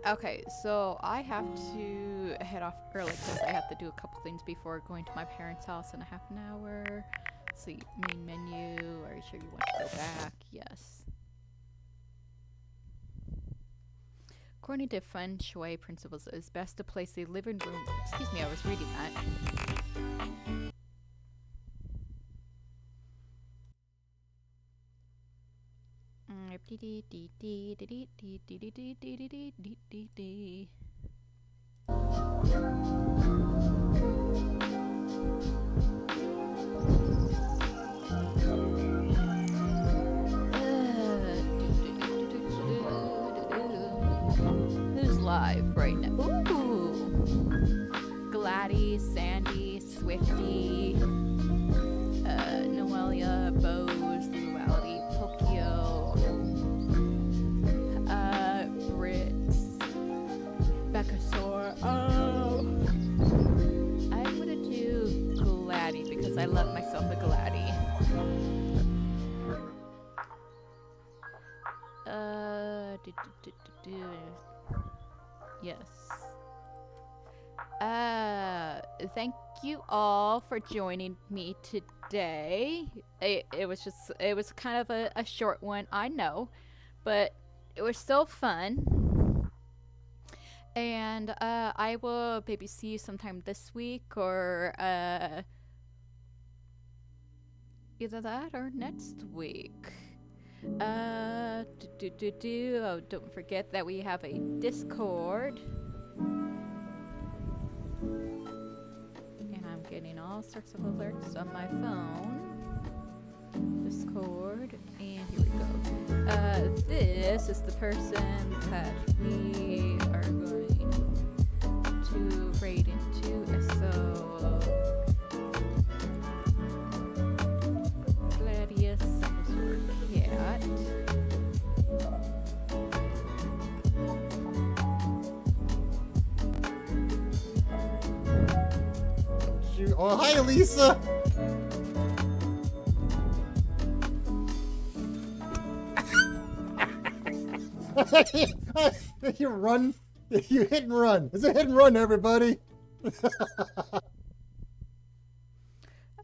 S2: Okay, so I have to head off early because I have to do a couple things before going to my parents' house in a half an hour. See, main menu. Are you sure you want to go back? Yes. According to Feng Shui principles, it is best to place the living room. Excuse me, I was reading that. Who's live right now? Ooh! Gladys, Sandy, Swifty, Noelia, Bose, Duality, Tokyo, Brits, Beccasaur. Oh! I'm gonna do Gladdy because I love myself a Gladdy. Yes. Thank you all for joining me today. It was kind of a short one, I know, but it was still fun. And I will maybe see you sometime this week, or either that or next week. Oh, don't forget that we have a Discord. And I'm getting all sorts of alerts on my phone. Discord, and here we go. This is the person that we are going to raid into. So Gladius underscore cat.
S16: Oh, hi, Lisa. You run. You hit and run. It's a hit and run, everybody.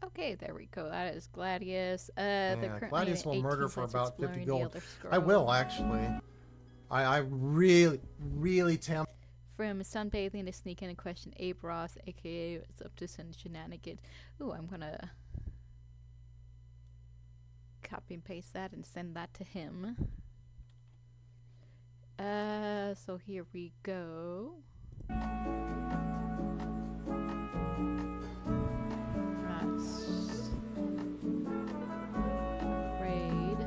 S2: Okay, there we go. That is Gladius. Yeah,
S16: Gladius will murder for about 50 gold. I will, actually. I really, really tempt.
S2: From sunbathing to sneak in and question Abe Ross, aka it's up to some shenanigans. Ooh, I'm gonna copy and paste that and send that to him. So here we go. Raid.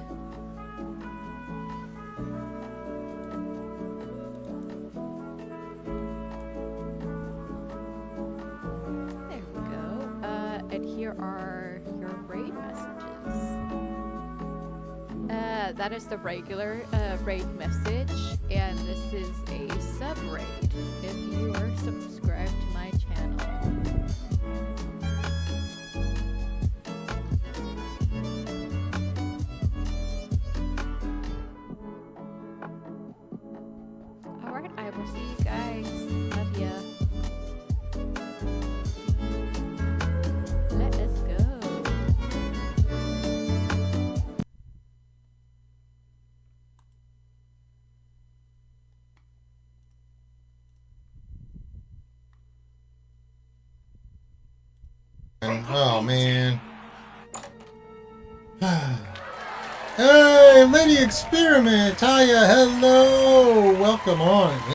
S2: There we go. And here are your raid messages. That is the regular raid message, and this is a sub-raid if you are subscribed to my channel. Alright, I will see you guys. Love ya. Let us go.
S16: Oh, man. Hey, Lady Experiment. Hiya, hello. Welcome on.